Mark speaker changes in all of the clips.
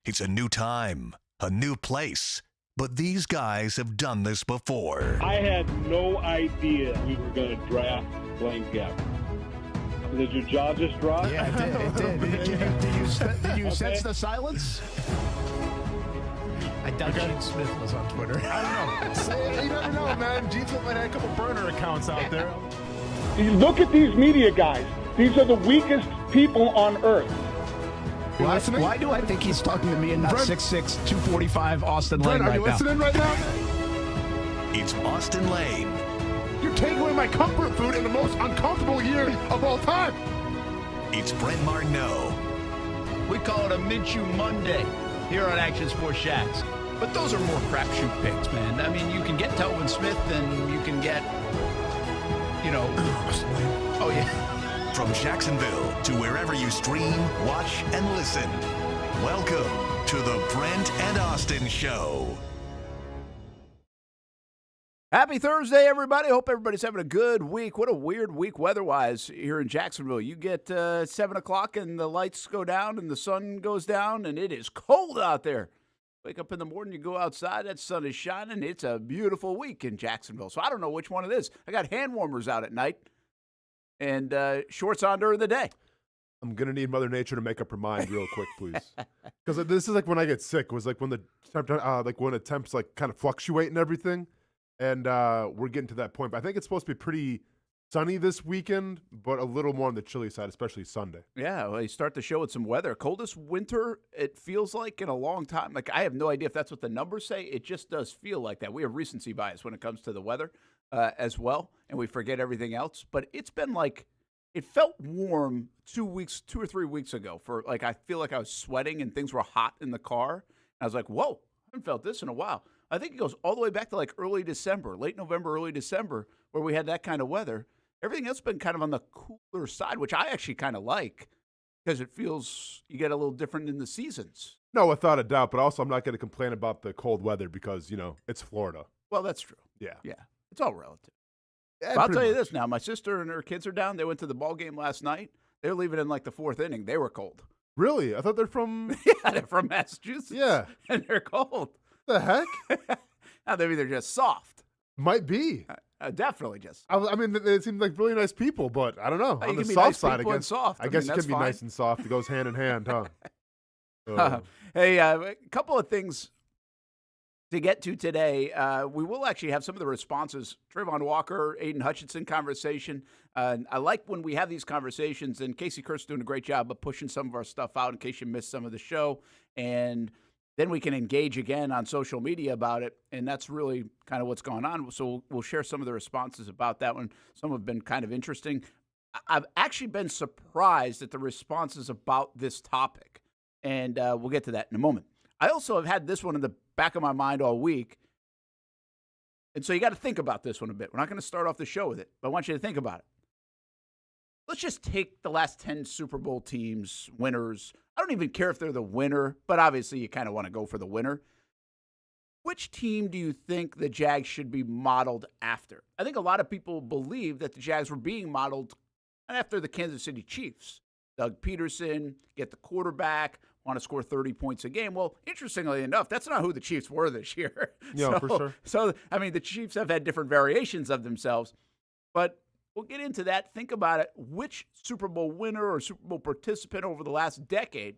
Speaker 1: It's a new time, a new place. But these guys have done this before.
Speaker 2: I had no idea we were going to draft Blaine Gabbert. Did your jaw just drop?
Speaker 3: Yeah, it did. Did you sense the silence?
Speaker 4: I doubt Gene Smith was on Twitter.
Speaker 3: I don't know. You never know, man. Gene Smith might have a couple burner accounts out there.
Speaker 2: You look at these media guys. These are the weakest people on earth.
Speaker 3: Why do I think he's talking to me and not 6'6", 245 Austen Lane
Speaker 4: Brent, are you listening right now?
Speaker 1: It's Austen Lane.
Speaker 4: You're taking away my comfort food in the most uncomfortable year of all time.
Speaker 1: It's Brent Martineau.
Speaker 3: We call it a Minshew Monday here on Action Sports Shacks. But those are more crapshoot picks, man. I mean, you can get Telvin Smith and you can get, oh, yeah.
Speaker 1: From Jacksonville to wherever you stream, watch, and listen. Welcome to the Brent and Austin Show.
Speaker 5: Happy Thursday, everybody. Hope everybody's having a good week. What a weird week weather-wise here in Jacksonville. You get 7 o'clock and the lights go down and the sun goes down and it is cold out there. Wake up in the morning, you go outside, that sun is shining. It's a beautiful week in Jacksonville. So I don't know which one it is. I got hand warmers out at night and shorts on during the day.
Speaker 6: I'm going to need Mother Nature to make up her mind real quick, please. Because this is like when I get sick. It was like when the temps like kind of fluctuate and everything. And we're getting to that point. But I think it's supposed to be pretty sunny this weekend, but a little more on the chilly side, especially Sunday.
Speaker 5: Yeah, well, you start the show with some weather. Coldest winter, it feels like, in a long time. Like, I have no idea if that's what the numbers say. It just does feel like that. We have recency bias when it comes to the weather as well, and we forget everything else. But it's been like, it felt warm 2 or 3 weeks ago. I feel like I was sweating and things were hot in the car. And I was like, whoa, I haven't felt this in a while. I think it goes all the way back to like early December, late November, early December, where we had that kind of weather. Everything else has been kind of on the cooler side, which I actually kind of like because it feels you get a little different in the seasons.
Speaker 6: No, without a doubt. But also, I'm not going to complain about the cold weather because, it's Florida.
Speaker 5: Well, that's true.
Speaker 6: Yeah.
Speaker 5: Yeah. It's all relative.
Speaker 6: Yeah,
Speaker 5: But I'll tell you
Speaker 6: much.
Speaker 5: this now. My sister and her kids are down. They went to the ball game last night. They're leaving in like the fourth inning. They were cold.
Speaker 6: Really? I thought they're from...
Speaker 5: Yeah, they're from Massachusetts.
Speaker 6: Yeah.
Speaker 5: And they're cold.
Speaker 6: The heck?
Speaker 5: Now, they're either just soft.
Speaker 6: Might be.
Speaker 5: Definitely just.
Speaker 6: I mean, they seem like really nice people, but I don't know.
Speaker 5: You
Speaker 6: On the
Speaker 5: can be
Speaker 6: soft
Speaker 5: nice
Speaker 6: side, I
Speaker 5: people and
Speaker 6: guess.
Speaker 5: soft.
Speaker 6: I guess
Speaker 5: mean,
Speaker 6: you
Speaker 5: that's
Speaker 6: can be
Speaker 5: fine.
Speaker 6: nice and soft. It goes hand in hand, huh?
Speaker 5: Hey, a couple of things to get to today. We will actually have some of the responses. Trayvon Walker, Aiden Hutchinson conversation. I like when we have these conversations, and Casey Kurt's doing a great job of pushing some of our stuff out in case you missed some of the show. And then we can engage again on social media about it, and that's really kind of what's going on. So we'll share some of the responses about that one. Some have been kind of interesting. I've actually been surprised at the responses about this topic, and we'll get to that in a moment. I also have had this one in the back of my mind all week, and so you got to think about this one a bit. We're not going to start off the show with it, but I want you to think about it. Let's just take the last 10 Super Bowl teams, winners. I don't even care if they're the winner, but obviously you kind of want to go for the winner. Which team do you think the Jags should be modeled after? I think a lot of people believe that the Jags were being modeled after the Kansas City Chiefs. Doug Peterson, get the quarterback, want to score 30 points a game. Well, interestingly enough, that's not who the Chiefs were this year.
Speaker 6: Yeah, for sure.
Speaker 5: So, I mean, the Chiefs have had different variations of themselves, but we'll get into that. Think about it. Which Super Bowl winner or Super Bowl participant over the last decade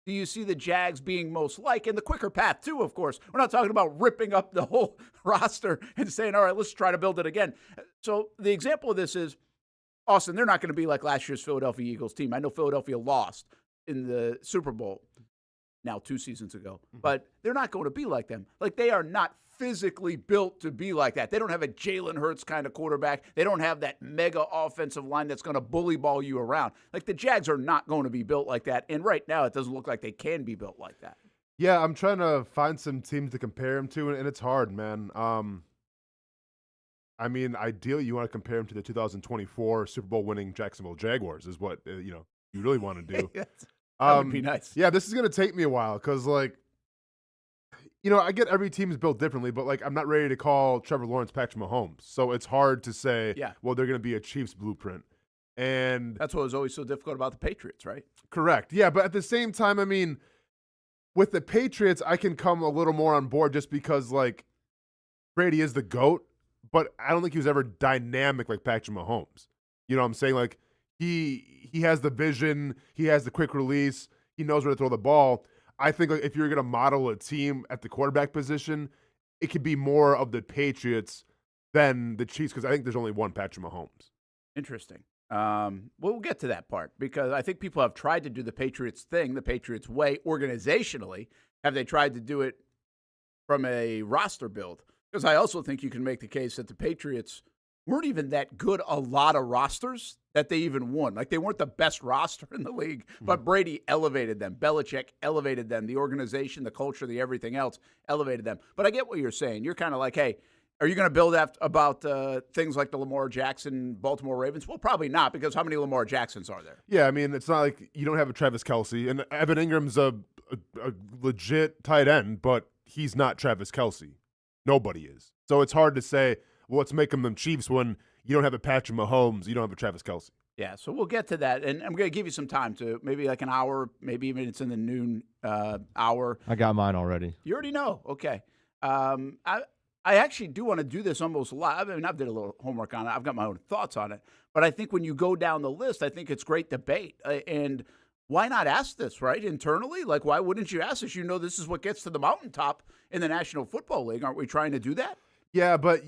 Speaker 5: do you see the Jags being most like? And the quicker path, too, of course. We're not talking about ripping up the whole roster and saying, all right, let's try to build it again. So the example of this is, Austin, they're not going to be like last year's Philadelphia Eagles team. I know Philadelphia lost in the Super Bowl now 2 seasons ago, but they're not going to be like them. Like, they are not physically built to be like that. They don't have a Jalen Hurts kind of quarterback. They don't have that mega offensive line that's going to bully ball you around. Like, the Jags are not going to be built like that, and right now it doesn't look like they can be built like that.
Speaker 6: Yeah, I'm trying to find some teams to compare him to, and it's hard, man. I mean, ideally, you want to compare him to the 2024 Super Bowl winning Jacksonville Jaguars is what, you really want to do.
Speaker 5: That would be nice.
Speaker 6: Yeah, this is going to take me a while because, I get every team is built differently, but, I'm not ready to call Trevor Lawrence Patrick Mahomes. So it's hard to say, well, they're going to be a Chiefs blueprint. And
Speaker 5: that's what was always so difficult about the Patriots, right?
Speaker 6: Correct. Yeah, but at the same time, I mean, with the Patriots, I can come a little more on board just because, like, Brady is the GOAT, but I don't think he was ever dynamic like Patrick Mahomes. You know what I'm saying? Like, he has the vision, he has the quick release, he knows where to throw the ball. I think like, if you're going to model a team at the quarterback position, it could be more of the Patriots than the Chiefs because I think there's only one Patrick Mahomes.
Speaker 5: Interesting. We'll get to that part because I think people have tried to do the Patriots thing, the Patriots way, organizationally. Have they tried to do it from a roster build? Because I also think you can make the case that the Patriots weren't even that good a lot of rosters that they even won. Like, they weren't the best roster in the league, but Brady elevated them. Belichick elevated them. The organization, the culture, the everything else elevated them. But I get what you're saying. You're kind of like, hey, are you going to build about things like the Lamar Jackson Baltimore Ravens? Well, probably not, because how many Lamar Jacksons are there?
Speaker 6: Yeah, I mean, it's not like you don't have a Travis Kelce, and Evan Ingram's a legit tight end, but he's not Travis Kelce. Nobody is. So it's hard to say, well, let's make them Chiefs when you don't have a Patrick Mahomes, you don't have a Travis Kelce.
Speaker 5: Yeah, so we'll get to that, and I'm going to give you some time to maybe like an hour, maybe even it's in the noon hour.
Speaker 7: I got mine already.
Speaker 5: You already know. Okay. I actually do want to do this almost live. I mean, I've did a little homework on it. I've got my own thoughts on it. But I think when you go down the list, I think it's great debate. And why not ask this, right, internally? Like, why wouldn't you ask this? You know this is what gets to the mountaintop in the National Football League. Aren't we trying to do that?
Speaker 6: Yeah, but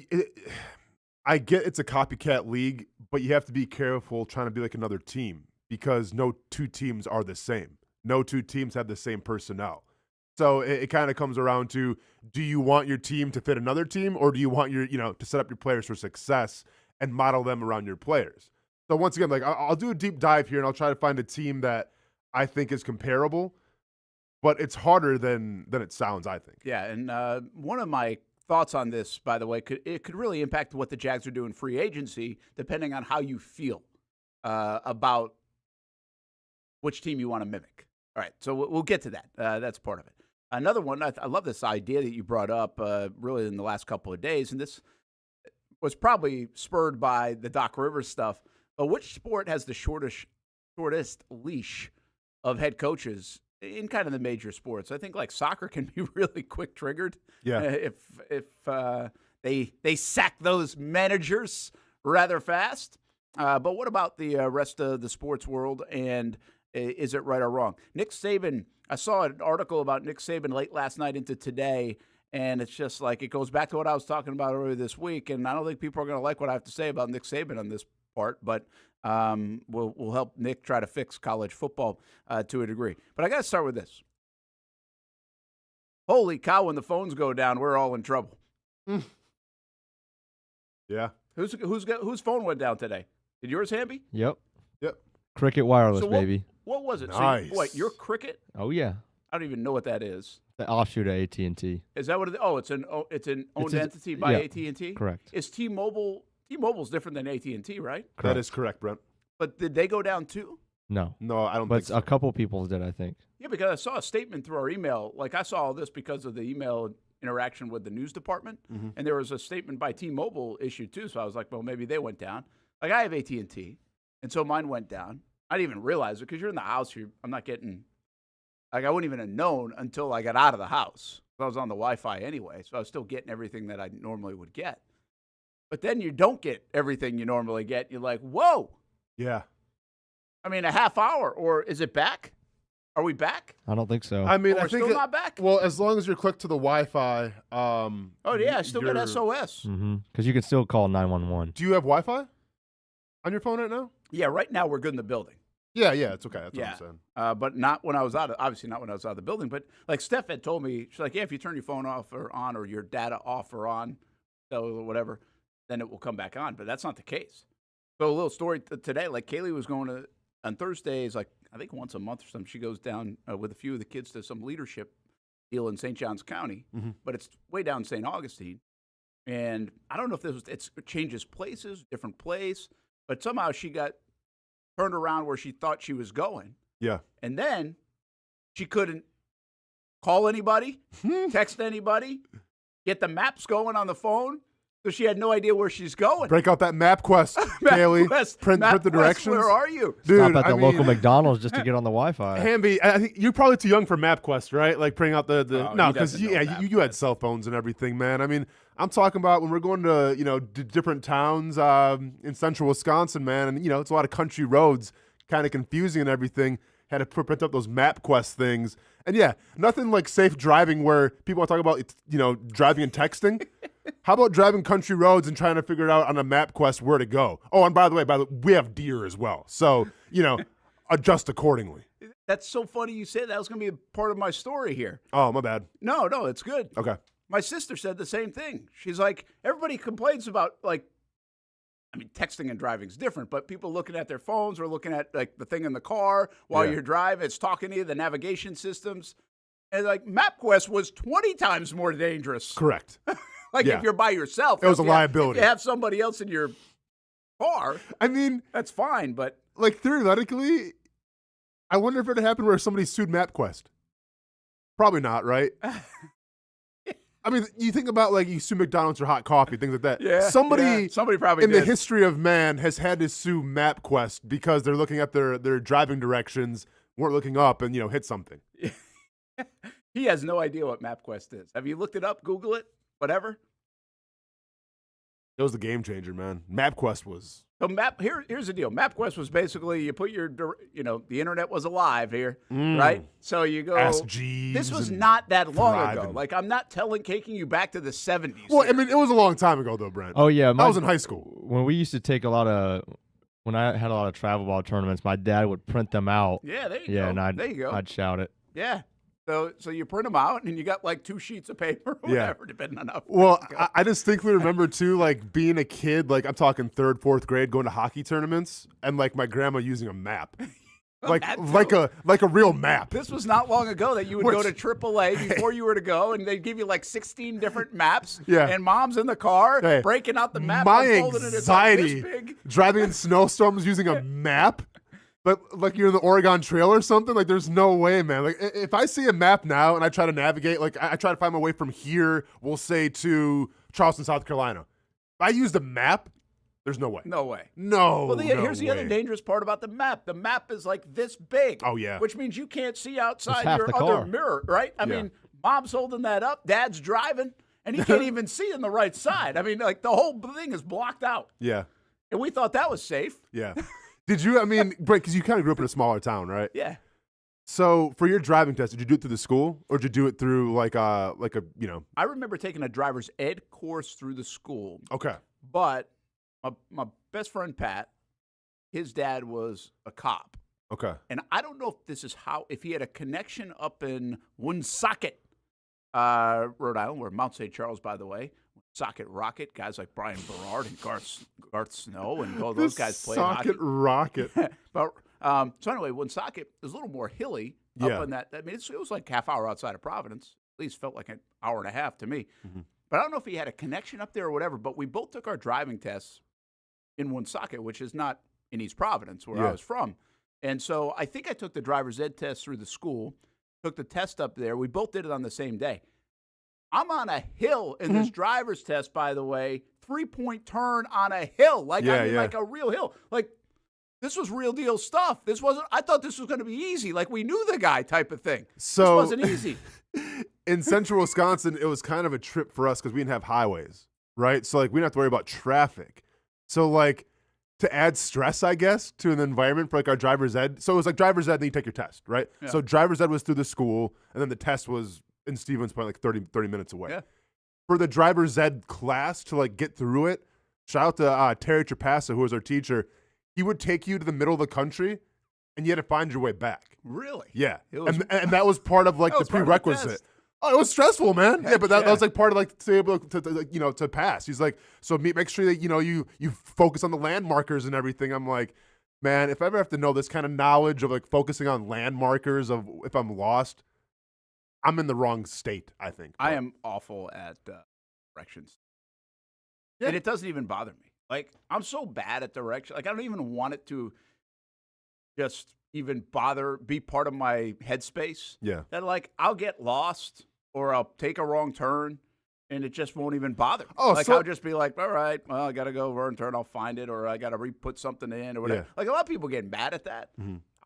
Speaker 6: I get it's a copycat league, but you have to be careful trying to be like another team because no two teams are the same. No two teams have the same personnel. So it kind of comes around to, do you want your team to fit another team, or do you want your, to set up your players for success and model them around your players? So once again, like I'll do a deep dive here and I'll try to find a team that I think is comparable, but it's harder than it sounds, I think.
Speaker 5: Yeah, and one of my thoughts on this, by the way, it could really impact what the Jags are doing free agency, depending on how you feel about which team you want to mimic. All right, so we'll get to that. That's part of it. Another one, I love this idea that you brought up really in the last couple of days, and this was probably spurred by the Doc Rivers stuff. But which sport has the shortest leash of head coaches in kind of the major sports? I think like soccer can be really quick triggered.
Speaker 6: Yeah.
Speaker 5: If they sack those managers rather fast. But what about the rest of the sports world, and is it right or wrong? Nick Saban, I saw an article about Nick Saban late last night into today, and it's just like it goes back to what I was talking about earlier this week, and I don't think people are going to like what I have to say about Nick Saban on this part, but we'll help Nick try to fix college football to a degree. But I got to start with this. Holy cow, when the phones go down, we're all in trouble.
Speaker 6: Yeah.
Speaker 5: Whose phone went down today? Did yours, Hamby?
Speaker 7: Yep.
Speaker 6: Yep.
Speaker 7: Cricket wireless,
Speaker 5: So
Speaker 7: baby.
Speaker 5: What was it?
Speaker 6: Nice.
Speaker 5: So wait, your Cricket?
Speaker 7: Oh yeah.
Speaker 5: I don't even know what that is.
Speaker 7: The offshoot of AT&T.
Speaker 5: Is that what it is? Oh, it's an owned entity by AT&T?
Speaker 7: Correct.
Speaker 5: Is T-Mobile's different than AT&T, right?
Speaker 6: That is correct, Brent.
Speaker 5: But did they go down too?
Speaker 7: No.
Speaker 6: No, I don't
Speaker 7: But
Speaker 6: think so.
Speaker 7: a couple people did, I think.
Speaker 5: Yeah, because I saw a statement through our email. Like, I saw all this because of the email interaction with the news department, and there was a statement by T-Mobile issued too. So I was like, well, maybe they went down. Like, I have AT&T, and so mine went down. I didn't even realize it because you're in the house. I'm not getting, like, I wouldn't even have known until I got out of the house. I was on the Wi-Fi anyway, so I was still getting everything that I normally would get. But then you don't get everything you normally get. You're like, whoa.
Speaker 6: Yeah.
Speaker 5: I mean, a half hour, or is it back? Are we back?
Speaker 7: I don't think so.
Speaker 6: I mean,
Speaker 5: We're
Speaker 6: I think
Speaker 5: still not back?
Speaker 6: Well, as long as you're clicked to the Wi-Fi.
Speaker 5: Oh, yeah, I still get
Speaker 6: you're-
Speaker 5: SOS.
Speaker 7: Because you can still call 911.
Speaker 6: Do you have Wi-Fi on your phone right now?
Speaker 5: Yeah, right now we're good in the building.
Speaker 6: Yeah, it's okay. That's what
Speaker 5: Yeah.
Speaker 6: I'm saying.
Speaker 5: But not when I was obviously not when I was out of the building. But like Steph had told me, she's like, yeah, if you turn your phone off or on, or your data off or on, or whatever, then it will come back on. But that's not the case. So a little story today, like Kaylee was going to, on Thursdays, like I think once a month or something, she goes down with a few of the kids to some leadership deal in St. Johns County, but it's way down in St. Augustine. And I don't know if it changes places, different place, but somehow she got turned around where she thought she was going.
Speaker 6: Yeah.
Speaker 5: And then she couldn't call anybody, text anybody, get the maps going on the phone. So she had no idea where she's going.
Speaker 6: Break out that MapQuest, Kaylee. Print the directions.
Speaker 5: Where are you?
Speaker 6: Dude,
Speaker 7: Stop at the local McDonald's just to get on the Wi-Fi.
Speaker 6: Hamby, I think you're probably too young for MapQuest, right? Like printing out the
Speaker 5: Oh,
Speaker 6: no,
Speaker 5: he
Speaker 6: because
Speaker 5: doesn't know
Speaker 6: you had cell phones and everything, man. I mean, I'm talking about when we're going to different towns in central Wisconsin, man, and it's a lot of country roads, kind of confusing and everything. Had to print up those MapQuest things, and yeah, nothing like safe driving where people want to talk about driving and texting. How about driving country roads and trying to figure out on a MapQuest where to go? Oh, and by the way, we have deer as well, so adjust accordingly.
Speaker 5: That's so funny you said that. Was going to be a part of my story here.
Speaker 6: Oh, my bad.
Speaker 5: No, it's good.
Speaker 6: Okay.
Speaker 5: My sister said the same thing. She's like, everybody complains about texting and driving is different, but people looking at their phones or looking at like the thing in the car while you're driving, it's talking to you, the navigation systems. And like MapQuest was 20 times more dangerous.
Speaker 6: Correct.
Speaker 5: If you're by yourself.
Speaker 6: It was a liability.
Speaker 5: If you have somebody else in your car,
Speaker 6: I mean,
Speaker 5: that's fine, but
Speaker 6: like theoretically, I wonder if it happened where somebody sued MapQuest. Probably not, right? I mean, you think about like you sue McDonald's for hot coffee, things like that.
Speaker 5: Yeah,
Speaker 6: somebody
Speaker 5: probably
Speaker 6: in
Speaker 5: did.
Speaker 6: the history of man has had to sue MapQuest because they're looking at their driving directions, weren't looking up, and hit something.
Speaker 5: He has no idea what MapQuest is. Have you looked it up? Google it? Whatever?
Speaker 6: It was the game changer, man. MapQuest was.
Speaker 5: So here's the deal. MapQuest was basically you put your, the internet was alive here, right? So you go.
Speaker 6: Ask Jeeves.
Speaker 5: This was not that long ago.
Speaker 6: thriving.
Speaker 5: Like I'm not taking you back to the 70s.
Speaker 6: Well,
Speaker 5: here.
Speaker 6: I mean, it was a long time ago, though, Brent.
Speaker 7: Oh yeah,
Speaker 6: I was in high school.
Speaker 7: When we used to take when I had a lot of travel ball tournaments, my dad would print them out.
Speaker 5: Yeah, there you
Speaker 7: Yeah,
Speaker 5: go.
Speaker 7: and
Speaker 5: there you go.
Speaker 7: I'd shout it.
Speaker 5: Yeah. So you print them out, and you got like 2 sheets of paper or whatever, depending on how.
Speaker 6: Well, I distinctly remember too, like being a kid, like I'm talking 3rd, 4th grade, going to hockey tournaments, and like my grandma using a map, like a real map.
Speaker 5: This was not long ago that you would go to AAA before you were to go, and they'd give you like 16 different maps.
Speaker 6: Yeah.
Speaker 5: And mom's in the car breaking out the map.
Speaker 6: My
Speaker 5: unfolding it. It's
Speaker 6: anxiety
Speaker 5: like this big.
Speaker 6: driving in snowstorms using a map. But like you're in the Oregon Trail or something, like there's no way, man. Like if I see a map now and I try to navigate, like I try to find my way from here, we'll say to Charleston, South Carolina. If I use the map, there's no way.
Speaker 5: No way.
Speaker 6: No.
Speaker 5: Well, here's the other dangerous part about the map. The map is like this big.
Speaker 6: Oh, yeah.
Speaker 5: Which means you can't see outside
Speaker 7: half
Speaker 5: your
Speaker 7: the
Speaker 5: other
Speaker 7: car.
Speaker 5: mirror, right? I mean, mom's holding that up, dad's driving, and he can't even see in the right side. I mean, like the whole thing is blocked out.
Speaker 6: Yeah.
Speaker 5: And we thought that was safe.
Speaker 6: Yeah. Did you, Brent, because you kind of grew up in a smaller town, right?
Speaker 5: Yeah.
Speaker 6: So for your driving test, did you do it through the school or did you do it through like a
Speaker 5: I remember taking a driver's ed course through the school.
Speaker 6: Okay.
Speaker 5: But my best friend, Pat, his dad was a cop.
Speaker 6: Okay.
Speaker 5: And I don't know if he had a connection up in Woonsocket, Rhode Island, where Mount St. Charles, by the way, Socket Rocket, guys like Brian Berard and Garth Snow and all those guys played hockey.
Speaker 6: Socket Rocket.
Speaker 5: But so anyway, Woonsocket is a little more hilly up in that. I mean, it was like half hour outside of Providence. At least felt like an hour and a half to me. Mm-hmm. But I don't know if he had a connection up there or whatever. But we both took our driving tests in Woonsocket, which is not in East Providence where I was from. And so I think I took the driver's ed test through the school, took the test up there. We both did it on the same day. I'm on a hill in this driver's test, by the way, 3-point turn on a hill. Like, like a real hill. Like, this was real deal stuff. I thought this was going to be easy. Like, we knew the guy type of thing.
Speaker 6: So,
Speaker 5: this wasn't easy.
Speaker 6: In central Wisconsin, it was kind of a trip for us because we didn't have highways, right? So, like, we didn't have to worry about traffic. So, like, to add stress, I guess, to an environment for, like, our driver's ed. So, it was like driver's ed, then you take your test, right? Yeah. So, driver's ed was through the school, and then the test was in Stevens Point, like 30 minutes away. Yeah. For the driver's ed class to like get through it, shout out to Terry Trapassa, who was our teacher. He would take you to the middle of the country, and you had to find your way back.
Speaker 5: Really?
Speaker 6: Yeah. And that was part of like the prerequisite. Oh, it was stressful, man. Heck, but that was like part of like to be able to pass. He's like, so make sure that you focus on the landmarkers and everything. I'm like, man, if I ever have to know this kind of knowledge of like focusing on landmarkers of if I'm lost, I'm in the wrong state, I think.
Speaker 5: I am awful at directions. Yeah. And it doesn't even bother me. Like, I'm so bad at direction. Like, I don't even want it to just even be part of my headspace.
Speaker 6: Yeah.
Speaker 5: That, like, I'll get lost or I'll take a wrong turn. and it just won't even bother me.
Speaker 6: Oh,
Speaker 5: like
Speaker 6: so-
Speaker 5: I'll just be like, all right, well, I got to go over and turn, I'll find it, or I got to re-put something in or whatever.
Speaker 6: Yeah.
Speaker 5: Like a lot of people get mad at that.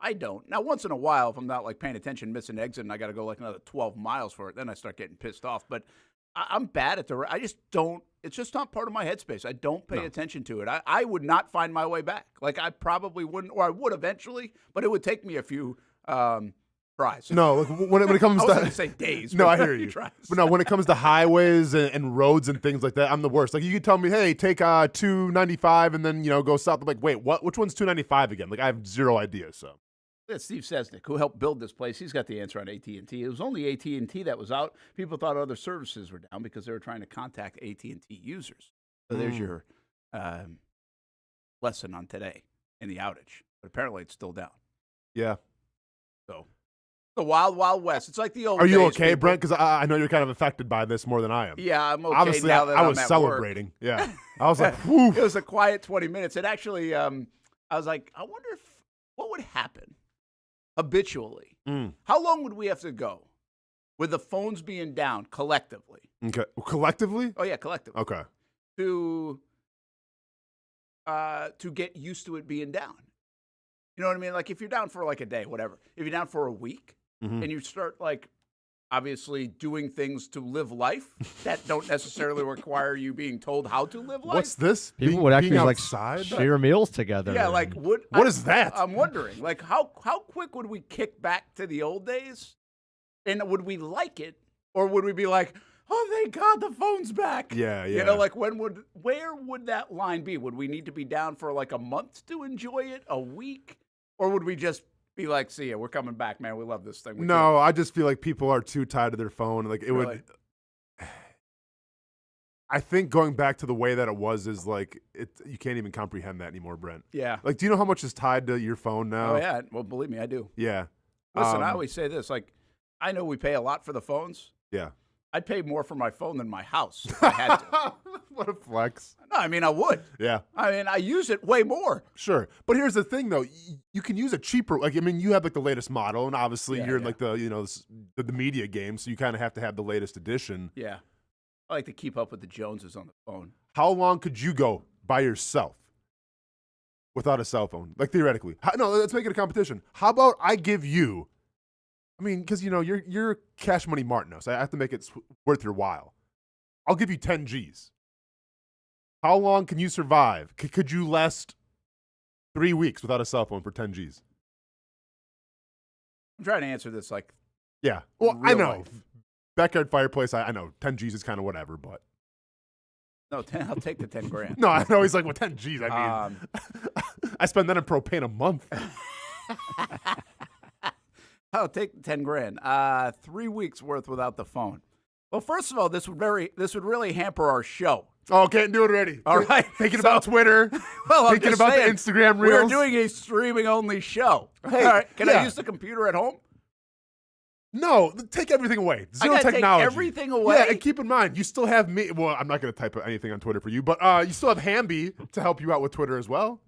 Speaker 5: I don't. Now, once in a while, if I'm not like paying attention, missing exit, and I got to go like another 12 miles for it, then I start getting pissed off. But I'm bad at I just don't. It's just not part of my headspace. I don't pay attention to it. I would not find my way back. Like I probably wouldn't, or I would eventually, but it would take me a few tries.
Speaker 6: No, like when it comes
Speaker 5: I was
Speaker 6: to
Speaker 5: going to say days.
Speaker 6: No,
Speaker 5: but
Speaker 6: I hear
Speaker 5: a few
Speaker 6: you.
Speaker 5: tries.
Speaker 6: But no, when it comes to highways and roads and things like that, I'm the worst. Like you could tell me, hey, take 295 and then go south. I'm like, wait, what? Which one's 295 again? Like I have zero idea. So.
Speaker 5: Yeah, Steve Sesnick, who helped build this place, he's got the answer on AT&T. It was only AT&T that was out. People thought other services were down because they were trying to contact AT&T users. So there's your lesson on today in the outage. But apparently it's still down.
Speaker 6: Yeah.
Speaker 5: So the wild, wild west. It's like the old
Speaker 6: Are you
Speaker 5: days,
Speaker 6: okay,
Speaker 5: people.
Speaker 6: Brent? Because I know you're kind of affected by this more than I am.
Speaker 5: Yeah, I'm okay
Speaker 6: Obviously,
Speaker 5: now that
Speaker 6: I
Speaker 5: I'm
Speaker 6: was
Speaker 5: at
Speaker 6: celebrating.
Speaker 5: work.
Speaker 6: Yeah. I was like, whew.
Speaker 5: It was a quiet 20 minutes. It actually, I was like, I wonder what would happen habitually. How long would we have to go with the phones being down collectively?
Speaker 6: Okay. Collectively?
Speaker 5: Oh, yeah, collectively.
Speaker 6: Okay.
Speaker 5: To get used to it being down. You know what I mean? Like if you're down for like a day, whatever. If you're down for a week and you start like obviously doing things to live life that don't necessarily require you being told how to live life.
Speaker 6: What's this?
Speaker 7: People would actually
Speaker 6: being
Speaker 7: like
Speaker 6: outside?
Speaker 7: share meals together.
Speaker 5: Yeah, like
Speaker 6: What is that?
Speaker 5: I'm wondering, like how quick would we kick back to the old days? And would we like it? Or would we be like, oh, thank God the phone's back?
Speaker 6: Yeah.
Speaker 5: You know, like where would that line be? Would we need to be down for like a month to enjoy it? A week? Or would we just be like, see ya, we're coming back, man. We love this thing.
Speaker 6: No, I just feel like people are too tied to their phone. Like it
Speaker 5: Really?
Speaker 6: would. I think going back to the way that it was is like you can't even comprehend that anymore, Brent.
Speaker 5: Yeah.
Speaker 6: Like, do you know how much is tied to your phone now?
Speaker 5: Oh, yeah. Well, believe me, I do.
Speaker 6: Yeah.
Speaker 5: Listen, I always say this. Like, I know we pay a lot for the phones.
Speaker 6: Yeah.
Speaker 5: I'd pay more for my phone than my house if I had to.
Speaker 6: What a flex.
Speaker 5: No, I mean, I would.
Speaker 6: Yeah.
Speaker 5: I mean, I use it way more.
Speaker 6: Sure. But here's the thing, though. You can use a cheaper, like, I mean, you have, like, the latest model, and obviously you're in, like, the, the media game, so you kind of have to have the latest edition.
Speaker 5: Yeah. I like to keep up with the Joneses on the phone.
Speaker 6: How long could you go by yourself without a cell phone? Like, theoretically. No, let's make it a competition. How about I give you, I mean, because, you're Cash Money Martineau, so I have to make it worth your while. I'll give you 10 G's. How long can you survive? Could you last 3 weeks without a cell phone for 10 G's?
Speaker 5: I'm trying to answer this like,
Speaker 6: Yeah. Well, I
Speaker 5: real
Speaker 6: know.
Speaker 5: life.
Speaker 6: Backyard fireplace, I know. 10 G's is kind of whatever, but.
Speaker 5: no, I'll take the 10 grand.
Speaker 6: No, I know he's like, well, 10 G's, I mean. I spend that in propane a month.
Speaker 5: I'll take the 10 grand. 3 weeks worth without the phone. Well, first of all, this would really hamper our show.
Speaker 6: Oh, can't do it already.
Speaker 5: All right.
Speaker 6: Thinking about Twitter.
Speaker 5: Well, I'm
Speaker 6: Thinking
Speaker 5: just
Speaker 6: about
Speaker 5: saying,
Speaker 6: the Instagram reels.
Speaker 5: We're doing a streaming-only show.
Speaker 6: Hey,
Speaker 5: all right. Can I
Speaker 6: yeah.
Speaker 5: use the computer at home?
Speaker 6: No, take everything away. Zero
Speaker 5: I gotta
Speaker 6: technology.
Speaker 5: take everything away?
Speaker 6: Yeah, and keep in mind, you still have me. Well, I'm not going to type anything on Twitter for you, but you still have Hamby to help you out with Twitter as well.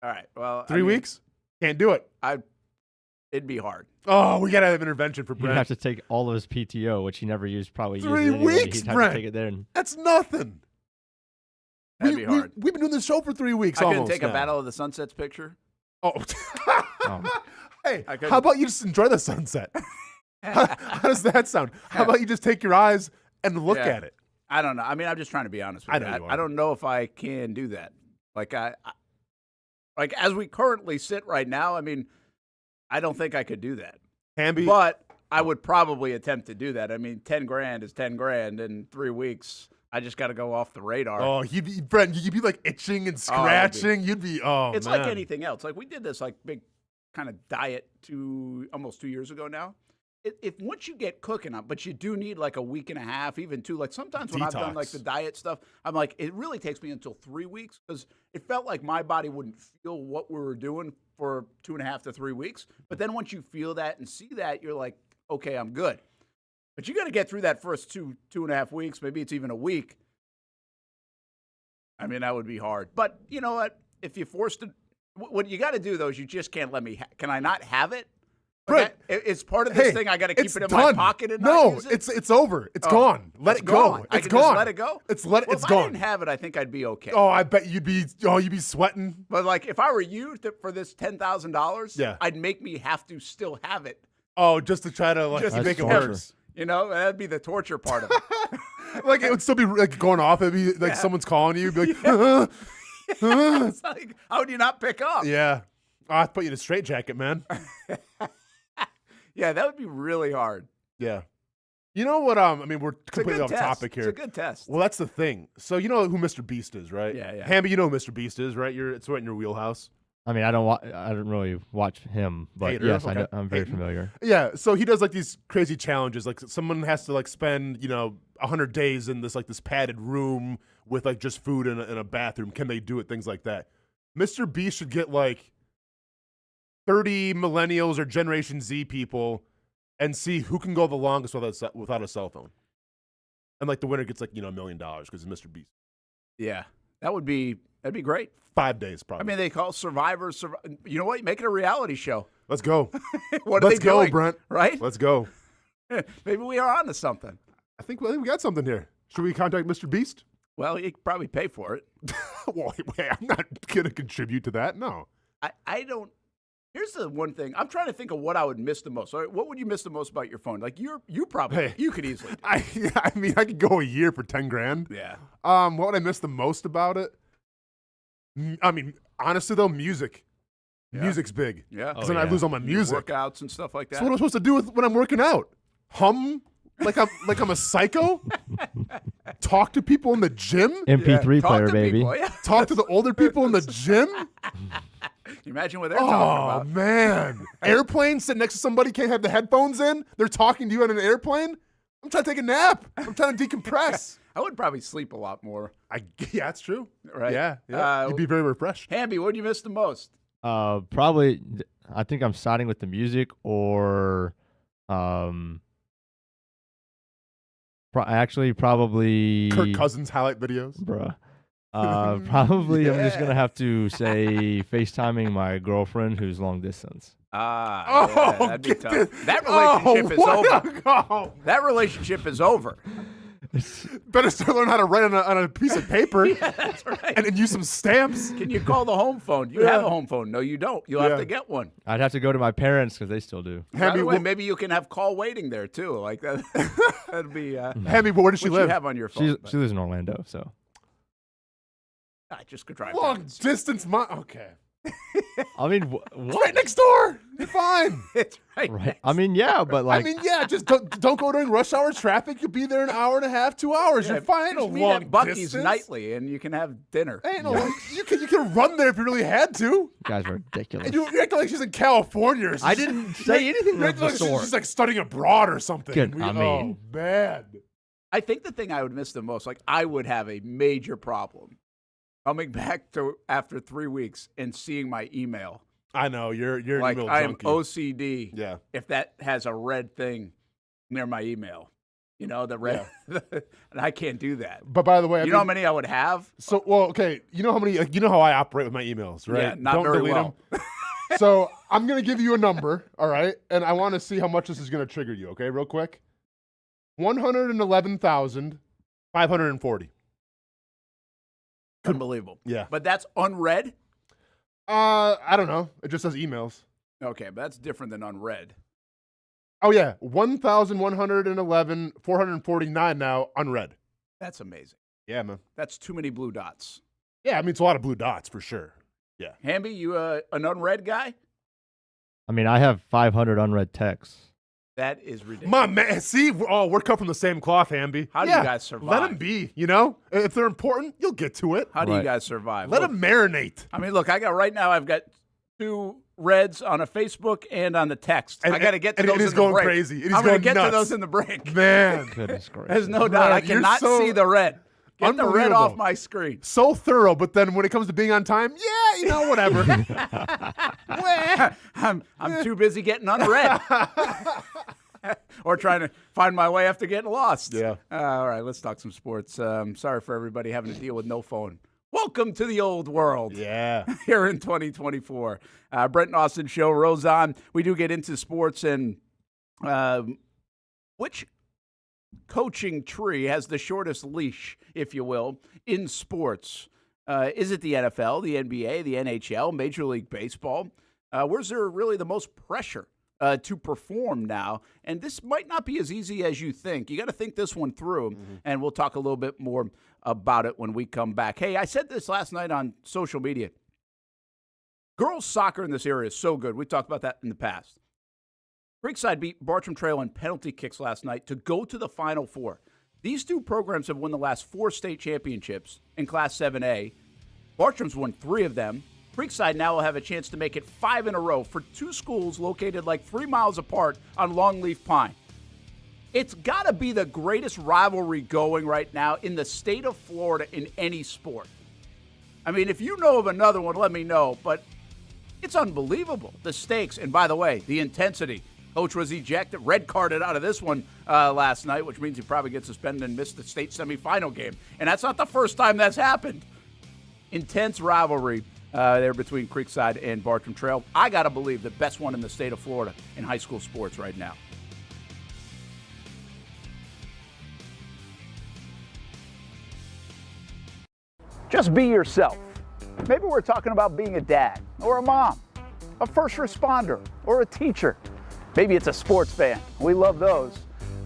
Speaker 5: All right. Well,
Speaker 6: 3 weeks? Can't do it.
Speaker 5: It'd be hard.
Speaker 6: Oh, we got to have intervention for
Speaker 7: He'd
Speaker 6: Brent.
Speaker 7: have to take all of his PTO, which he never used, probably
Speaker 6: 3
Speaker 7: used it anyway.
Speaker 6: weeks,
Speaker 7: He'd have
Speaker 6: Brent.
Speaker 7: to take it then.
Speaker 6: That's nothing.
Speaker 5: That'd be hard.
Speaker 6: We've been doing this show for 3 weeks
Speaker 5: I
Speaker 6: almost
Speaker 5: couldn't take
Speaker 6: now.
Speaker 5: a Battle of the Sunsets picture.
Speaker 6: Oh. Hey,
Speaker 5: I couldn't.
Speaker 6: how about you just enjoy the sunset? How does that sound? How about you just take your eyes and look
Speaker 5: Yeah.
Speaker 6: at it?
Speaker 5: I don't know. I mean, I'm just trying to be honest with
Speaker 6: I
Speaker 5: you.
Speaker 6: know you are.
Speaker 5: I don't know if I can do that. Like like as we currently sit right now, I mean, I don't think I could do that.
Speaker 6: Hamby,
Speaker 5: But I would probably attempt to do that. I mean, 10 grand is 10 grand in 3 weeks. I just got to go off the radar.
Speaker 6: oh, Brent, you'd be like itching and scratching. You'd be,
Speaker 5: It's
Speaker 6: man.
Speaker 5: like anything else. Like we did this like big kind of diet almost 2 years ago now. If once you get cooking up, but you do need like a week and a half, even two. Like sometimes when I've done like
Speaker 6: Detox.
Speaker 5: the diet stuff, I'm like, it really takes me until 3 weeks because it felt like my body wouldn't feel what we were doing for 2.5 to 3 weeks. But then once you feel that and see that, you're like, okay, I'm good. But you got to get through that first 2.5 weeks. Maybe it's even a week. I mean, that would be hard. But you know what? If you're forced to, what you got to do though is you just can't let me. Can I not have it?
Speaker 6: Brent,
Speaker 5: it's part of this thing. I got to keep it in
Speaker 6: done.
Speaker 5: my pocket and
Speaker 6: no,
Speaker 5: not use it?
Speaker 6: it's over. It's gone. Let it go.
Speaker 5: I
Speaker 6: It's
Speaker 5: can just
Speaker 6: gone.
Speaker 5: let it go?
Speaker 6: It's
Speaker 5: Well,
Speaker 6: it's
Speaker 5: if
Speaker 6: gone.
Speaker 5: I didn't have it, I think I'd be okay.
Speaker 6: Oh, I bet you'd be sweating.
Speaker 5: But like, if I were you for this $10,000,
Speaker 6: Yeah.
Speaker 5: I'd make me have to still have it.
Speaker 6: Oh, just to try to
Speaker 5: Just
Speaker 6: make it
Speaker 7: torture.
Speaker 6: worse.
Speaker 5: You know, that'd be the torture part of it.
Speaker 6: Like it would still be like going off. It'd be like someone's calling you. Be like,
Speaker 5: It's like, how would you not pick up?
Speaker 6: yeah. I'll have to put you in a straitjacket, man.
Speaker 5: Yeah, that would be really hard.
Speaker 6: Yeah. You know what? I mean, we're
Speaker 5: It's a
Speaker 6: completely
Speaker 5: good
Speaker 6: off
Speaker 5: test.
Speaker 6: topic here.
Speaker 5: It's a good test.
Speaker 6: Well, that's the thing. So you know who Mr. Beast is, right?
Speaker 5: Yeah.
Speaker 6: Hamby, you know who Mr. Beast is, right? It's right in your wheelhouse.
Speaker 7: I mean, I don't really watch him, but
Speaker 6: Hater,
Speaker 7: yes,
Speaker 6: okay.
Speaker 7: I'm very
Speaker 6: Hating.
Speaker 7: familiar.
Speaker 6: Yeah. So he does like these crazy challenges. Like someone has to like spend 100 days in this padded room with like just food in a bathroom. Can they do it? Things like that. Mr. Beast should get like 30 millennials or Generation Z people and see who can go the longest without a cell phone. And like the winner gets like $1 million because it's Mr. Beast.
Speaker 5: Yeah, that'd be great.
Speaker 6: 5 days probably.
Speaker 5: I mean, they call Survivor. You know what? Make it a reality show.
Speaker 6: Let's go.
Speaker 5: What are
Speaker 6: Let's
Speaker 5: they
Speaker 6: go,
Speaker 5: doing?
Speaker 6: Brent.
Speaker 5: Right?
Speaker 6: Let's go.
Speaker 5: Maybe we are onto something.
Speaker 6: I think we got something here. Should we contact Mr. Beast?
Speaker 5: Well, you could probably pay for it.
Speaker 6: Well, wait, I'm not going to contribute to that. No.
Speaker 5: I don't. Here's the one thing. I'm trying to think of what I would miss the most. All right, what would you miss the most about your phone? Like you probably
Speaker 6: Hey.
Speaker 5: you could easily.
Speaker 6: I mean, I could go a year for 10 grand.
Speaker 5: Yeah.
Speaker 6: What would I miss the most about it? I mean, honestly though, music.
Speaker 5: Yeah.
Speaker 6: Music's big.
Speaker 5: Yeah.
Speaker 6: Because then I lose all my music.
Speaker 5: Workouts and stuff like that.
Speaker 6: That's what I'm supposed to do when I'm working out. Hum like I'm a psycho. Talk to people in the gym.
Speaker 7: MP3
Speaker 5: Talk
Speaker 7: player,
Speaker 5: to
Speaker 7: baby.
Speaker 5: people, yeah.
Speaker 6: Talk to the older people in the gym.
Speaker 5: Can you imagine what they're
Speaker 6: Oh
Speaker 5: talking about?
Speaker 6: man! Airplane, sitting next to somebody, can't have the headphones in. They're talking to you on an airplane. I'm trying to take a nap. I'm trying to decompress.
Speaker 5: I would probably sleep a lot more.
Speaker 6: Yeah, that's true.
Speaker 5: Right?
Speaker 6: Yeah. You'd be very refreshed.
Speaker 5: Hamby, what do you miss the most?
Speaker 7: Probably, I think I'm siding with the music or, probably
Speaker 6: Kirk Cousins highlight videos.
Speaker 7: bruh. Probably I'm just gonna have to say FaceTiming my girlfriend who's long distance.
Speaker 5: Yeah, that'd be tough. That relationship is over.
Speaker 6: Oh,
Speaker 5: That relationship is over.
Speaker 6: better start learning how to write on a piece of paper
Speaker 5: That's right.
Speaker 6: and then use some stamps.
Speaker 5: Can you call the home phone? You have a home phone. No, you don't. You'll
Speaker 6: Yeah.
Speaker 5: have to get one.
Speaker 7: I'd have to go to my parents because they still do.
Speaker 5: By
Speaker 6: Hammy,
Speaker 5: the way, maybe you can have call waiting there too. Like that. That'd be.
Speaker 6: Hammy, but where does she
Speaker 5: what
Speaker 6: live?
Speaker 5: you have on your phone?
Speaker 7: She lives in Orlando, so
Speaker 5: I just could drive
Speaker 6: Long
Speaker 5: down.
Speaker 6: distance. Okay.
Speaker 7: I mean,
Speaker 6: It's
Speaker 7: what?
Speaker 6: right next door. You're fine.
Speaker 5: It's right.
Speaker 7: Right? I mean, yeah, but
Speaker 6: I
Speaker 7: like,
Speaker 6: mean, yeah, just don't go during rush hour traffic. You'll be there an hour and a half, 2 hours. You're fine.
Speaker 5: Just
Speaker 6: A
Speaker 5: meet
Speaker 6: long
Speaker 5: at Bucky's
Speaker 6: distance.
Speaker 5: nightly, and you can have dinner.
Speaker 6: Ain't no, you can run there if you really had to.
Speaker 7: you guys are ridiculous.
Speaker 6: And you act like she's in California. Or
Speaker 7: I
Speaker 6: something.
Speaker 7: didn't say anything
Speaker 6: You
Speaker 7: of
Speaker 6: act
Speaker 7: the
Speaker 6: like
Speaker 7: sort.
Speaker 6: she's like studying abroad or something.
Speaker 7: Good, I mean-
Speaker 6: oh, bad.
Speaker 5: I think the thing I would miss the most, like I would have a major problem coming back to after 3 weeks and seeing my email.
Speaker 6: I know you're an
Speaker 5: Like
Speaker 6: email
Speaker 5: I am
Speaker 6: junkie.
Speaker 5: OCD.
Speaker 6: Yeah.
Speaker 5: If that has a red thing near my email, you know the red, and I can't do that.
Speaker 6: But by the way,
Speaker 5: You know how many I would have?
Speaker 6: So okay, you know how many? You know how I operate with my emails, right?
Speaker 5: Yeah, not
Speaker 6: Don't
Speaker 5: very
Speaker 6: delete
Speaker 5: well.
Speaker 6: them. So I'm gonna give you a number, all right? And I want to see how much this is gonna trigger you. Okay, real quick. 111,540.
Speaker 5: Unbelievable.
Speaker 6: Yeah.
Speaker 5: But that's unread.
Speaker 6: I don't know. It just says emails.
Speaker 5: Okay, but that's different than unread.
Speaker 6: Oh yeah, 1,111,449 now unread.
Speaker 5: That's amazing.
Speaker 6: Yeah, man.
Speaker 5: That's too many blue dots.
Speaker 6: Yeah, I mean it's a lot of blue dots for sure. Yeah.
Speaker 5: Hamby, you an unread guy?
Speaker 7: I mean, I have 500 unread texts.
Speaker 5: That is ridiculous.
Speaker 6: My man, see, we're cut from the same cloth, Hamby.
Speaker 5: How do you guys survive?
Speaker 6: Let them be. You know, if they're important, you'll get to it.
Speaker 5: How do you
Speaker 7: Right.
Speaker 5: guys survive?
Speaker 6: Let
Speaker 5: Look,
Speaker 6: them marinate.
Speaker 5: I mean, look, right now I've got 2 reds on a Facebook and on the text.
Speaker 6: And-
Speaker 5: I got to get to
Speaker 6: and
Speaker 5: those
Speaker 6: it is
Speaker 5: in
Speaker 6: going
Speaker 5: the break.
Speaker 6: crazy. It is
Speaker 5: I'm gonna
Speaker 6: going
Speaker 5: get to
Speaker 6: nuts.
Speaker 5: those in the break.
Speaker 6: Man,
Speaker 7: Goodness gracious.
Speaker 5: There's no doubt. I
Speaker 6: Brad, you're
Speaker 5: cannot
Speaker 6: so
Speaker 5: see the red. Get the red off
Speaker 6: unbelievable.
Speaker 5: my screen.
Speaker 6: so thorough, but then when it comes to being on time, yeah, you know, whatever.
Speaker 5: I'm too busy getting unread. Or trying to find my way after getting lost.
Speaker 6: Yeah.
Speaker 5: All right, let's talk some sports. Sorry for everybody having to deal with no phone. Welcome to the old world.
Speaker 6: Yeah.
Speaker 5: Here in 2024. Brent and Austen show rolls on. We do get into sports and which coaching tree has the shortest leash, if you will, in sports? Is it the NFL, the NBA, the NHL, Major League Baseball? Where's there really the most pressure to perform now? And this might not be as easy as you think. You got to think this one through, and we'll talk a little bit more about it when we come back. Hey, I said this last night on social media. Girls soccer in this area is so good. We talked about that in the past. Creekside beat Bartram Trail in penalty kicks last night to go to the Final Four. These two programs have won the last 4 state championships in Class 7A. Bartram's won 3 of them. Creekside now will have a chance to make it 5 in a row for 2 schools located like 3 miles apart on Longleaf Pine. It's got to be the greatest rivalry going right now in the state of Florida in any sport. I mean, if you know of another one, let me know, but it's unbelievable. The stakes, and by the way, the intensity. Coach was ejected, red carded out of this one last night, which means he probably gets suspended and missed the state semifinal game. And that's not the first time that's happened. Intense rivalry there between Creekside and Bartram Trail. I got to believe the best one in the state of Florida in high school sports right now. Just be yourself. Maybe we're talking about being a dad or a mom, a first responder or a teacher. Maybe it's a sports fan. We love those.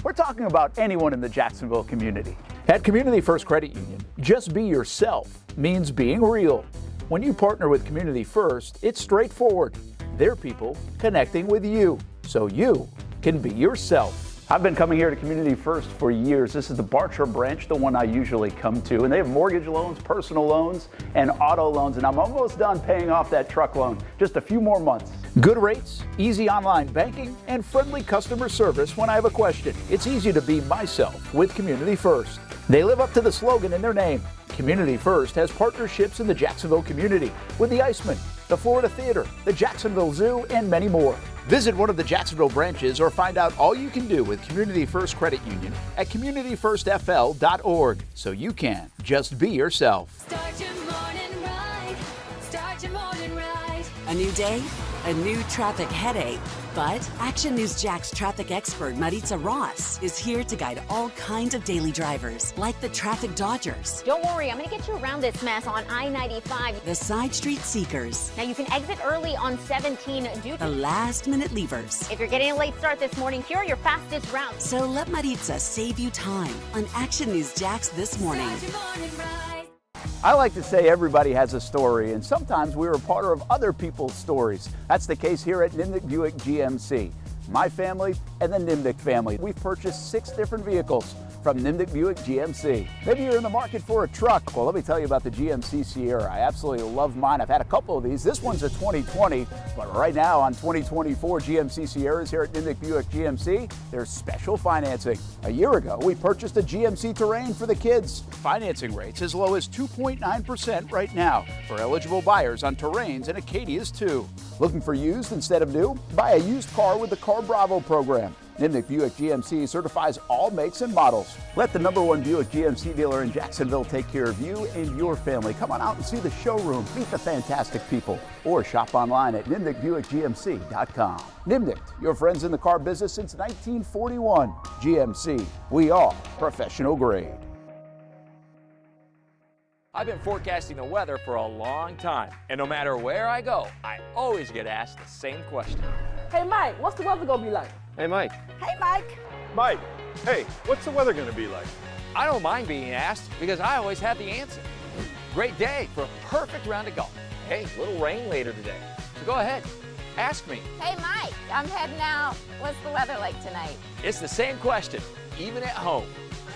Speaker 5: We're talking about anyone in the Jacksonville community. At Community First Credit Union, just be yourself means being real. When you partner with Community First, it's straightforward. They're people connecting with you, so you can be yourself. I've been coming here to Community First for years. This is the Bartram branch, the one I usually come to. And they have mortgage loans, personal loans, and auto loans. And I'm almost done paying off that truck loan. Just a few more months. Good rates, easy online banking, and friendly customer service when I have a question. It's easy to be myself with Community First. They live up to the slogan in their name. Community First has partnerships in the Jacksonville community with the Iceman, the Florida Theater, the Jacksonville Zoo, and many more. Visit one of the Jacksonville branches or find out all you can do with Community First Credit Union at communityfirstfl.org so you can just be yourself.
Speaker 8: Start your morning right. Start your morning right. A new day, a new traffic headache. But Action News Jax traffic expert Maritza Ross is here to guide all kinds of daily drivers, like the traffic dodgers.
Speaker 9: Don't worry, I'm going to get you around this mess on I-95.
Speaker 8: The side street seekers.
Speaker 9: Now you can exit early on 17 due
Speaker 8: the
Speaker 9: to
Speaker 8: last-minute leavers.
Speaker 9: If you're getting a late start this morning, here are your fastest routes.
Speaker 8: So let Maritza save you time on Action News Jax this morning.
Speaker 5: I like to say everybody has a story, and sometimes we're a part of other people's stories. That's the case here at Nimnicht Buick GMC. My family and the Nimnicht family. We've purchased 6 different vehicles from Nimnicht Buick GMC. Maybe you're in the market for a truck. Well, let me tell you about the GMC Sierra. I absolutely love mine. I've had a couple of these. This one's a 2020, but right now on 2024 GMC Sierras here at Nimnicht Buick GMC, there's special financing. A year ago, we purchased a GMC Terrain for the kids. Financing rates as low as 2.9% right now for eligible buyers on Terrains and Acadias too. Looking for used instead of new? Buy a used car with the Car Bravo program. Nimnicht Buick GMC certifies all makes and models. Let the #1 Buick GMC dealer in Jacksonville take care of you and your family. Come on out and see the showroom, meet the fantastic people, or shop online at nimnichtbuickgmc.com. Nimnicht, your friends in the car business since 1941. GMC, we are professional grade.
Speaker 10: I've been forecasting the weather for a long time, and no matter where I go, I always get asked the same question.
Speaker 11: Hey Mike, what's the weather gonna be like?
Speaker 10: Hey Mike.
Speaker 11: Hey Mike.
Speaker 10: Mike, hey, what's the weather gonna be like? I don't mind being asked because I always have the answer. Great day for a perfect round of golf. Hey, a little rain later today. So go ahead, ask me.
Speaker 9: Hey Mike, I'm heading out. What's the weather like tonight?
Speaker 10: It's the same question, even at home.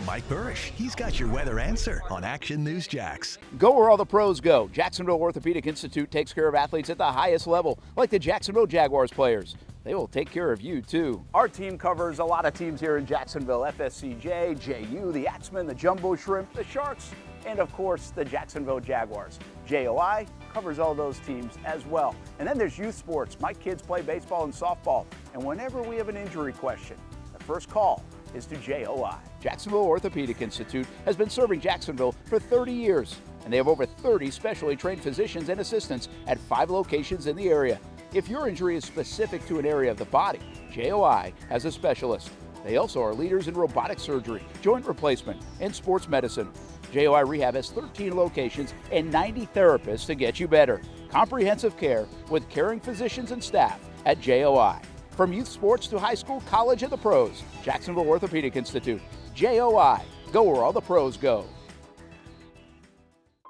Speaker 1: Mike Burrish, he's got your weather answer on Action News Jax.
Speaker 5: Go where all the pros go. Jacksonville Orthopedic Institute takes care of athletes at the highest level, like the Jacksonville Jaguars players. They will take care of you, too. Our team covers a lot of teams here in Jacksonville. FSCJ, JU, the Axemen, the Jumbo Shrimp, the Sharks, and, of course, the Jacksonville Jaguars. JOI covers all those teams as well. And then there's youth sports. My kids play baseball and softball. And whenever we have an injury question, the first call is to JOI. Jacksonville Orthopedic Institute has been serving Jacksonville for 30 years. and they have over 30 specially trained physicians and assistants at 5 locations in the area. If your injury is specific to an area of the body, JOI has a specialist. They also are leaders in robotic surgery, joint replacement, and sports medicine. JOI Rehab has 13 locations and 90 therapists to get you better. Comprehensive care with caring physicians and staff at JOI. From youth sports to high school, college, and the pros, Jacksonville Orthopedic Institute. JOI. Go where all the pros go.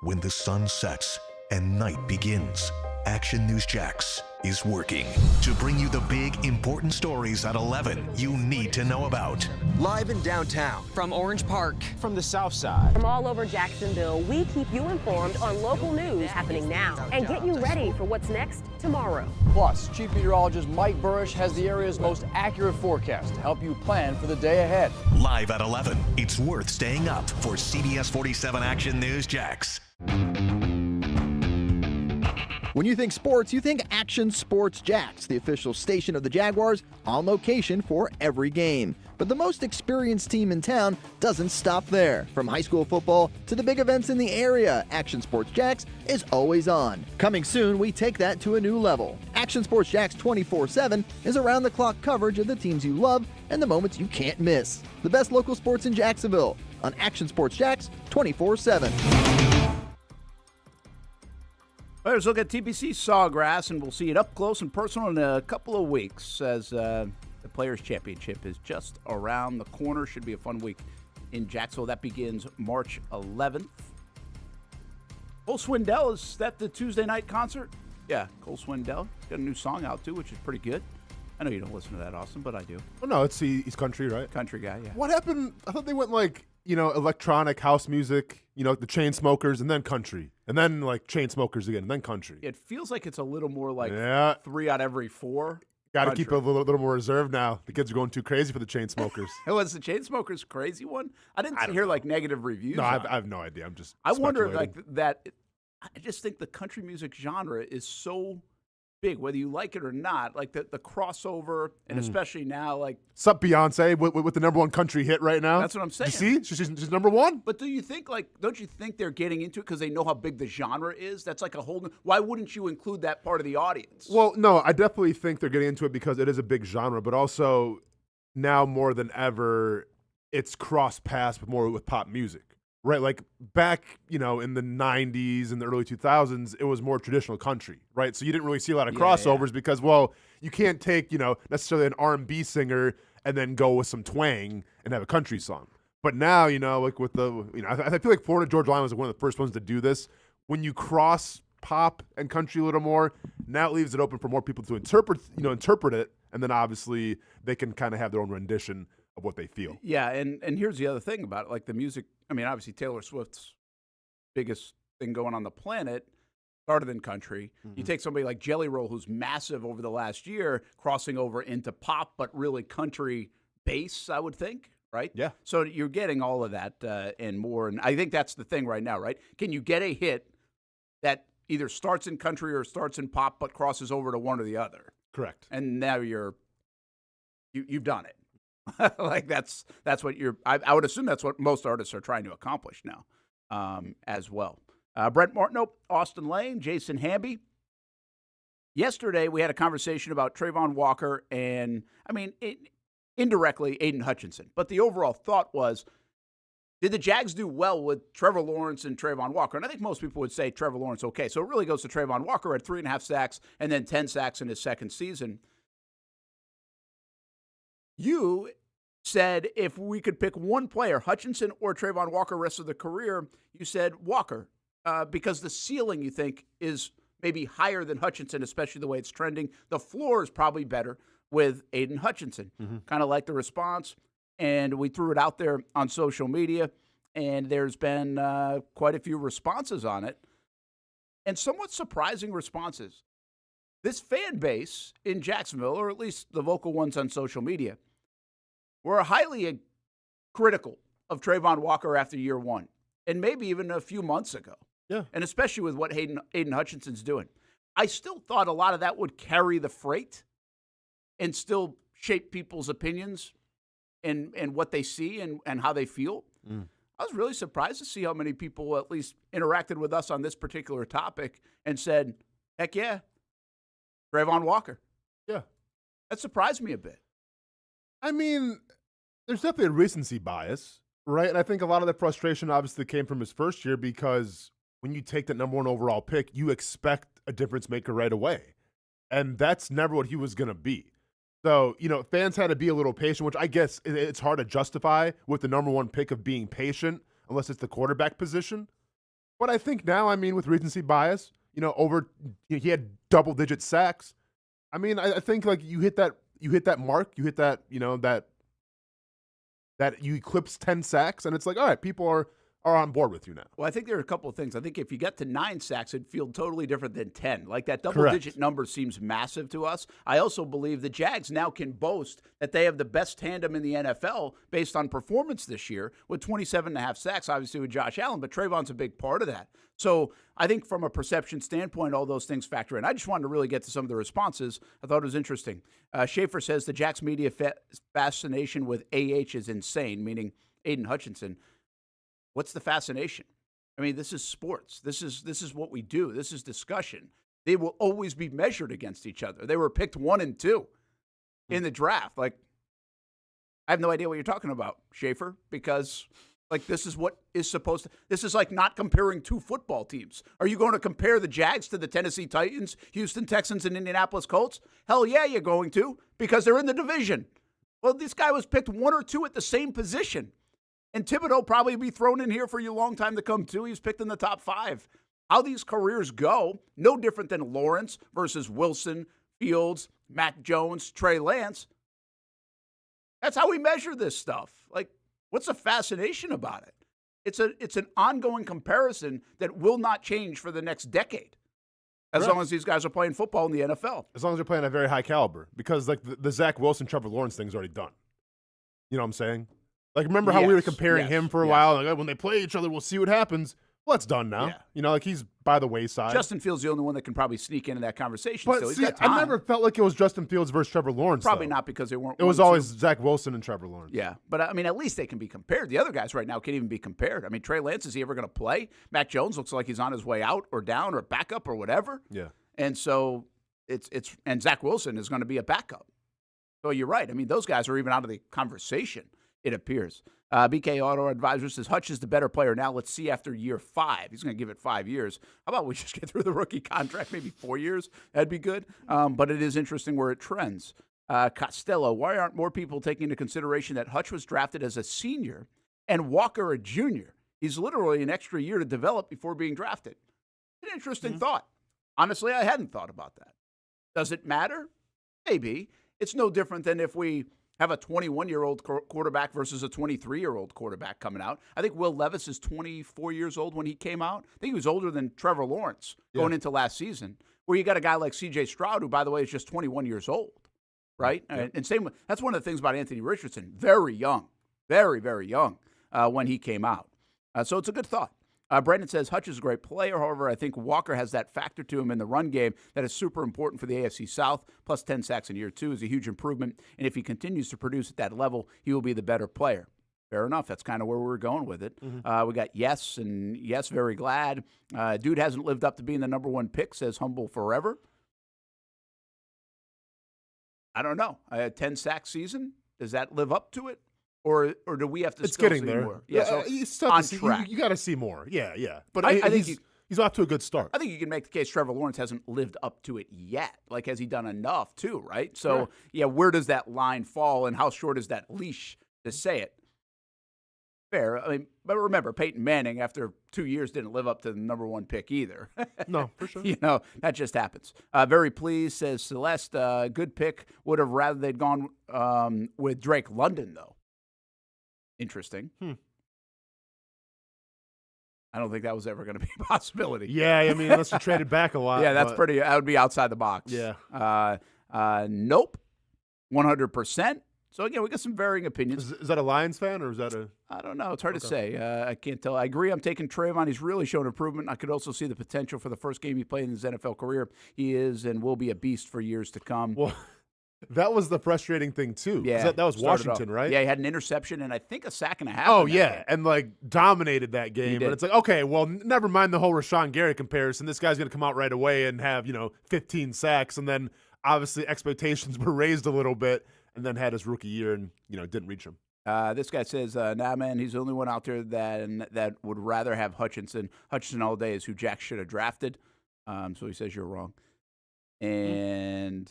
Speaker 1: When the sun sets and night begins, Action News Jax is working to bring you the big, important stories at 11 you need to know about.
Speaker 12: Live in downtown,
Speaker 13: from Orange Park,
Speaker 12: from the south side,
Speaker 14: from all over Jacksonville, we keep you informed on local news happening now and get you ready for what's next tomorrow.
Speaker 12: Plus, Chief Meteorologist Mike Burrish has the area's most accurate forecast to help you plan for the day ahead.
Speaker 1: Live at 11, it's worth staying up for CBS 47 Action News Jax.
Speaker 15: When you think sports, you think Action Sports Jax, the official station of the Jaguars, on location for every game. But the most experienced team in town doesn't stop there. From high school football to the big events in the area, Action Sports Jax is always on. Coming soon, we take that to a new level. Action Sports Jax 24/7 is around-the-clock coverage of the teams you love and the moments you can't miss. The best local sports in Jacksonville on Action Sports Jax 24/7.
Speaker 5: Let's look at TPC Sawgrass, and we'll see it up close and personal in a couple of weeks as the Players' Championship is just around the corner. Should be a fun week in Jacksonville. That begins March 11th. Cole Swindell, is that the Tuesday night concert? Yeah, Cole Swindell. Got a new song out, too, which is pretty good. I know you don't listen to that, Austin, but I do.
Speaker 6: Oh, no, he's country, right?
Speaker 5: Country guy, yeah.
Speaker 6: What happened? I thought they went electronic house music, the Chainsmokers, and then country. And then Chainsmokers again, and then country.
Speaker 5: It feels like it's a little more 3 out of every 4.
Speaker 6: Got to keep it a little more reserved now. The kids are going too crazy for the Chainsmokers.
Speaker 5: Was the Chainsmokers crazy one? I didn't hear negative reviews.
Speaker 6: No, I have no idea.
Speaker 5: I wonder that. I just think the country music genre is so big, whether you like it or not. The crossover, and especially now,
Speaker 6: Sup, Beyonce with the #1 country hit right now.
Speaker 5: That's what I'm saying.
Speaker 6: You see, she's #1.
Speaker 5: But do you think don't you think they're getting into it because they know how big the genre is? That's like a whole. Why wouldn't you include that part of the audience?
Speaker 6: Well, no, I definitely think they're getting into it because it is a big genre, but also now more than ever, it's cross paths with pop music. Right, back, in the 90s and the early 2000s, it was more traditional country, right? So you didn't really see a lot of crossovers because, you can't take, necessarily an R&B singer and then go with some twang and have a country song. But now, with the, I feel like Florida Georgia Line was one of the first ones to do this. When you cross pop and country a little more, now it leaves it open for more people to interpret it, and then obviously they can kind of have their own rendition of what they feel.
Speaker 5: Yeah, and here's the other thing about it, the music. I mean, obviously Taylor Swift's biggest thing going on the planet started in country. Mm-hmm. You take somebody like Jelly Roll, who's massive over the last year, crossing over into pop, but really country bass, I would think, right?
Speaker 6: Yeah.
Speaker 5: So you're getting all of that and more, and I think that's the thing right now, right? Can you get a hit that either starts in country or starts in pop, but crosses over to one or the other?
Speaker 6: Correct.
Speaker 5: And now you've done it. That's what I would assume that's what most artists are trying to accomplish now, as well. Brent Martineau, Austen Lane, Jason Hamby. Yesterday we had a conversation about Trayvon Walker and, indirectly Aiden Hutchinson. But the overall thought was, did the Jags do well with Trevor Lawrence and Trayvon Walker? And I think most people would say Trevor Lawrence okay. So it really goes to Trayvon Walker at 3.5 sacks and then 10 sacks in his second season. You said if we could pick one player, Hutchinson or Trayvon Walker, rest of the career, you said Walker, because the ceiling, you think, is maybe higher than Hutchinson, especially the way it's trending. The floor is probably better with Aiden Hutchinson. Mm-hmm. Kind of like the response, and we threw it out there on social media, and there's been quite a few responses on it, and somewhat surprising responses. This fan base in Jacksonville, or at least the vocal ones on social media, were highly critical of Trayvon Walker after year one, and maybe even a few months ago.
Speaker 6: Yeah.
Speaker 5: And especially with what Aiden Hutchinson's doing. I still thought a lot of that would carry the freight and still shape people's opinions and what they see and how they feel. I was really surprised to see how many people at least interacted with us on this particular topic and said, heck yeah, Trayvon Walker.
Speaker 6: Yeah.
Speaker 5: That surprised me a bit.
Speaker 6: I mean, there's definitely a recency bias, right? And I think a lot of the frustration obviously came from his first year because when you take that number 1 overall pick, you expect a difference maker right away. And that's never what he was going to be. So, fans had to be a little patient, which I guess it's hard to justify with the number 1 pick of being patient, unless it's the quarterback position. But I think now, with recency bias, he had double-digit sacks. I think like you hit that mark, you hit that, that you eclipse 10 sacks, and it's like, all right, people are on board with you now.
Speaker 5: Well, I think there are a couple of things. I think if you get to 9 sacks, it'd feel totally different than 10. Like that double-digit number seems massive to us. I also believe the Jags now can boast that they have the best tandem in the NFL based on performance this year with 27.5 sacks, obviously with Josh Allen, but Trayvon's a big part of that. So I think from a perception standpoint, all those things factor in. I just wanted to really get to some of the responses. I thought it was interesting. Schaefer says the Jags media fascination with AH is insane, meaning Aiden Hutchinson. What's the fascination? This is sports. This is what we do. This is discussion. They will always be measured against each other. They were picked 1 and 2 in the draft. Like, I have no idea what you're talking about, Schaefer, because this is what is supposed to. This is like not comparing 2 football teams. Are you going to compare the Jags to the Tennessee Titans, Houston Texans, and Indianapolis Colts? Hell yeah, you're going to, because they're in the division. Well, this guy was picked 1 or 2 at the same position. And Thibodeau probably be thrown in here for you a long time to come, too. He's picked in the top 5. How these careers go, no different than Lawrence versus Wilson, Fields, Mac Jones, Trey Lance. That's how we measure this stuff. Like, what's the fascination about it? It's an ongoing comparison that will not change for the next decade, as long as these guys are playing football in the NFL.
Speaker 6: As long as they're playing at a very high caliber, because like the Zach Wilson, Trevor Lawrence thing's already done. You know what I'm saying? Like, remember how we were comparing him for a while? Like, when they play each other, we'll see what happens. Well, it's done now. Yeah. He's by the wayside.
Speaker 5: Justin Fields the only one that can probably sneak into that conversation.
Speaker 6: But
Speaker 5: so
Speaker 6: see, I never felt like it was Justin Fields versus Trevor Lawrence.
Speaker 5: Probably not, because they weren't.
Speaker 6: It was always Zach Wilson and Trevor Lawrence.
Speaker 5: Yeah, but at least they can be compared. The other guys right now can't even be compared. Trey Lance, is he ever going to play? Mac Jones looks like he's on his way out or down or backup or whatever.
Speaker 6: Yeah.
Speaker 5: And so and Zach Wilson is going to be a backup. So you're right. Those guys are even out of the conversation, it appears. BK Auto Advisor says, Hutch is the better player now. Let's see after year 5. He's going to give it 5 years. How about we just get through the rookie contract, maybe 4 years? That'd be good. But it is interesting where it trends. Costello, why aren't more people taking into consideration that Hutch was drafted as a senior and Walker a junior? He's literally an extra year to develop before being drafted. An interesting thought. Honestly, I hadn't thought about that. Does it matter? Maybe. It's no different than if we have a 21-year-old quarterback versus a 23-year-old quarterback coming out. I think Will Levis is 24 years old when he came out. I think he was older than Trevor Lawrence going into last season, where you got a guy like C.J. Stroud, who, by the way, is just 21 years old, right? Yeah. And same. That's one of the things about Anthony Richardson. Very young, very, very young when he came out. So it's a good thought. Brendan says, Hutch is a great player. However, I think Walker has that factor to him in the run game that is super important for the AFC South. Plus 10 sacks in year 2 is a huge improvement. And if he continues to produce at that level, he will be the better player. Fair enough. That's kind of where we're going with it. Mm-hmm. We got yes, and yes, very glad. Dude hasn't lived up to being the number 1 pick, says humble forever. I don't know. A 10-sack season, does that live up to it? Or do we have to
Speaker 6: it's
Speaker 5: still
Speaker 6: getting
Speaker 5: see
Speaker 6: there.
Speaker 5: more? Yeah, so
Speaker 6: it's
Speaker 5: on
Speaker 6: track. You got to see more. Yeah. But
Speaker 5: I think
Speaker 6: he's off to a good start.
Speaker 5: I think you can make the case Trevor Lawrence hasn't lived up to it yet. Like, has he done enough too, right? So, yeah, where does that line fall and how short is that leash to say it? Fair. But remember, Peyton Manning, after 2 years, didn't live up to the number 1 pick either.
Speaker 6: No, for sure.
Speaker 5: That just happens. Very pleased, says Celeste. Good pick. Would have rather they'd gone with Drake London, though. Interesting. I don't think that was ever going to be a possibility.
Speaker 6: Yeah, unless you traded back a lot.
Speaker 5: Yeah, that would be outside the box.
Speaker 6: Yeah.
Speaker 5: Nope. 100%. So, again, we got some varying opinions.
Speaker 6: Is that a Lions fan or is that a...
Speaker 5: I don't know. It's hard to say. I can't tell. I agree. I'm taking Trayvon. He's really shown improvement. I could also see the potential for the first game he played in his NFL career. He is and will be a beast for years to come.
Speaker 6: Well, That was the frustrating thing, too.
Speaker 5: Yeah.
Speaker 6: That was Washington, right?
Speaker 5: Yeah, he had an interception and I think a sack and a half.
Speaker 6: Oh, yeah. And, like, dominated that game.
Speaker 5: did.
Speaker 6: And it's like, okay, well, never mind the whole Rashawn Gary comparison. This guy's going to come out right away and have, 15 sacks. And then, obviously, expectations were raised a little bit and then had his rookie year and, didn't reach him.
Speaker 5: This guy says, nah, man, he's the only one out there that would rather have Hutchinson. Hutchinson all day is who Jack should have drafted. So he says you're wrong. And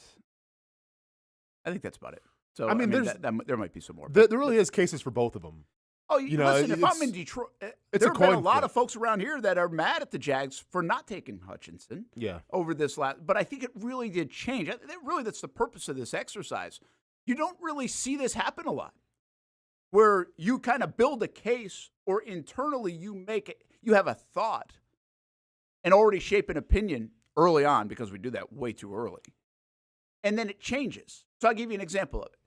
Speaker 5: I think that's about it. So I mean there might be some more.
Speaker 6: There really is cases for both of them.
Speaker 5: Oh, listen, if I'm in Detroit, there have been a lot of folks around here that are mad at the Jags for not taking Hutchinson over this last. But I think it really did change. That's the purpose of this exercise. You don't really see this happen a lot, where you kind of build a case or internally you have a thought and already shape an opinion early on, because we do that way too early. And then it changes. So I'll give you an example of it.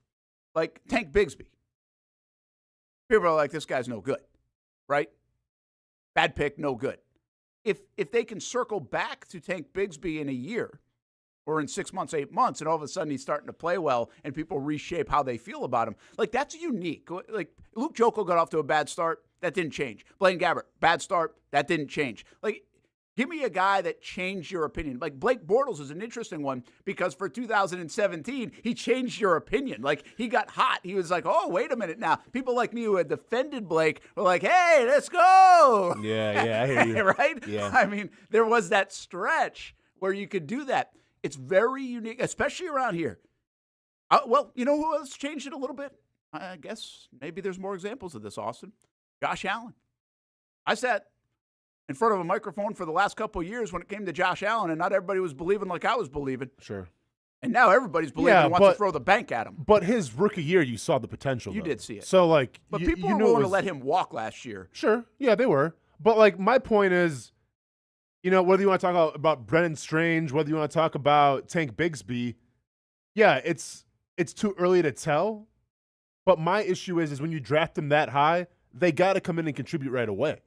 Speaker 5: Like Tank Bigsby. People are like, this guy's no good, right? Bad pick, no good. If they can circle back to Tank Bigsby in a year or in 6 months, 8 months, and all of a sudden he's starting to play well and people reshape how they feel about him, like that's unique. Like Luke Joko got off to a bad start. That didn't change. Blaine Gabbert, bad start. That didn't change. Like, give me a guy that changed your opinion. Like Blake Bortles is an interesting one because for 2017, he changed your opinion. Like he got hot. He was like, oh, wait a minute now. People like me who had defended Blake were like, hey, let's go.
Speaker 6: Yeah, I hear you.
Speaker 5: Right?
Speaker 6: Yeah.
Speaker 5: I mean, there was that stretch where you could do that. It's very unique, especially around here. Well, you know who else changed it a little bit? I guess maybe there's more examples of this, Austin. Josh Allen. I sat in front of a microphone for the last couple of years when it came to Josh Allen, and not everybody was believing like I was believing.
Speaker 6: Sure.
Speaker 5: And now everybody's believing and wants to throw the bank at him.
Speaker 6: But his rookie year, you saw the potential.
Speaker 5: You did see it.
Speaker 6: So, like,
Speaker 5: but people were willing to let him walk last year.
Speaker 6: Sure. Yeah, they were. But, like, my point is, whether you want to talk about Brennan Strange, whether you want to talk about Tank Bigsby, yeah, it's too early to tell. But my issue is when you draft them that high, they got to come in and contribute right away.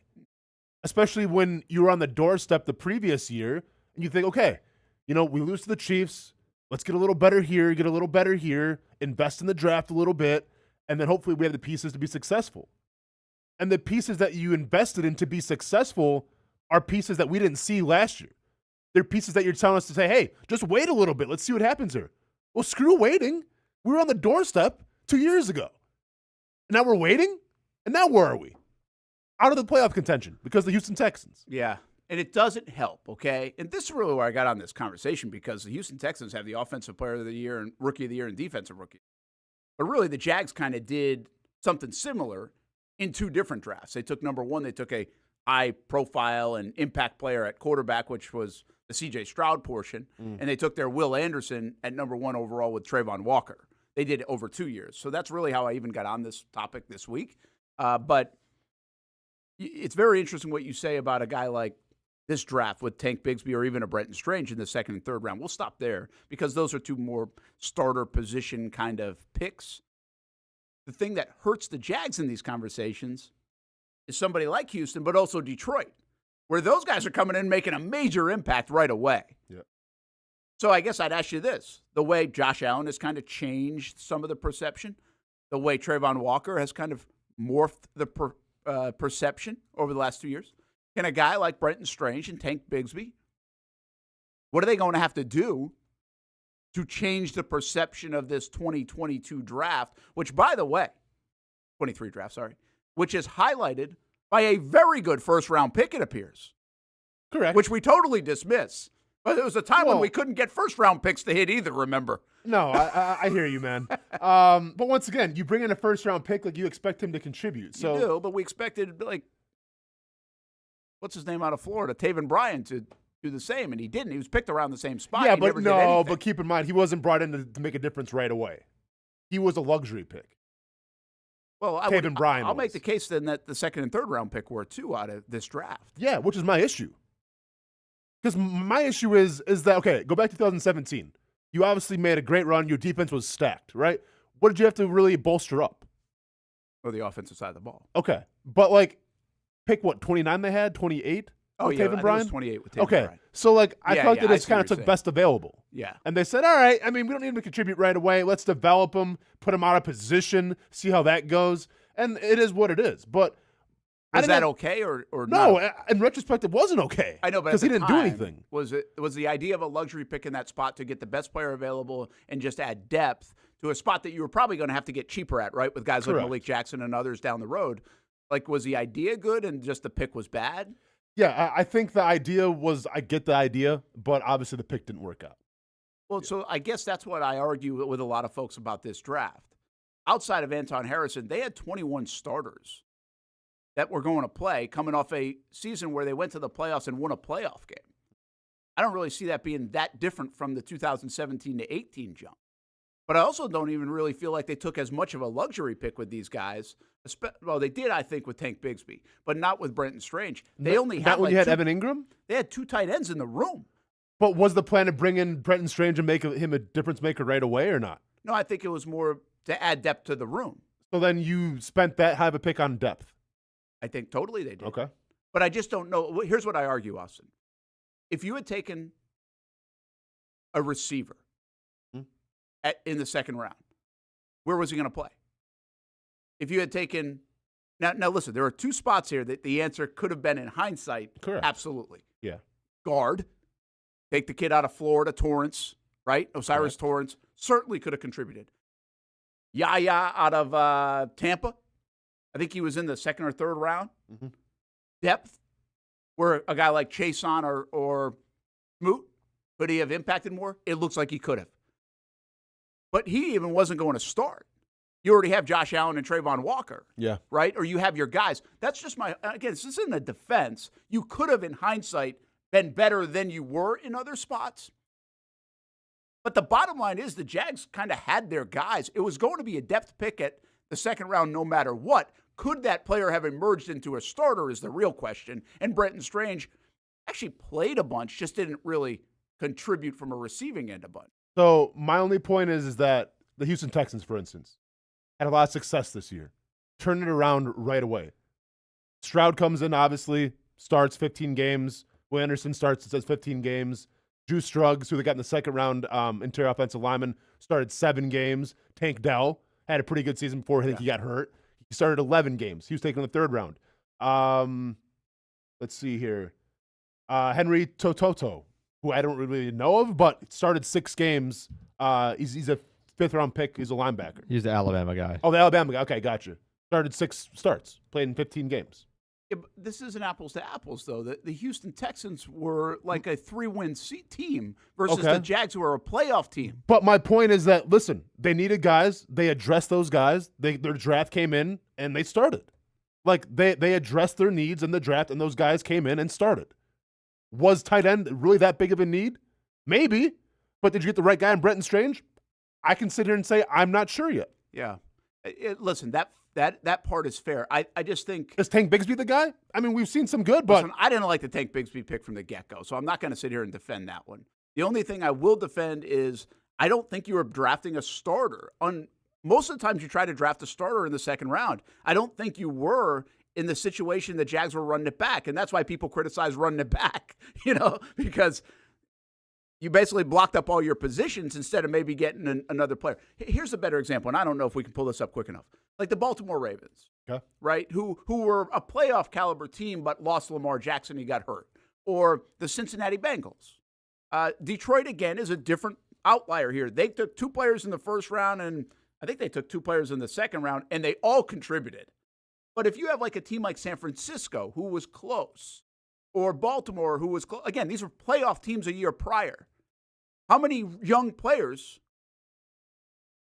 Speaker 6: Especially when you were on the doorstep the previous year and you think, okay, we lose to the Chiefs. Let's get a little better here, get a little better here, invest in the draft a little bit, and then hopefully we have the pieces to be successful. And the pieces that you invested in to be successful are pieces that we didn't see last year. They're pieces that you're telling us to say, hey, just wait a little bit. Let's see what happens here. Well, screw waiting. We were on the doorstep 2 years ago. And now we're waiting? And now where are we? Out of the playoff contention because of the Houston Texans.
Speaker 5: Yeah, and it doesn't help, okay? And this is really where I got on this conversation because the Houston Texans have the Offensive Player of the Year and Rookie of the Year and Defensive Rookie. But really, the Jags kind of did something similar in two different drafts. They took number one, they took a high profile and impact player at quarterback, which was the C.J. Stroud portion, and they took their Will Anderson at number one overall with Trayvon Walker. They did it over 2 years. So that's really how I even got on this topic this week. But it's very interesting what you say about a guy like this draft with Tank Bigsby or even a Brenton Strange in the second and third round. We'll stop there because those are two more starter position kind of picks. The thing that hurts the Jags in these conversations is somebody like Houston, but also Detroit, where those guys are coming in making a major impact right away.
Speaker 6: Yeah.
Speaker 5: So I guess I'd ask you this. The way Josh Allen has kind of changed some of the perception, the way Trayvon Walker has kind of morphed the perception over the last 2 years. Can a guy like Brenton Strange and Tank Bigsby, what are they going to have to do to change the perception of this 2022 draft, which, by the way, 23 draft, sorry, which is highlighted by a very good first-round pick, it appears.
Speaker 6: Correct.
Speaker 5: Which we totally dismiss. But there was a time when we couldn't get first-round picks to hit either, remember?
Speaker 6: No, I hear you, man. But once again, you bring in a first-round pick, like you expect him to contribute. So
Speaker 5: you do, but we expected, like, what's his name out of Florida, Taven Bryan, to do the same, and he didn't. He was picked around the same spot.
Speaker 6: Yeah,
Speaker 5: he
Speaker 6: but
Speaker 5: never did anything.
Speaker 6: but keep in mind, he wasn't brought in to make a difference right away. He was a luxury pick.
Speaker 5: Well, I'll make the case then that the second and third round pick were too out of this draft.
Speaker 6: Yeah, which is my issue. Because my issue is that, okay, go back to 2017. You obviously made a great run. Your defense was stacked, right? What did you have to really bolster up?
Speaker 5: Or the offensive side of the ball.
Speaker 6: Okay. But, like, pick what, 29 they had? 28?
Speaker 5: Oh,
Speaker 6: with
Speaker 5: yeah,
Speaker 6: Taven
Speaker 5: I think it
Speaker 6: Bryan?
Speaker 5: was 28 with Taven
Speaker 6: Okay,
Speaker 5: Bryan.
Speaker 6: so like I
Speaker 5: Yeah,
Speaker 6: felt
Speaker 5: yeah,
Speaker 6: that
Speaker 5: I
Speaker 6: it
Speaker 5: see
Speaker 6: kind
Speaker 5: what
Speaker 6: of
Speaker 5: you're
Speaker 6: took
Speaker 5: saying.
Speaker 6: best available.
Speaker 5: Yeah.
Speaker 6: And they said, all right, I mean, we don't need him to contribute right away. Let's develop him, put him out of position, see how that goes. And it is what it is. But
Speaker 5: Was that okay or
Speaker 6: no?
Speaker 5: not?
Speaker 6: In retrospect, it wasn't okay.
Speaker 5: I know, but
Speaker 6: because
Speaker 5: at
Speaker 6: he
Speaker 5: the
Speaker 6: didn't do
Speaker 5: time,
Speaker 6: anything.
Speaker 5: Was the idea of a luxury pick in that spot to get the best player available and just add depth to a spot that you were probably going to have to get cheaper at, right? With guys
Speaker 6: Correct.
Speaker 5: like Malik Jackson and others down the road. Like, was the idea good and just the pick was bad?
Speaker 6: Yeah, I think the idea was, I get the idea, but obviously the pick didn't work out.
Speaker 5: Well, so I guess that's what I argue with a lot of folks about this draft. Outside of Anton Harrison, they had 21 starters that were going to play coming off a season where they went to the playoffs and won a playoff game. I don't really see that being that different from the 2017 to 18 jump. But I also don't even really feel like they took as much of a luxury pick with these guys. Well, they did, I think, with Tank Bigsby, but not with Brenton Strange. They only had
Speaker 6: when you had Evan Ingram?
Speaker 5: They had 2 tight ends in the room.
Speaker 6: But was the plan to bring in Brenton Strange and make him a difference maker right away or not?
Speaker 5: No, I think it was more to add depth to the room.
Speaker 6: So then you spent that high of a pick on depth.
Speaker 5: I think totally they did.
Speaker 6: Okay.
Speaker 5: But I just don't know. Here's what I argue, Austin. If you had taken a receiver in the second round, where was he going to play? If you had taken now listen, there are 2 spots here that the answer could have been in hindsight.
Speaker 6: Correct.
Speaker 5: Absolutely.
Speaker 6: Yeah.
Speaker 5: Guard. Take the kid out of Florida, Torrance, right? Osiris Torrance certainly could have contributed. Yaya out of Tampa. I think he was in the 2nd or 3rd round.
Speaker 6: Mm-hmm.
Speaker 5: Depth, where a guy like Chason or Smoot, could he have impacted more? It looks like he could have. But he even wasn't going to start. You already have Josh Allen and Trayvon Walker.
Speaker 6: Yeah.
Speaker 5: Right? Or you have your guys. That's just again, this isn't a defense. You could have, in hindsight, been better than you were in other spots. But the bottom line is the Jags kind of had their guys. It was going to be a depth pick at the 2nd round no matter what. Could that player have emerged into a starter is the real question. And Brenton Strange actually played a bunch, just didn't really contribute from a receiving end a bunch.
Speaker 6: So my only point is that the Houston Texans, for instance, had a lot of success this year. Turned it around right away. Stroud comes in, obviously, starts 15 games. Will Anderson starts, it says 15 games. Drew Struggs, who they got in the 2nd round, interior offensive lineman, started 7 games. Tank Dell had a pretty good season before I think he got hurt. He started 11 games. He was taken in the 3rd round. Let's see here. Henry Tototo, who I don't really know of, but started 6 games. He's a 5th round pick. He's a linebacker.
Speaker 7: He's the Alabama guy.
Speaker 6: Oh, the Alabama guy. Okay, gotcha. Started 6 starts, played in 15 games.
Speaker 5: Yeah, but this isn't apples to apples, though. The Houston Texans were like a 3-win team versus the Jags, who are a playoff team.
Speaker 6: But my point is that, listen, they needed guys. They addressed those guys. Their draft came in, and they started. Like, they addressed their needs in the draft, and those guys came in and started. Was tight end really that big of a need? Maybe. But did you get the right guy in Brenton Strange? I can sit here and say I'm not sure yet.
Speaker 5: Yeah. Listen, that part is fair. I just think...
Speaker 6: Is Tank Bigsby the guy? I mean, we've seen some good, but...
Speaker 5: Listen, I didn't like the Tank Bigsby pick from the get-go, so I'm not going to sit here and defend that one. The only thing I will defend is I don't think you were drafting a starter. Most of the times you try to draft a starter in the 2nd round. I don't think you were in the situation the Jags were running it back, and that's why people criticize running it back, because you basically blocked up all your positions instead of maybe getting another player. Here's a better example, and I don't know if we can pull this up quick enough. Like the Baltimore Ravens, right, who were a playoff caliber team but lost Lamar Jackson, he got hurt. Or the Cincinnati Bengals. Detroit, again, is a different outlier here. They took 2 players in the 1st round, and I think they took 2 players in the 2nd round, and they all contributed. But if you have like a team like San Francisco, who was close, or Baltimore, who was close, again, these were playoff teams a year prior. How many young players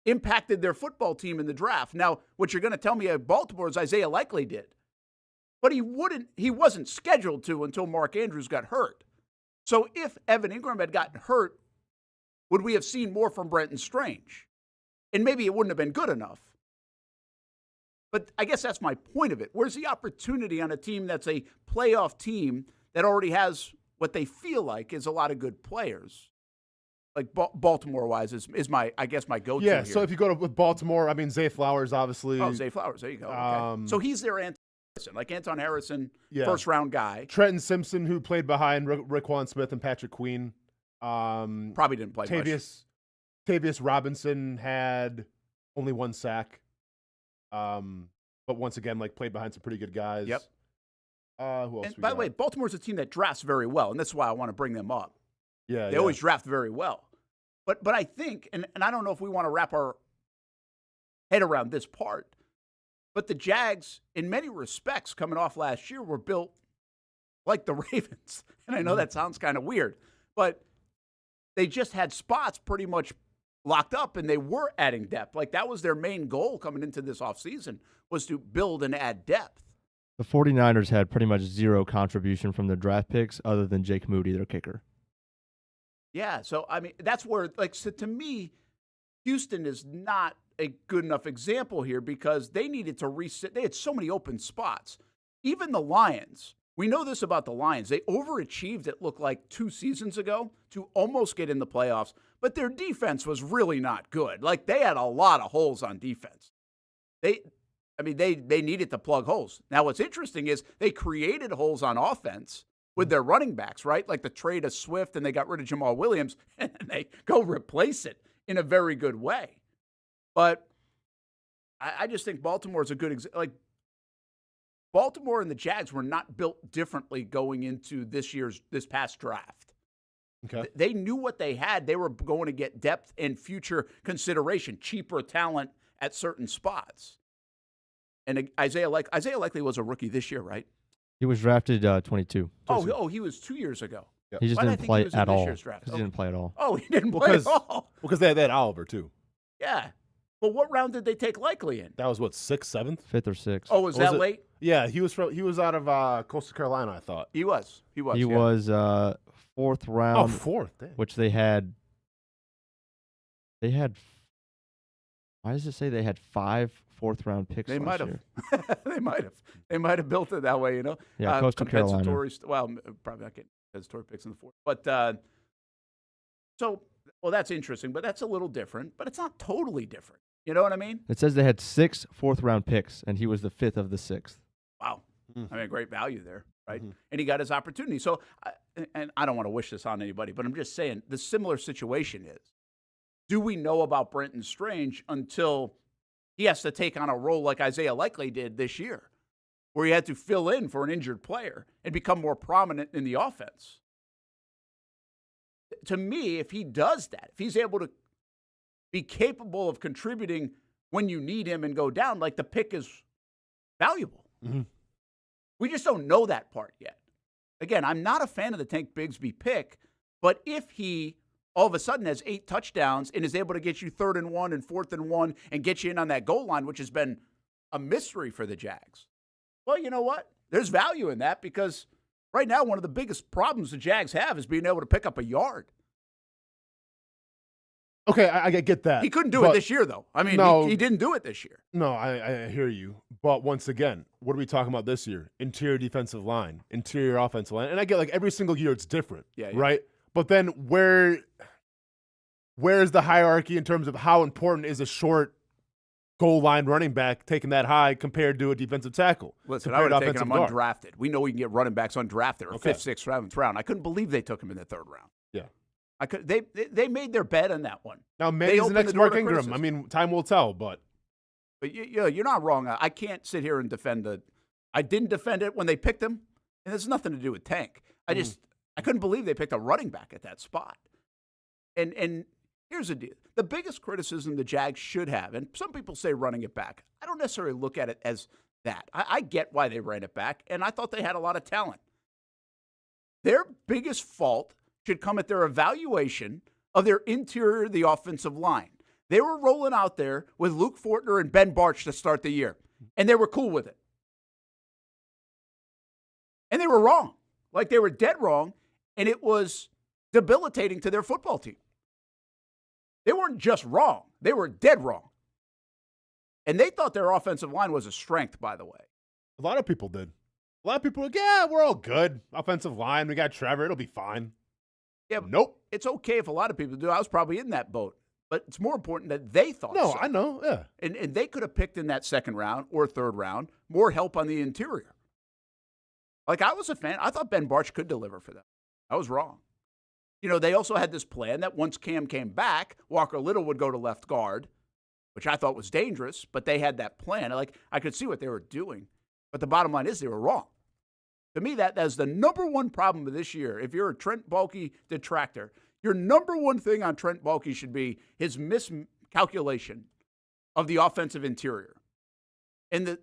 Speaker 5: impacted their football team in the draft? Now, what you're going to tell me at Baltimore is Isaiah Likely did. But he wasn't scheduled to until Mark Andrews got hurt. So if Evan Ingram had gotten hurt, would we have seen more from Brenton Strange? And maybe it wouldn't have been good enough. But I guess that's my point of it. Where's the opportunity on a team that's a playoff team that already has what they feel like is a lot of good players? Like Baltimore-wise is my go-to
Speaker 6: Yeah,
Speaker 5: here.
Speaker 6: so if you go with Baltimore, I mean, Zay Flowers, obviously.
Speaker 5: Oh, Zay Flowers. There you go. Okay. So he's their Like Anton Harrison,
Speaker 6: Yeah.
Speaker 5: first-round guy.
Speaker 6: Trenton Simpson, who played behind Raekwon Smith and Patrick Queen.
Speaker 5: Probably didn't play much.
Speaker 6: Tavius Robinson had only one sack. But once again, like played behind some pretty good guys.
Speaker 5: Yep.
Speaker 6: Who else?
Speaker 5: And by the way, Baltimore's a team that drafts very well, and that's why I want to bring them up.
Speaker 6: Yeah,
Speaker 5: they always draft very well. But I think, and I don't know if we want to wrap our head around this part, but the Jags, in many respects, coming off last year, were built like the Ravens. And I know that sounds kind of weird, but they just had spots pretty much locked up, and they were adding depth. Like, that was their main goal coming into this offseason, was to build and add depth.
Speaker 7: The 49ers had pretty much zero contribution from their draft picks other than Jake Moody, their kicker.
Speaker 5: Yeah, so, I mean, that's where, like, so to me, Houston is not a good enough example here because they needed to reset. They had so many open spots. Even the Lions, we know this about the Lions. They overachieved, it looked like, 2 seasons ago to almost get in the playoffs, but their defense was really not good. Like, they had a lot of holes on defense. They needed to plug holes. Now, what's interesting is they created holes on offense with their running backs, right? Like the trade of Swift, and they got rid of Jamal Williams, and they go replace it in a very good way. But I just think Baltimore is a good example. Like, Baltimore and the Jags were not built differently going into this past draft.
Speaker 6: Okay.
Speaker 5: They knew what they had. They were going to get depth and future consideration, cheaper talent at certain spots. And Isaiah Likely was a rookie this year, right?
Speaker 7: He was drafted 22.
Speaker 5: Oh, he was 2 years ago.
Speaker 6: Yep.
Speaker 7: He just
Speaker 5: Why did I
Speaker 7: didn't
Speaker 5: think
Speaker 7: play
Speaker 5: he was in
Speaker 7: at
Speaker 5: this
Speaker 7: all.
Speaker 5: year's draft?
Speaker 7: He didn't play at all.
Speaker 5: Oh, he didn't play at all.
Speaker 6: Because they had Oliver, too.
Speaker 5: Yeah. But what round did they take Likely in?
Speaker 6: That was, what, 6th, 7th?
Speaker 7: 5th or 6th.
Speaker 5: Oh, was that late?
Speaker 6: Yeah, he was out of Coastal Carolina, I thought.
Speaker 5: He was.
Speaker 7: He was 4th round.
Speaker 6: Oh, 4th. Damn.
Speaker 7: Which they had. Why does it say they had 5 4th-round picks?
Speaker 5: They might
Speaker 7: last
Speaker 5: have.
Speaker 7: year?
Speaker 5: They might have built it that way, you know.
Speaker 7: Yeah, Coastal Carolina.
Speaker 5: Well, probably not getting compensatory picks in the 4th. But that's interesting. But that's a little different. But it's not totally different. You know what I mean?
Speaker 7: It says they had 6 4th-round picks, and he was the 5th of the 6th.
Speaker 5: Wow. I mean, great value there, right?
Speaker 6: Mm-hmm.
Speaker 5: And he got his opportunity. So, and I don't want to wish this on anybody, but I'm just saying the similar situation is, do we know about Brenton Strange until he has to take on a role like Isaiah Likely did this year, where he had to fill in for an injured player and become more prominent in the offense? To me, if he does that, if he's able to be capable of contributing when you need him and go down, like, the pick is valuable.
Speaker 6: Mm-hmm.
Speaker 5: We just don't know that part yet. Again, I'm not a fan of the Tank Bigsby pick, but if he all of a sudden has 8 touchdowns and is able to get you 3rd and 1 and 4th and 1 and get you in on that goal line, which has been a mystery for the Jags, well, you know what? There's value in that, because right now one of the biggest problems the Jags have is being able to pick up a yard.
Speaker 6: Okay, I get that.
Speaker 5: He couldn't do it this year, though. I mean, he didn't do it this year.
Speaker 6: No, I hear you. But once again, what are we talking about this year? Interior defensive line, interior offensive line. And I get, like, every single year it's different, right? But then where is the hierarchy in terms of how important is a short goal line running back taking that high compared to a defensive tackle?
Speaker 5: Listen, I would have taken him undrafted. We know we can get running backs undrafted or 5th, 6th, 7th round. I couldn't believe they took him in the 3rd round.
Speaker 6: Yeah.
Speaker 5: They made their bet on that one.
Speaker 6: Now, maybe he's the next Mark Ingram. I mean, time will tell, but
Speaker 5: you're not wrong. I can't sit here and defend I didn't defend it when they picked him, and it's nothing to do with Tank. I couldn't believe they picked a running back at that spot. And here's the deal. The biggest criticism the Jags should have, and some people say running it back, I don't necessarily look at it as that. I get why they ran it back, and I thought they had a lot of talent. Their biggest fault should come at their evaluation of their interior, the offensive line. They were rolling out there with Luke Fortner and Ben Barch to start the year, and they were cool with it. And they were wrong. Like, they were dead wrong, and it was debilitating to their football team. They weren't just wrong. They were dead wrong. And they thought their offensive line was a strength, by the way.
Speaker 6: A lot of people did. A lot of people were like, yeah, we're all good. Offensive line, we got Trevor. It'll be fine.
Speaker 5: Yeah,
Speaker 6: nope.
Speaker 5: It's okay if a lot of people do. I was probably in that boat. But it's more important that they thought
Speaker 6: No,
Speaker 5: so.
Speaker 6: I know, yeah.
Speaker 5: And they could have picked in that second round or third round more help on the interior. Like, I was a fan. I thought Ben Barch could deliver for them. I was wrong. They also had this plan that once Cam came back, Walker Little would go to left guard, which I thought was dangerous, but they had that plan. I could see what they were doing. But the bottom line is they were wrong. To me, that's the number one problem of this year. If you're a Trent Baalke detractor, your number one thing on Trent Baalke should be his miscalculation of the offensive interior. And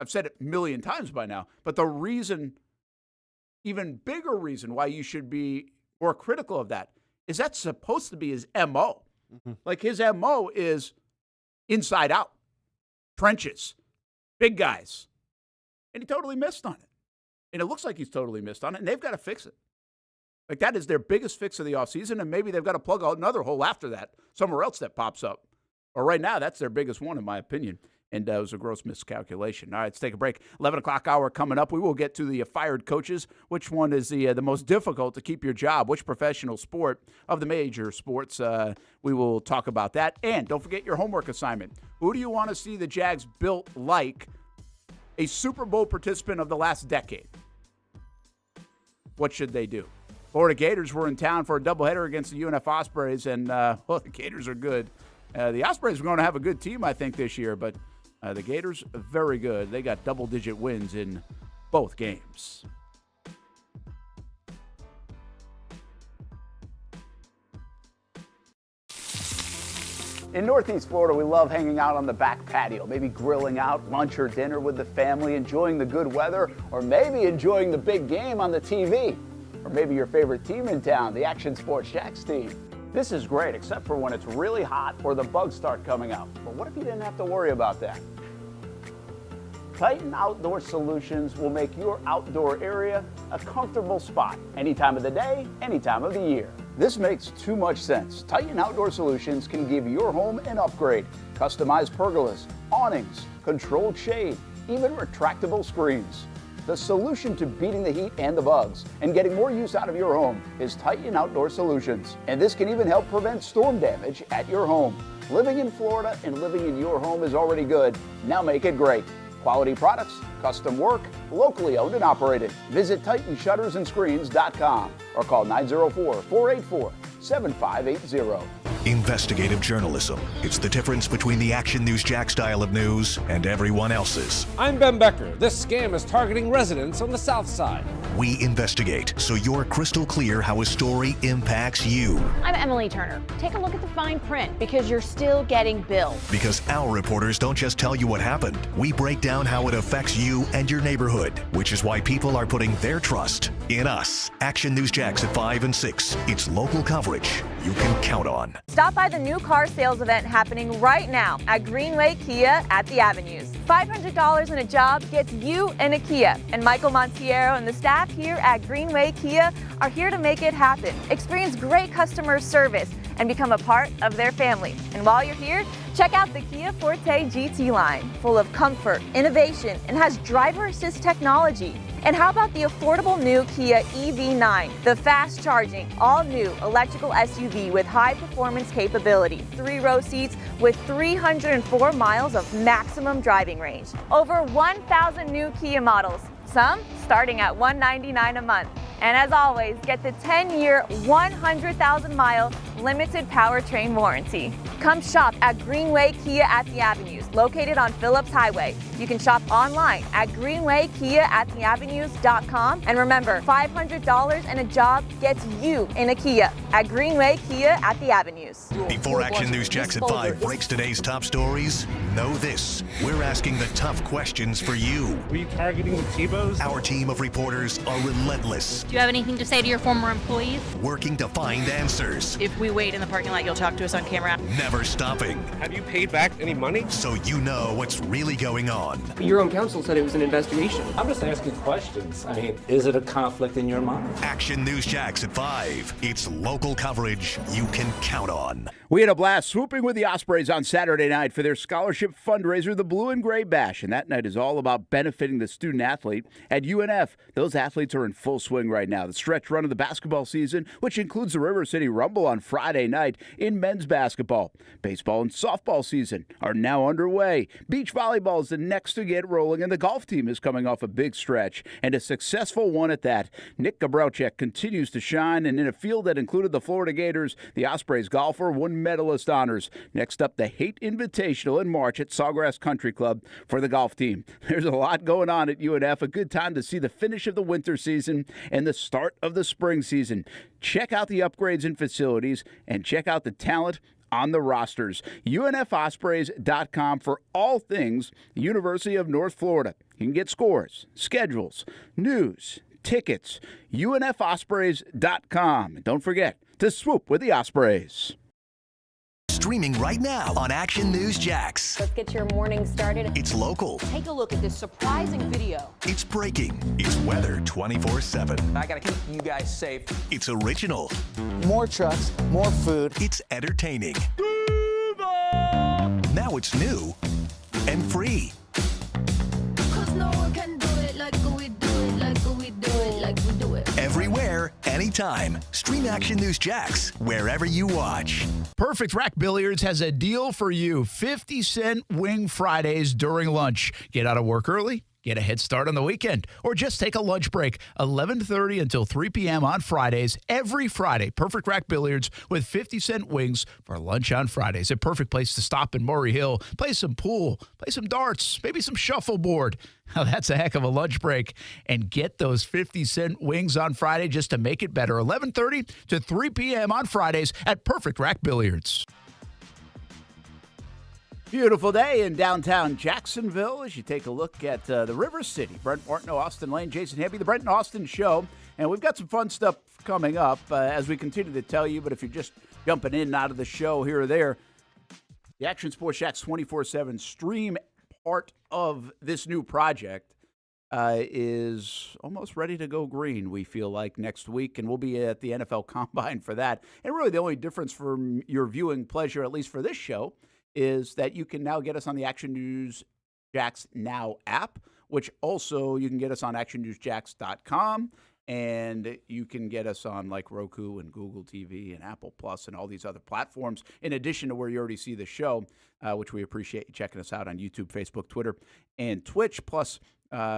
Speaker 5: I've said it a million times by now, but the reason, even bigger reason why you should be more critical of that is that's supposed to be his MO.
Speaker 6: Mm-hmm.
Speaker 5: Like, his MO is inside out, trenches, big guys. And he totally missed on it. And it looks like he's totally missed on it, and they've got to fix it. Like, that is their biggest fix of the offseason, and maybe they've got to plug out another hole after that, somewhere else that pops up. Or right now, that's their biggest one, in my opinion. And it was a gross miscalculation. All right, let's take a break. 11 o'clock hour coming up. We will get to the fired coaches. Which one is the most difficult to keep your job? Which professional sport of the major sports? We will talk about that. And don't forget your homework assignment. Who do you want to see the Jags built like a Super Bowl participant of the last decade? What should they do? Florida Gators were in town for a doubleheader against the UNF Ospreys, and the Gators are good. The Ospreys are going to have a good team, I think, this year, but the Gators are very good. They got double-digit wins in both games. In Northeast Florida, we love hanging out on the back patio, maybe grilling out lunch or dinner with the family, enjoying the good weather, or maybe enjoying the big game on the TV. Or maybe your favorite team in town, the Action Sports Jags team. This is great, except for when it's really hot or the bugs start coming out. But what if you didn't have to worry about that? Titan Outdoor Solutions will make your outdoor area a comfortable spot any time of the day, any time of the year. This makes too much sense. Titan Outdoor Solutions can give your home an upgrade. Customized pergolas, awnings, controlled shade, even retractable screens. The solution to beating the heat and the bugs and getting more use out of your home is Titan Outdoor Solutions. And this can even help prevent storm damage at your home. Living in Florida and living in your home is already good. Now make it great. Quality products, custom work, locally owned and operated. Visit TitanShuttersAndScreens.com or call 904-484-7580.
Speaker 1: Investigative journalism. It's the difference between the Action News Jack style of news and everyone else's.
Speaker 13: I'm Ben Becker. This scam is targeting residents on the South Side.
Speaker 1: We investigate so you're crystal clear how a story impacts you.
Speaker 16: I'm Emily Turner. Take a look at the fine print because you're still getting billed.
Speaker 1: Because our reporters don't just tell you what happened. We break down how it affects you and your neighborhood, which is why people are putting their trust in us. Action News Jacks at 5 and 6. It's local coverage you can count on.
Speaker 17: Stop by the new car sales event happening right now at Greenway Kia at the Avenues. $500 in a job gets you in a Kia. And Michael Montiero and the staff here at Greenway Kia are here to make it happen. Experience great customer service and become a part of their family. And while you're here, check out the Kia Forte GT line, full of comfort, innovation, and has driver assist technology. And how about the affordable new Kia EV9, the fast-charging, all-new electrical SUV with high-performance capability, 3-row seats with 304 miles of maximum driving range. Over 1,000 new Kia models, some starting at $199 a month. And as always, get the 10-year, 100,000-mile limited powertrain warranty. Come shop at Greenway Kia at the Avenues, located on Phillips Highway. You can shop online at greenwaykiaattheavenues.com. And remember, $500 and a job gets you in a Kia at Greenway Kia at the Avenues.
Speaker 1: Before Action News Jacks at 5 breaks today's top stories, know this. We're asking the tough questions for you.
Speaker 13: Were you targeting the Tebows?
Speaker 1: Our team of reporters are relentless.
Speaker 18: Do you have anything to say to your former employees?
Speaker 1: Working to find answers.
Speaker 19: If we wait in the parking lot, you'll talk to us on camera.
Speaker 1: Never never stopping.
Speaker 13: Have you paid back any money?
Speaker 1: So you know what's really going on.
Speaker 18: Your own counsel said it was an investigation.
Speaker 19: I'm just asking questions. I mean, is it a conflict in your mind?
Speaker 1: Action News Jax at 5. It's local coverage you can count on.
Speaker 5: We had a blast swooping with the Ospreys on Saturday night for their scholarship fundraiser, the Blue and Gray Bash. And that night is all about benefiting the student athlete. At UNF, those athletes are in full swing right now. The stretch run of the basketball season, which includes the River City Rumble on Friday night in men's basketball. Baseball and softball season are now underway. Beach volleyball is the next to get rolling, and the golf team is coming off a big stretch, and a successful one at that. Nick Gabrelchek continues to shine, and in a field that included the Florida Gators, the Ospreys golfer won medalist honors. Next up, the Haight Invitational in March at Sawgrass Country Club for the golf team. There's a lot going on at UNF. A good time to see the finish of the winter season and the start of the spring season. Check out the upgrades in facilities and check out the talent on the rosters. UNFOspreys.com for all things University of North Florida. You can get scores, schedules, news, tickets. UNFOspreys.com. And don't forget to swoop with the Ospreys.
Speaker 1: Streaming right now on Action News Jax.
Speaker 16: Let's get your morning started.
Speaker 1: It's local.
Speaker 16: Take a look at this surprising video.
Speaker 1: It's breaking. It's weather 24/7.
Speaker 10: I gotta keep you guys safe.
Speaker 1: It's original.
Speaker 10: More trucks, more food.
Speaker 1: It's entertaining. Now it's new and free.
Speaker 20: 'Cause no one can do it like we do it, like we do it, like we do it.
Speaker 1: Everywhere, anytime. Stream Action News Jax wherever you watch.
Speaker 5: Perfect Rack Billiards has a deal for you. 50-cent Wing Fridays during lunch. Get out of work early, get a head start on the weekend, or just take a lunch break. 11:30 until 3 p.m. on Fridays. Every Friday, Perfect Rack Billiards with 50-cent wings for lunch on Fridays. A perfect place to stop in Murray Hill, play some pool, play some darts, maybe some shuffleboard. Now, that's a heck of a lunch break. And get those 50-cent wings on Friday just to make it better. 11:30 to 3 p.m. on Fridays at Perfect Rack Billiards. Beautiful day in downtown Jacksonville as you take a look at the River City. Brent Martineau Austen Lane, Jason Hamby, the Brent and Austin Show. And we've got some fun stuff coming up as we continue to tell you. But if you're just jumping in and out of the show here or there, the Action Sports Jax 24/7 stream part of this new project is almost ready to go green, we feel like, next week. And we'll be at the NFL Combine for that. And really the only difference from your viewing pleasure, at least for this show, is that you can now get us on the Action News Jax Now app, which also you can get us on actionnewsjax.com, and you can get us on like Roku and Google TV and Apple Plus and all these other platforms, in addition to where you already see the show, which we appreciate you checking us out on YouTube, Facebook, Twitter, and Twitch. Plus,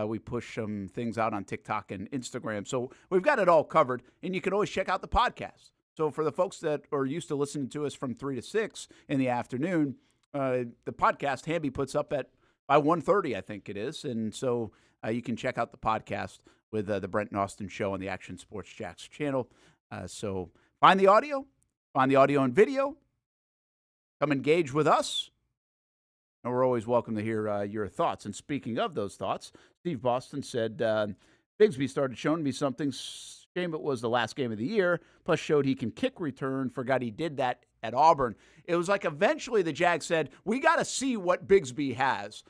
Speaker 5: we push some things out on TikTok and Instagram. So we've got it all covered, and you can always check out the podcast. So for the folks that are used to listening to us from 3 to 6 in the afternoon, the podcast Hamby puts up by 1:30, I think it is. And so you can check out the podcast with the Brent and Austin Show on the Action Sports Jax channel. So find the audio and video. Come engage with us. And we're always welcome to hear your thoughts. And speaking of those thoughts, Steve Boston said Bigsby started showing me something. Shame it was the last game of the year, plus showed he can kick return. Forgot he did that at Auburn. It was like eventually the Jags said, we got to see what Bigsby has.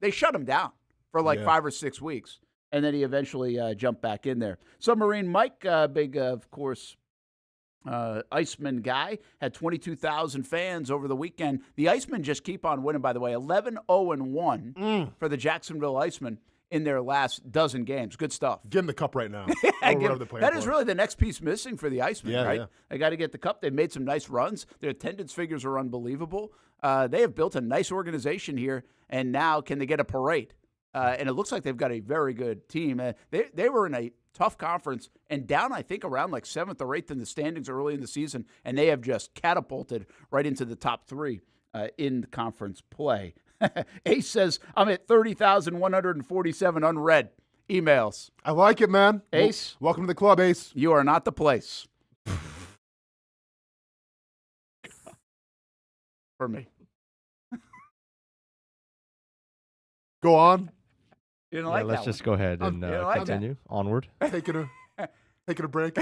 Speaker 5: They shut him down for 5 or 6 weeks, and then he eventually jumped back in there. Submarine Mike, big, of course, Iceman guy, had 22,000 fans over the weekend. The Icemen just keep on winning, by the way, 11-0-1 for the Jacksonville Icemen in their last dozen games. Good stuff.
Speaker 6: Give them the cup right now.
Speaker 5: That is really the next piece missing for the Icemen, right?
Speaker 6: Yeah.
Speaker 5: They got to get the cup. They've made some nice runs. Their attendance figures are unbelievable. They have built a nice organization here, and now can they get a parade? And it looks like they've got a very good team. They were in a tough conference and down, I think, around like 7th or 8th in the standings early in the season, and they have just catapulted right into the top 3 in conference play. Ace says, I'm at 30,147 unread emails.
Speaker 6: I like it, man.
Speaker 5: Ace.
Speaker 6: Welcome to the club, Ace.
Speaker 5: You are not the place. For me.
Speaker 6: Go on.
Speaker 5: You didn't like
Speaker 7: let's
Speaker 5: that
Speaker 7: just
Speaker 5: one.
Speaker 7: go ahead and
Speaker 5: like
Speaker 7: continue. Onward.
Speaker 6: Taking Taking a break.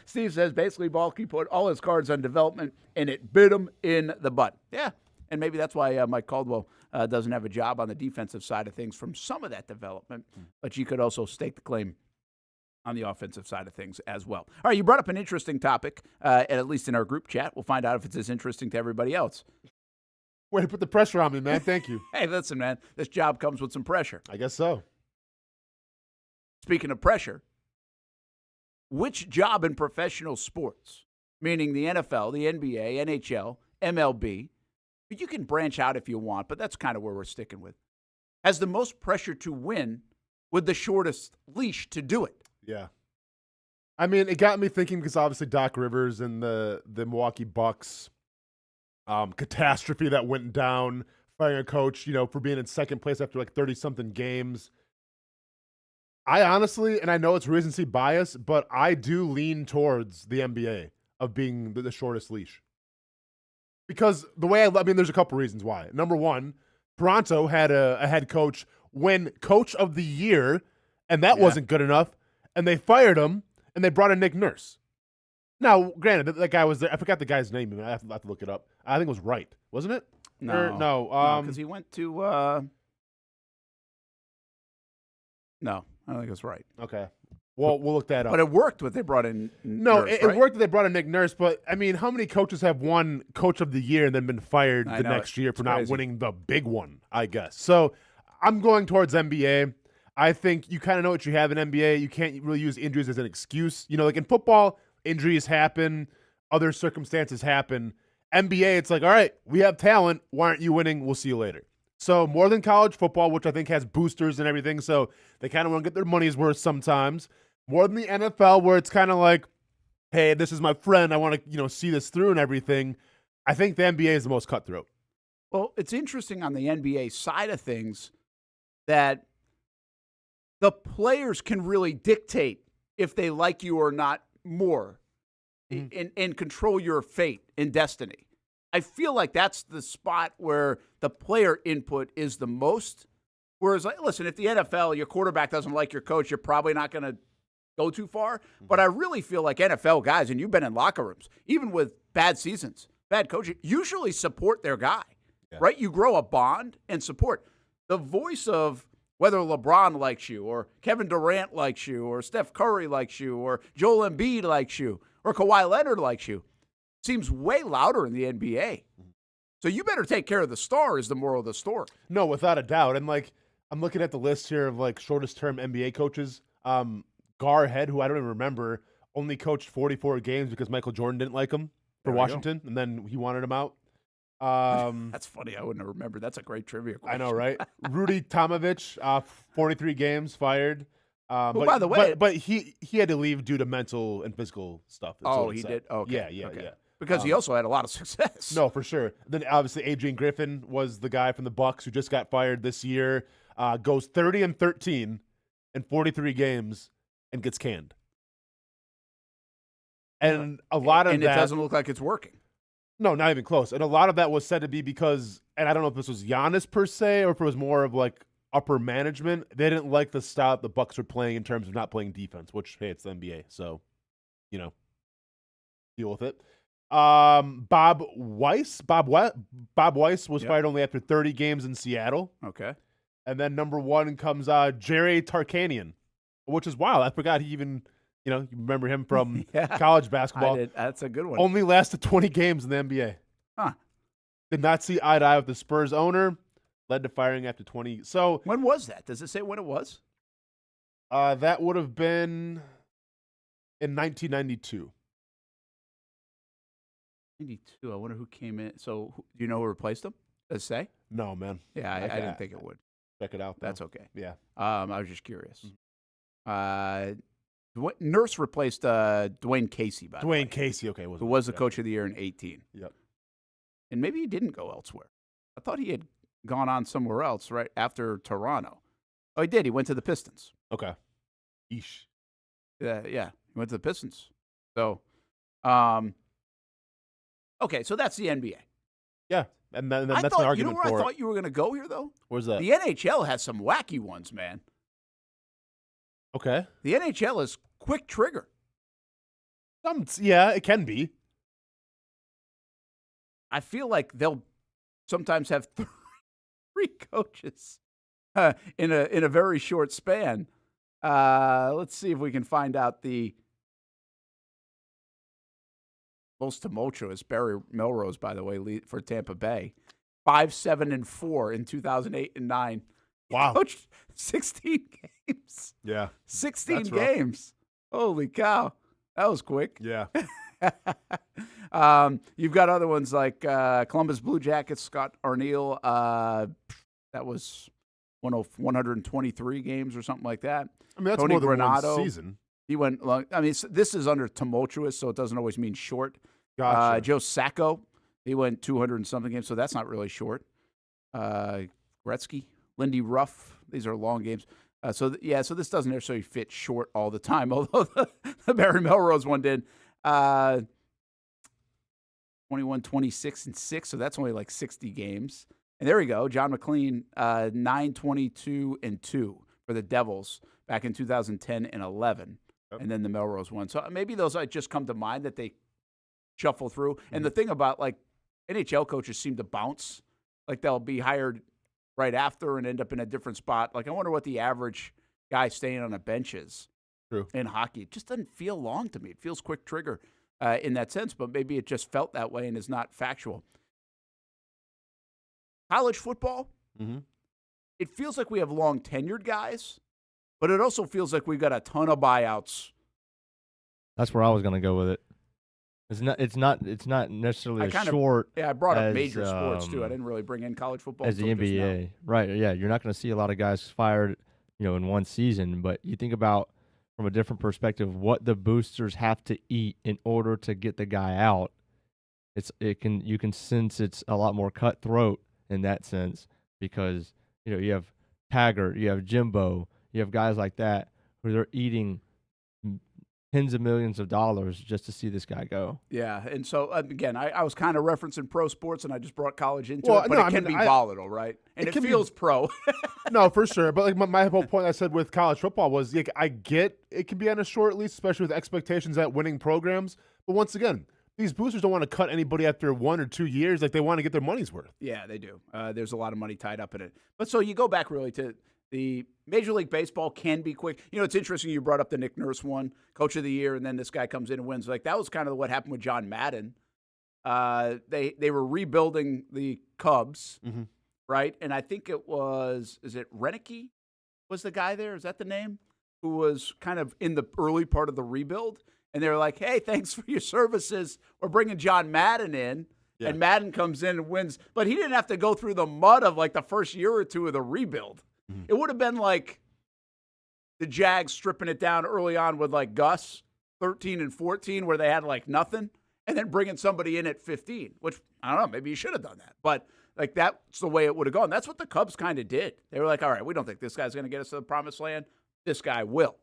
Speaker 5: Steve says basically Balky put all his cards on development, and it bit him in the butt. Yeah, and maybe that's why Mike Caldwell doesn't have a job on the defensive side of things from some of that development. But you could also stake the claim on the offensive side of things as well. All right, you brought up an interesting topic, at least in our group chat. We'll find out if it's as interesting to everybody else.
Speaker 6: Way to put the pressure on me, man. Thank you.
Speaker 5: Hey, listen, man, this job comes with some pressure.
Speaker 6: I guess so.
Speaker 5: Speaking of pressure, which job in professional sports, meaning the NFL, the NBA, NHL, MLB, you can branch out if you want, but that's kind of where we're sticking with, has the most pressure to win with the shortest leash to do it?
Speaker 6: Yeah. I mean, it got me thinking because obviously Doc Rivers and the Milwaukee Bucks catastrophe that went down, firing a coach, for being in second place after like 30-something games. I honestly, and I know it's recency bias, but I do lean towards the NBA of being the shortest leash. Because the way there's a couple reasons why. Number one, Toronto had a head coach win Coach of the Year, and that wasn't good enough, and they fired him, and they brought in Nick Nurse. Now, granted, that guy was there. I forgot the guy's name. I have to look it up. I think it was Wright, wasn't it?
Speaker 5: No, because he went to no, I don't think it was right.
Speaker 6: Okay. Well, we'll look that up.
Speaker 5: But it worked when they brought in Nurse,
Speaker 6: it worked when they brought in Nick Nurse, but, I mean, how many coaches have won Coach of the Year and then been fired the next year for not winning the big one, I guess? So I'm going towards NBA. I think you kind of know what you have in NBA. You can't really use injuries as an excuse. Like in football, injuries happen, other circumstances happen. NBA, it's like, all right, we have talent. Why aren't you winning? We'll see you later. So more than college football, which I think has boosters and everything, so they kind of want to get their money's worth sometimes. More than the NFL, where it's kind of like, hey, this is my friend. I want to, see this through and everything. I think the NBA is the most cutthroat.
Speaker 5: Well, it's interesting on the NBA side of things that the players can really dictate if they like you or not more and control your fate and destiny. I feel like that's the spot where the player input is the most. Whereas, listen, if the NFL, your quarterback doesn't like your coach, you're probably not going to go too far. But I really feel like NFL guys, and you've been in locker rooms, even with bad seasons, bad coaching, usually support their guy, right? You grow a bond and support. The voice of whether LeBron likes you or Kevin Durant likes you or Steph Curry likes you or Joel Embiid likes you or Kawhi Leonard likes you seems way louder in the NBA. So you better take care of the star is the moral of the story.
Speaker 6: No, without a doubt. And, I'm looking at the list here of, shortest-term NBA coaches. Gar Head, who I don't even remember, only coached 44 games because Michael Jordan didn't like him for Washington, and then he wanted him out.
Speaker 5: That's funny. I wouldn't have remembered. That's a great trivia question.
Speaker 6: I know, right? Rudy Tomovich, 43 games, fired.
Speaker 5: By the way,
Speaker 6: but he had to leave due to mental and physical stuff.
Speaker 5: He did? Okay.
Speaker 6: Yeah.
Speaker 5: Because he also had a lot of success.
Speaker 6: No, for sure. Then obviously Adrian Griffin was the guy from the Bucks who just got fired this year. Goes 30-13 in 43 games and gets canned. And a lot of that,
Speaker 5: and it doesn't look like it's working.
Speaker 6: No, not even close. And a lot of that was said to be because, and I don't know if this was Giannis per se or if it was more of upper management. They didn't like the style the Bucks were playing in terms of not playing defense, which, hey, it's the NBA. So, deal with it. Bob Weiss was fired only after 30 games in Seattle.
Speaker 5: Okay.
Speaker 6: And then number one comes Jerry Tarkanian, which is wild. I forgot he even, you remember him from college basketball.
Speaker 5: I did. That's a good one.
Speaker 6: Only lasted 20 games in the NBA.
Speaker 5: Huh.
Speaker 6: Did not see eye to eye with the Spurs owner. Led to firing after 20. So
Speaker 5: when was that? Does it say when it was?
Speaker 6: That would have been in 1992.
Speaker 5: 92. I wonder who came in. So, do you know who replaced him? Does it say?
Speaker 6: No, man.
Speaker 5: Yeah, I didn't think it would.
Speaker 6: Check it out, though.
Speaker 5: That's okay.
Speaker 6: Yeah.
Speaker 5: I was just curious. Nurse replaced Dwayne Casey, by the way.
Speaker 6: Dwayne Casey, okay.
Speaker 5: Who was the coach of the year in 18.
Speaker 6: Yep.
Speaker 5: And maybe he didn't go elsewhere. I thought he had gone on somewhere else right after Toronto. Oh, he did. He went to the Pistons.
Speaker 6: Okay. Eesh.
Speaker 5: Yeah, he went to the Pistons. So, okay, so that's the NBA.
Speaker 6: Yeah, and that's my argument for it.
Speaker 5: You know where I thought you were going to go here, though?
Speaker 6: Where's that?
Speaker 5: The NHL has some wacky ones, man.
Speaker 6: Okay.
Speaker 5: The NHL is quick trigger.
Speaker 6: Yeah, it can be.
Speaker 5: I feel like they'll sometimes have three coaches in a very short span. Let's see if we can find out the most tumultuous. Barry Melrose, by the way, for Tampa Bay, 5-7-4 in 2008 and 9.
Speaker 6: Wow,
Speaker 5: coached 16 games.
Speaker 6: Yeah,
Speaker 5: 16 games. Holy cow, that was quick.
Speaker 6: Yeah.
Speaker 5: You've got other ones like Columbus Blue Jackets, Scott Arniel. That was 123 games or something like that.
Speaker 6: I mean, that's
Speaker 5: Tony
Speaker 6: more than
Speaker 5: Granato,
Speaker 6: one season.
Speaker 5: He went long. I mean, this is under tumultuous, so it doesn't always mean short.
Speaker 6: Gotcha.
Speaker 5: Joe Sacco, he went 200 and something games, so that's not really short. Gretzky, Lindy Ruff, these are long games. So this doesn't necessarily fit short all the time, although the Barry Melrose one did. 21, 26, and 6, so that's only like 60 games. And there we go. John McLean, 9, 22, and 2 for the Devils back in 2010 and 11. Yep. And then the Melrose one. So maybe those just come to mind that they shuffle through. Mm-hmm. And the thing about, like, NHL coaches seem to bounce. Like, they'll be hired right after and end up in a different spot. Like, I wonder what the average guy staying on a bench is.
Speaker 6: True.
Speaker 5: In hockey. It just doesn't feel long to me. It feels quick trigger in that sense, but maybe it just felt that way and is not factual. College football, it feels like we have long tenured guys, but it also feels like we've got a ton of buyouts.
Speaker 7: That's where I was going to go with it. It's not necessarily short.
Speaker 5: Yeah, I brought up major sports too. I didn't really bring in college football
Speaker 7: as the NBA, right? Yeah, you're not going to see a lot of guys fired, in one season. But you think about from a different perspective what the boosters have to eat in order to get the guy out. You can sense it's a lot more cutthroat in that sense because you have Taggart, you have Jimbo, you have guys like that who they're eating tens of millions of dollars just to see this guy go.
Speaker 5: Yeah, and so again, I was kind of referencing pro sports, and I just brought college into it, but it can be volatile, right? And it feels pro.
Speaker 6: No, for sure. But like my whole point I said with college football was, like, I get it can be on a short leash, especially with expectations at winning programs. But once again, these boosters don't want to cut anybody after 1 or 2 years. Like, they want to get their money's worth.
Speaker 5: Yeah, they do. There's a lot of money tied up in it. But so you go back really to the Major League Baseball can be quick. It's interesting you brought up the Nick Nurse one, Coach of the Year, and then this guy comes in and wins. Like, that was kind of what happened with John Madden. They were rebuilding the Cubs, right? And I think is it Renicky was the guy there? Is that the name? Who was kind of in the early part of the rebuild. And they were like, hey, thanks for your services. We're bringing John Madden in. Yeah. And Madden comes in and wins. But he didn't have to go through the mud of, like, the first year or two of the rebuild. It would have been like the Jags stripping it down early on with, like, Gus, 13 and 14, where they had, like, nothing, and then bringing somebody in at 15, which, I don't know, maybe you should have done that. But, like, that's the way it would have gone. That's what the Cubs kind of did. They were like, all right, we don't think this guy's going to get us to the promised land. This guy will.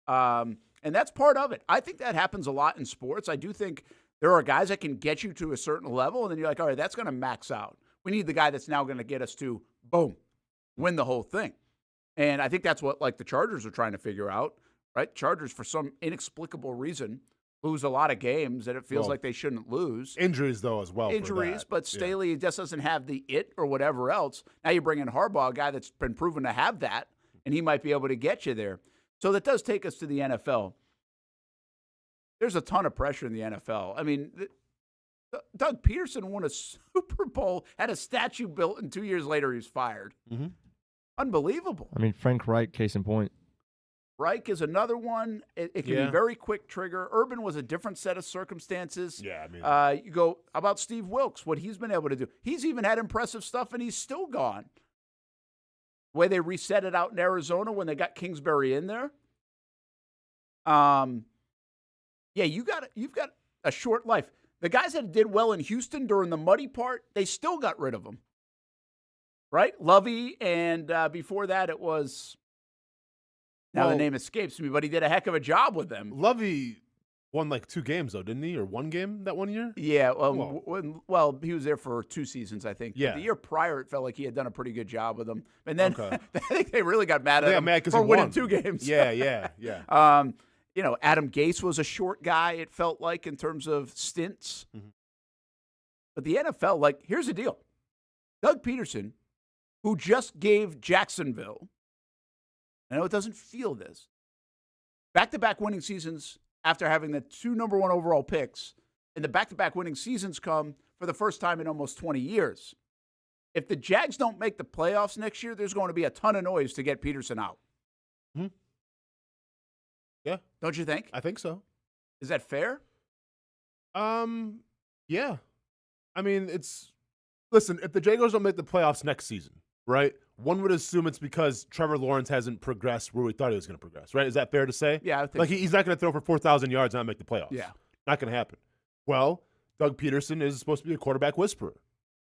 Speaker 5: And that's part of it. I think that happens a lot in sports. I do think there are guys that can get you to a certain level, and then you're like, all right, that's going to max out. We need the guy that's now going to get us to, boom, win the whole thing. And I think that's what, like, the Chargers are trying to figure out, right? Chargers, for some inexplicable reason, lose a lot of games that it feels like they shouldn't lose.
Speaker 6: Injuries, though, as well.
Speaker 5: Injuries, but Staley just doesn't have the it or whatever else. Now you bring in Harbaugh, a guy that's been proven to have that, and he might be able to get you there. So that does take us to the NFL. There's a ton of pressure in the NFL. I mean, Doug Peterson won a Super Bowl, had a statue built, and 2 years later he was fired. Unbelievable.
Speaker 7: I mean, Frank Reich, case in point.
Speaker 5: Reich is another one. It can be very quick trigger. Urban was a different set of circumstances.
Speaker 6: Yeah, I mean.
Speaker 5: You go, how about Steve Wilkes, what he's been able to do? He's even had impressive stuff, and he's still gone. The way they reset it out in Arizona when they got Kingsbury in there. You've got a short life. The guys that did well in Houston during the muddy part, they still got rid of them. Right? Lovey, and before that it was, the name escapes me, but he did a heck of a job with them.
Speaker 6: Lovey Won like 2 games though, didn't he? Or 1 game that 1 year?
Speaker 5: Yeah,
Speaker 6: Whoa.
Speaker 5: well, he was there for 2 seasons, I think.
Speaker 6: Yeah.
Speaker 5: The year prior, it felt like he had done a pretty good job with them. And then
Speaker 6: Okay.
Speaker 5: I think they really got mad at him
Speaker 6: mad 'cause
Speaker 5: for
Speaker 6: he
Speaker 5: winning
Speaker 6: won.
Speaker 5: 2 games.
Speaker 6: Yeah.
Speaker 5: You know, Adam Gase was a short guy, it felt like, in terms of stints.
Speaker 6: Mhm.
Speaker 5: But the NFL, like, here's the deal. Doug Peterson, who just gave Jacksonville, I know it doesn't feel this, back-to-back winning seasons after having the 2 number 1 overall picks, and the back-to-back winning seasons come for the first time in almost 20 years. If the Jags don't make the playoffs next year, there's going to be a ton of noise to get Peterson out.
Speaker 6: Mhm. Yeah.
Speaker 5: Don't you think?
Speaker 6: I think so.
Speaker 5: Is that fair?
Speaker 6: Yeah. I mean, listen, if the Jaguars don't make the playoffs next season, right? One would assume it's because Trevor Lawrence hasn't progressed where we thought he was going to progress, right? Is that fair to say?
Speaker 5: Yeah, I think
Speaker 6: like
Speaker 5: so.
Speaker 6: he's not going to throw for 4,000 yards and not make the playoffs.
Speaker 5: Yeah.
Speaker 6: Not going to happen. Well, Doug Peterson is supposed to be a quarterback whisperer,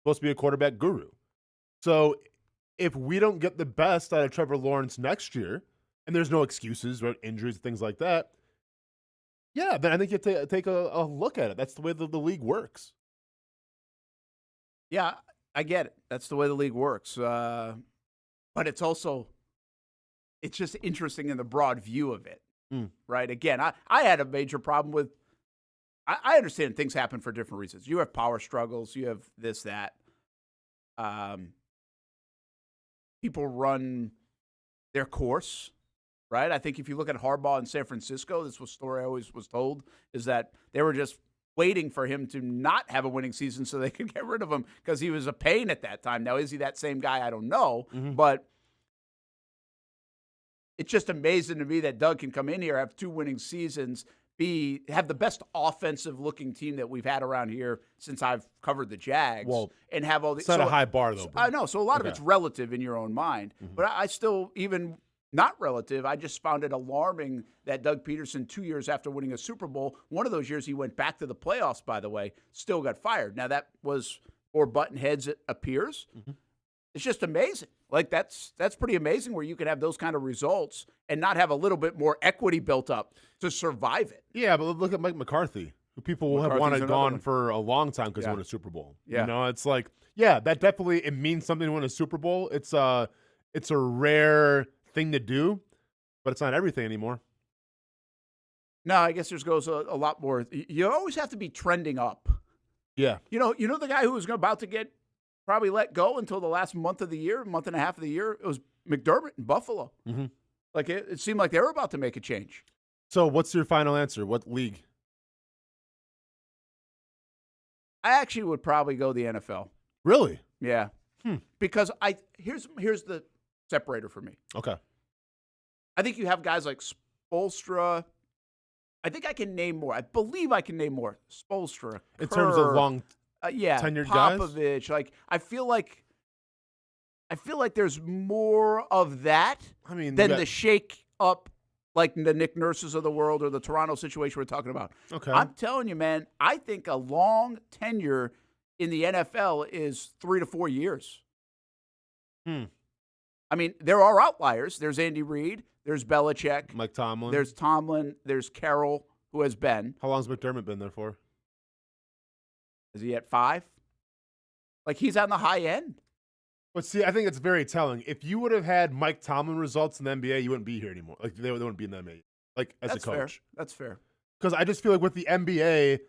Speaker 6: supposed to be a quarterback guru. So if we don't get the best out of Trevor Lawrence next year, and there's no excuses, right? Injuries, things like that, yeah, then I think you have to take a look at it. That's the way the league works.
Speaker 5: Yeah, I get it. That's the way the league works. But it's just interesting in the broad view of it, right? Again, I had a major problem with, I understand things happen for different reasons. You have power struggles. You have this, that. People run their course, right? I think if you look at Harbaugh in San Francisco, this was a story I always was told, is that they were just waiting for him to not have a winning season so they could get rid of him because he was a pain at that time. Now, is he that same guy? I don't know. But it's just amazing to me that Doug can come in here, have 2 winning seasons, have the best offensive-looking team that we've had around here since I've covered the Jags, and have all these.
Speaker 6: It's not a high bar, though.
Speaker 5: I know. So a lot of it's relative in your own mind. But I still, even not relative, I just found it alarming that Doug Peterson, 2 years after winning a Super Bowl, one of those years he went back to the playoffs, by the way, still got fired. Now, that was more button heads, it appears. It's just amazing. Like, that's pretty amazing where you can have those kind of results and not have a little bit more equity built up to survive it.
Speaker 6: Yeah, but look at Mike McCarthy, who people will have wanted gone for a long time because he won a Super Bowl.
Speaker 5: Yeah.
Speaker 6: You know, it's like, yeah, that definitely, it means something to win a Super Bowl. It's a rare thing to do, but it's not everything anymore.
Speaker 5: No, I guess there's goes a lot more. You always have to be trending up.
Speaker 6: Yeah.
Speaker 5: You know the guy who was about to get probably let go until the last month of the year, month and a half of the year, it was McDermott in Buffalo. Like it seemed like they were about to make a change.
Speaker 6: So what's your final answer? What league?
Speaker 5: I actually would probably go the NFL.
Speaker 6: Really?
Speaker 5: Yeah. Because here's the separator for me.
Speaker 6: Okay.
Speaker 5: I think you have guys like Spoelstra. I think I can name more. I believe I can name more. Spoelstra.
Speaker 6: In terms of long
Speaker 5: tenured
Speaker 6: guys?
Speaker 5: Popovich. Like I feel like there's more of that than the shake up, like the Nick Nurses of the world or the Toronto situation we're talking about.
Speaker 6: Okay.
Speaker 5: I'm telling you, man, I think a long tenure in the NFL is 3 to 4 years. I mean, there are outliers. There's Andy Reid. There's Belichick.
Speaker 6: Mike Tomlin.
Speaker 5: There's Tomlin. There's Carroll, who has been.
Speaker 6: How long's McDermott been there for?
Speaker 5: Is he at 5? Like, he's on the high end.
Speaker 6: But see, I think it's very telling. If you would have had Mike Tomlin results in the NBA, you wouldn't be here anymore. Like, they wouldn't be in the NBA, like, as
Speaker 5: That's
Speaker 6: a coach.
Speaker 5: Fair. That's fair.
Speaker 6: Because I just feel like with the NBA,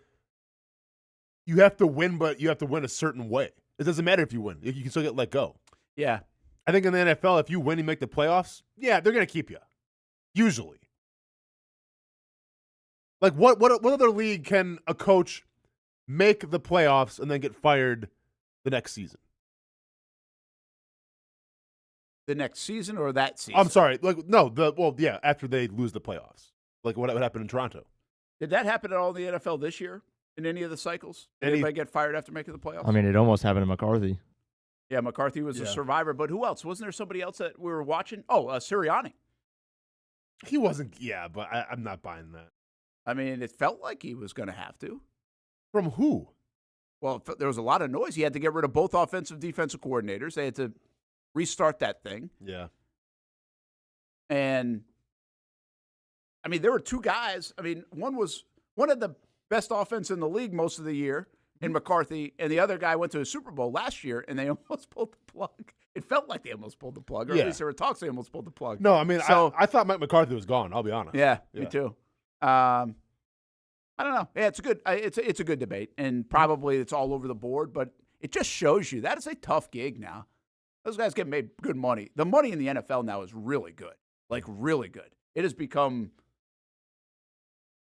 Speaker 6: you have to win, but you have to win a certain way. It doesn't matter if you win. You can still get let go.
Speaker 5: Yeah.
Speaker 6: I think in the NFL, if you win and make the playoffs, yeah, they're going to keep you. Usually. Like, what other league can a coach make the playoffs and then get fired the next season?
Speaker 5: The next season or that season?
Speaker 6: I'm sorry. Like, no, after they lose the playoffs. Like what happened in Toronto.
Speaker 5: Did that happen at all in the NFL this year? In any of the cycles? Did anybody get fired after making the playoffs?
Speaker 7: I mean, it almost happened to McCarthy.
Speaker 5: Yeah, McCarthy was a survivor, but who else? Wasn't there somebody else that we were watching? Oh, Sirianni.
Speaker 6: He wasn't, but I'm not buying that.
Speaker 5: I mean, it felt like he was going to have to.
Speaker 6: From who?
Speaker 5: Well, there was a lot of noise. He had to get rid of both offensive defensive coordinators. They had to restart that thing.
Speaker 6: Yeah.
Speaker 5: And, I mean, there were 2 guys. I mean, one was one of the best offense in the league most of the year in McCarthy, and the other guy went to a Super Bowl last year, and they almost pulled the plug. It felt like they almost pulled the plug, or at least there were talks they almost pulled the plug.
Speaker 6: No, I mean, I thought Mike McCarthy was gone. I'll be honest.
Speaker 5: Yeah, me too. I don't know. Yeah, it's a good. It's a good debate, and probably it's all over the board. But it just shows you that it's a tough gig now. Those guys get made good money. The money in the NFL now is really good, like really good. It has become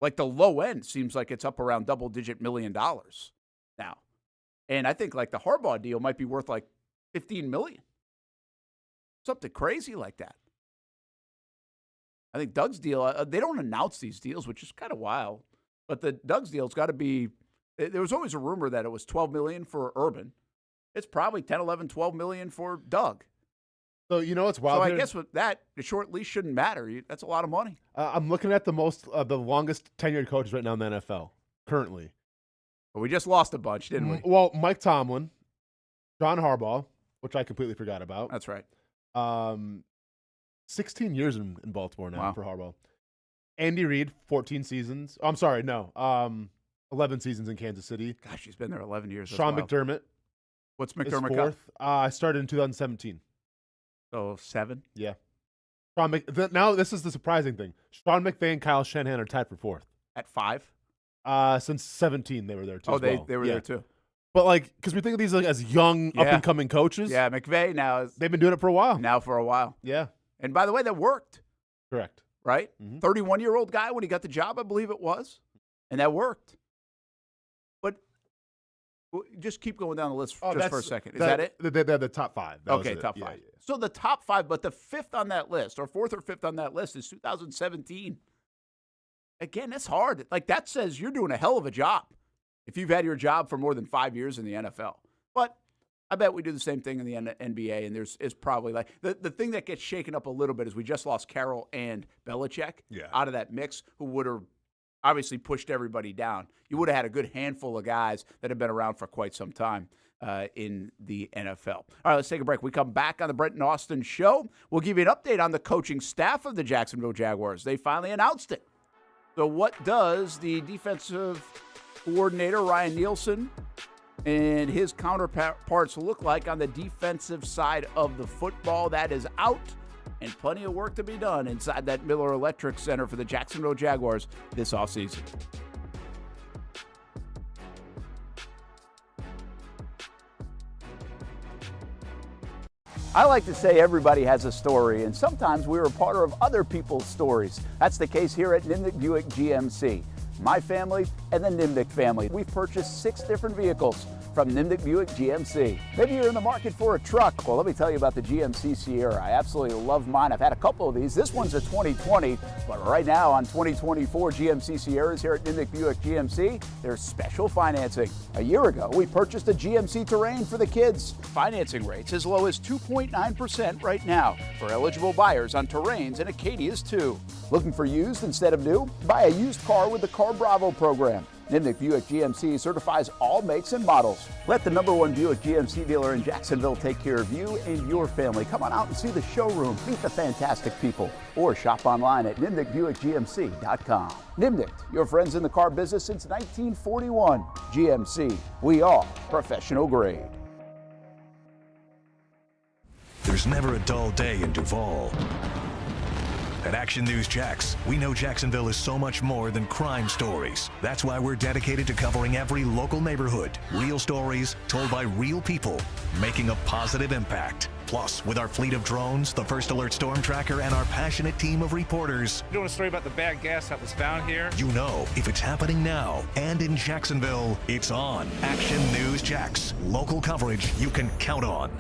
Speaker 5: like the low end seems like it's up around double-digit $1 million now, and I think like the Harbaugh deal might be worth like $15 million, something crazy like that. I think Doug's deal. They don't announce these deals, which is kind of wild. But the Doug's deal's got to be. There was always a rumor that it was $12 million for Urban. It's probably 10, 11, 12 million for Doug.
Speaker 6: So you know what's wild?
Speaker 5: So I guess with that, the short leash shouldn't matter. That's a lot of money.
Speaker 6: I'm looking at the longest tenured coaches right now in the NFL currently.
Speaker 5: But we just lost a bunch, didn't we?
Speaker 6: Well, Mike Tomlin, John Harbaugh, which I completely forgot about.
Speaker 5: That's right.
Speaker 6: 16 years in Baltimore now for Harbaugh. Andy Reid, 14 seasons. I'm sorry, no. 11 seasons in Kansas City.
Speaker 5: Gosh, he's been there 11 years.
Speaker 6: Sean McDermott.
Speaker 5: What's McDermott got?
Speaker 6: Fourth. I started in 2017.
Speaker 5: So 7?
Speaker 6: Yeah. Now, this is the surprising thing. Sean McVay and Kyle Shanahan are tied for 4th.
Speaker 5: At 5?
Speaker 6: Since 17, they were there too.
Speaker 5: They were there too.
Speaker 6: But like, because we think of these like as young, up and coming coaches.
Speaker 5: Yeah, McVay now
Speaker 6: they've been doing it for a while.
Speaker 5: Yeah. And by the way, that worked.
Speaker 6: Correct.
Speaker 5: Right? 31-year-old guy when he got the job, I believe it was, and that worked. But just keep going down the list for a second. Is that it?
Speaker 6: They're the top 5.
Speaker 5: Okay, top 5. Yeah. So the top 5, but the 5th on that list, or 4th or 5th on that list, is 2017. Again, that's hard. Like, that says you're doing a hell of a job if you've had your job for more than 5 years in the NFL. But I bet we do the same thing in the NBA, and is probably like the thing that gets shaken up a little bit is we just lost Carroll and Belichick out of that mix, who would have obviously pushed everybody down. You would have had a good handful of guys that have been around for quite some time in the NFL. All right, let's take a break. We come back on the Brent and Austen Show. We'll give you an update on the coaching staff of the Jacksonville Jaguars. They finally announced it. So what does the defensive coordinator, Ryan Nielsen, and his counterparts look like on the defensive side of the football? That is out, and plenty of work to be done inside that Miller Electric Center for the Jacksonville Jaguars this offseason. I like to say everybody has a story, and sometimes we're a part of other people's stories. That's the case here at Nimnicht Buick GMC. My family and the Nimnicht family. We've purchased 6 different vehicles from Nimnicht Buick GMC. Maybe you're in the market for a truck. Well, let me tell you about the GMC Sierra. I absolutely love mine. I've had a couple of these. This one's a 2020, but right now on 2024 GMC Sierras here at Nimnicht Buick GMC, there's special financing. A year ago, we purchased a GMC Terrain for the kids. Financing rates as low as 2.9% right now for eligible buyers on Terrains and Acadias too. Looking for used instead of new? Buy a used car with the Car Bravo program. Nimnicht Buick GMC certifies all makes and models. Let the #1 Buick GMC dealer in Jacksonville take care of you and your family. Come on out and see the showroom, meet the fantastic people, or shop online at nimnichtbuickgmc.com. Nimnicht, your friends in the car business since 1941. GMC, we are professional grade.
Speaker 1: There's never a dull day in Duval. At Action News Jax, we know Jacksonville is so much more than crime stories. That's why we're dedicated to covering every local neighborhood. Real stories told by real people, making a positive impact. Plus, with our fleet of drones, the First Alert Storm Tracker, and our passionate team of reporters,
Speaker 21: doing a story about the bad gas that was found here.
Speaker 1: You know, if it's happening now and in Jacksonville, it's on. Action News Jax. Local coverage you can count on.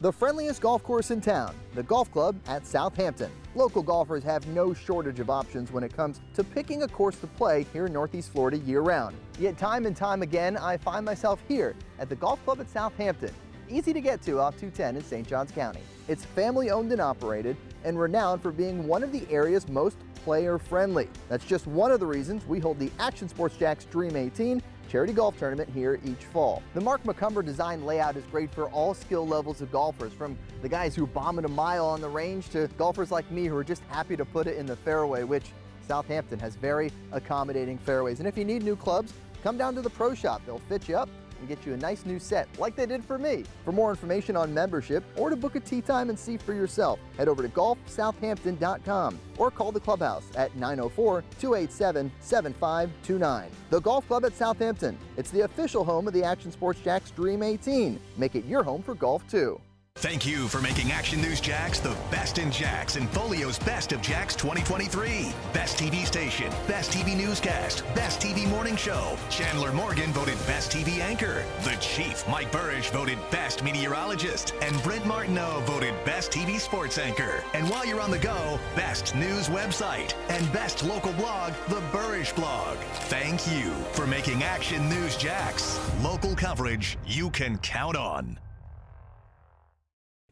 Speaker 15: The friendliest golf course in town, the Golf Club at Southampton. Local golfers have no shortage of options when it comes to picking a course to play here in Northeast Florida year-round. Yet time and time again, I find myself here at the Golf Club at Southampton. Easy to get to off 210 in St. Johns County. It's family-owned and operated and renowned for being one of the area's most player-friendly. That's just one of the reasons we hold the Action Sports Jax Dream 18 charity golf tournament here each fall. The Mark McCumber design layout is great for all skill levels of golfers, from the guys who bomb it a mile on the range to golfers like me who are just happy to put it in the fairway, which Southampton has very accommodating fairways. And if you need new clubs, come down to the Pro Shop. They'll fit you up and get you a nice new set, like they did for me. For more information on membership or to book a tee time and see for yourself, head over to golfsouthampton.com or call the clubhouse at 904-287-7529. The Golf Club at Southampton. It's the official home of the Action Sports Jacks Dream 18. Make it your home for golf, too.
Speaker 1: Thank you for making Action News Jax the best in Jax and Folio's Best of Jax 2023. Best TV station, Best TV newscast, Best TV morning show. Chandler Morgan voted Best TV anchor. The Chief, Mike Burrish, voted Best meteorologist. And Brent Martineau voted Best TV sports anchor. And while you're on the go, Best news website and Best local blog, The Burrish Blog. Thank you for making Action News Jax local coverage you can count on.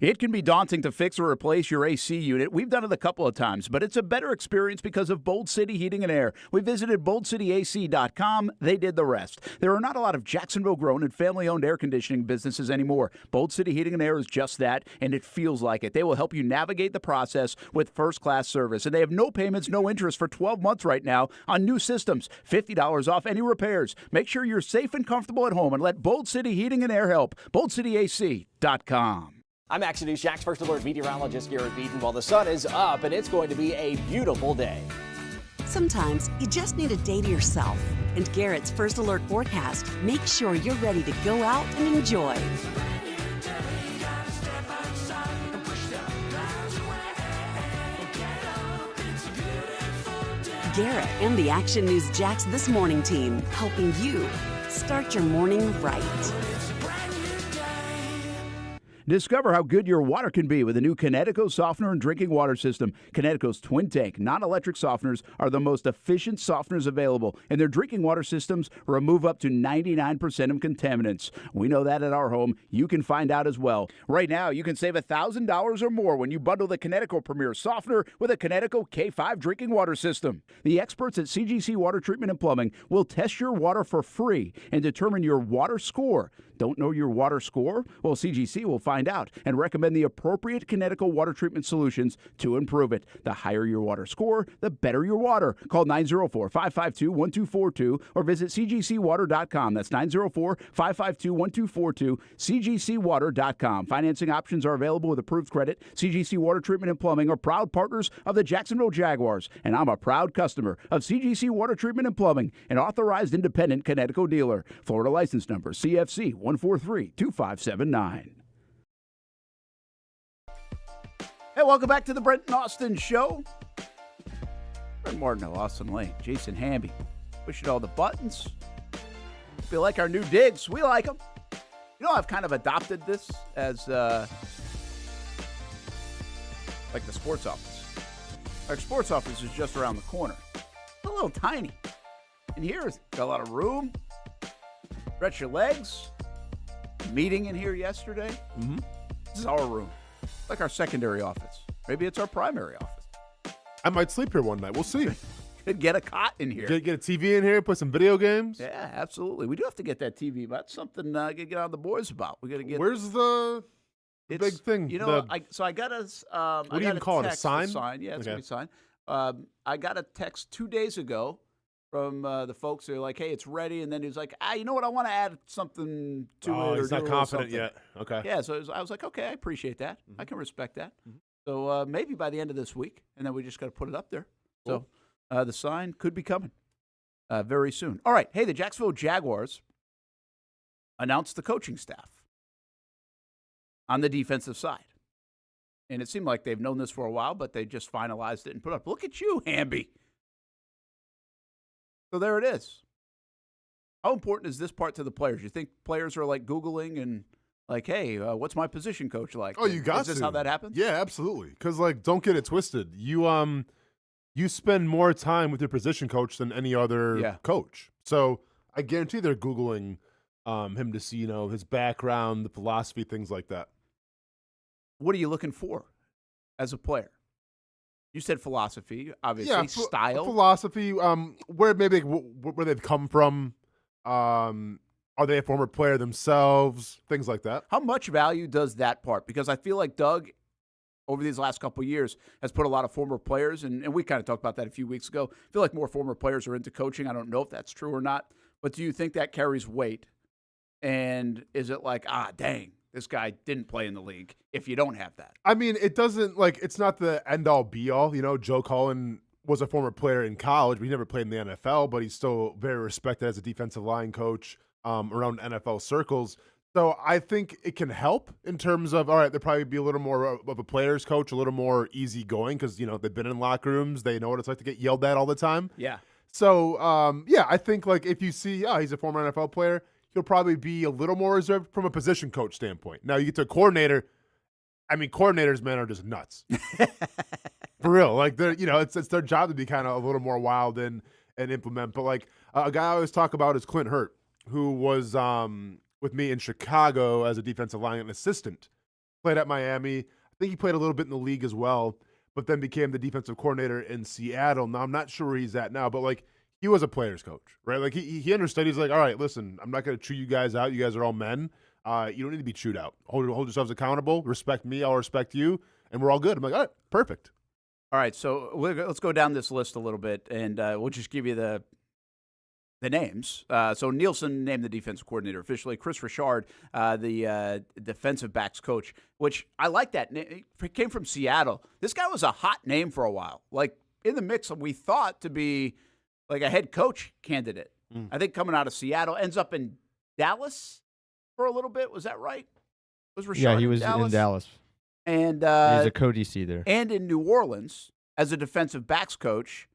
Speaker 5: It can be daunting to fix or replace your AC unit. We've done it a couple of times, but it's a better experience because of Bold City Heating and Air. We visited boldcityac.com. They did the rest. There are not a lot of Jacksonville-grown and family-owned air conditioning businesses anymore. Bold City Heating and Air is just that, and it feels like it. They will help you navigate the process with first-class service, and they have no payments, no interest for 12 months right now on new systems. $50 off any repairs. Make sure you're safe and comfortable at home, and let Bold City Heating and Air help. boldcityac.com.
Speaker 2: I'm Action News Jax First Alert meteorologist Garrett Beaton. Well, the sun is up and it's going to be a beautiful day.
Speaker 8: Sometimes you just need a day to yourself. And Garrett's First Alert forecast makes sure you're ready to go out and enjoy. Garrett and the Action News Jax This Morning team, helping you start your morning right.
Speaker 5: Discover how good your water can be with a new Connecticut softener and drinking water system. Connecticut's twin tank non-electric softeners are the most efficient softeners available, and their drinking water systems remove up to 99% of contaminants. We know that at our home. You can find out as well. Right now, you can save $1,000 or more when you bundle the Connecticut Premier Softener with a Connecticut K5 drinking water system. The experts at CGC Water Treatment and Plumbing will test your water for free and determine your water score. Don't know your water score? Well, CGC will find out and recommend the appropriate Connecticut water treatment solutions to improve it. The higher your water score, the better your water. Call 904-552-1242 or visit cgcwater.com. That's 904-552-1242, cgcwater.com. Financing options are available with approved credit. CGC Water Treatment and Plumbing are proud partners of the Jacksonville Jaguars, and I'm a proud customer of CGC Water Treatment and Plumbing, an authorized independent Connecticut dealer. Florida license number CFC 143-2579. Hey, welcome back to the Brent Austen Show. Brent Martineau Austen Lane, Jason Hamby, pushing all the buttons. If you like our new digs, we like them. You know, I've kind of adopted this as like the sports office. Our sports office is just around the corner. It's a little tiny. And here's got a lot of room. Stretch your legs. Meeting in here yesterday. Mm-hmm. This is our room. Like our secondary office. Maybe it's our primary office.
Speaker 6: I might sleep here one night. We'll see.
Speaker 5: Could get a cot in here.
Speaker 6: Get a TV in here, play some video games.
Speaker 5: Yeah, absolutely. We do have to get that TV, but that's something I got to get on the boys about. We got to get.
Speaker 6: Where's the big thing?
Speaker 5: You know, I got a.
Speaker 6: What do you even call it? A sign?
Speaker 5: Yeah, it's going to be a sign. I got a text 2 days ago from the folks who are like, hey, it's ready. And then he was like, you know what? I want to add something to it.
Speaker 6: Oh, he's not confident yet. Okay.
Speaker 5: Yeah, so I was like, okay, I appreciate that. Mm-hmm. I can respect that. Mm-hmm. So maybe by the end of this week, and then we just got to put it up there. Cool. So the sign could be coming very soon. All right. Hey, the Jacksonville Jaguars announced the coaching staff on the defensive side. And it seemed like they've known this for a while, but they just finalized it and put it up. Look at you, Hamby. So there it is. How important is this part to the players? You think players are like Googling and like, hey, what's my position coach like?
Speaker 6: Oh, you got to.
Speaker 5: Is this how that happens?
Speaker 6: Yeah, absolutely. Because, like, don't get it twisted. You spend more time with your position coach than any other coach. So I guarantee they're Googling him to see, his background, the philosophy, things like that.
Speaker 5: What are you looking for as a player? You said philosophy, obviously, style.
Speaker 6: Philosophy, where they've come from. Are they a former player themselves? Things like that.
Speaker 5: How much value does that part? Because I feel like Doug over these last couple of years has put a lot of former players, and we kind of talked about that a few weeks ago. I feel like more former players are into coaching. I don't know if that's true or not, but do you think that carries weight? And is it like, dang, this guy didn't play in the league if you don't have that?
Speaker 6: I mean, it doesn't, like, it's not the end-all, be-all. You know, Joe Cullen was a former player in college, but he never played in the NFL, but he's still very respected as a defensive line coach around NFL circles. So I think it can help in terms of, all right, they'll probably be a little more of a player's coach, a little more easygoing because, you know, they've been in locker rooms. They know what it's like to get yelled at all the time.
Speaker 5: Yeah.
Speaker 6: So, I think, like, if you see, he's a former NFL player, he'll probably be a little more reserved from a position coach standpoint. Now, you get to a coordinator. I mean, coordinators, man, are just nuts. For real. Like, they're, you know, it's their job to be kind of a little more wild and implement. But, like, a guy I always talk about is Clint Hurt, who was with me in Chicago as a defensive line assistant. Played at Miami. I think he played a little bit in the league as well, but then became the defensive coordinator in Seattle. Now, I'm not sure where he's at now, but, like, he was a player's coach, right? Like, he understood. He's like, all right, listen, I'm not going to chew you guys out. You guys are all men. You don't need to be chewed out. Hold yourselves accountable. Respect me. I'll respect you. And we're all good. I'm like, all right, perfect.
Speaker 5: All right, so let's go down this list a little bit, and we'll just give you the names. So Nielsen named the defensive coordinator officially. Chris Richard, the defensive backs coach, which I like that. He came from Seattle. This guy was a hot name for a while. Like, in the mix, we thought to be like a head coach candidate. I think coming out of Seattle, ends up in Dallas for a little bit. Was that right? Was Richard
Speaker 7: Yeah, he was in Dallas.
Speaker 5: And
Speaker 7: he was a co-DC there.
Speaker 5: And in New Orleans as a defensive backs coach.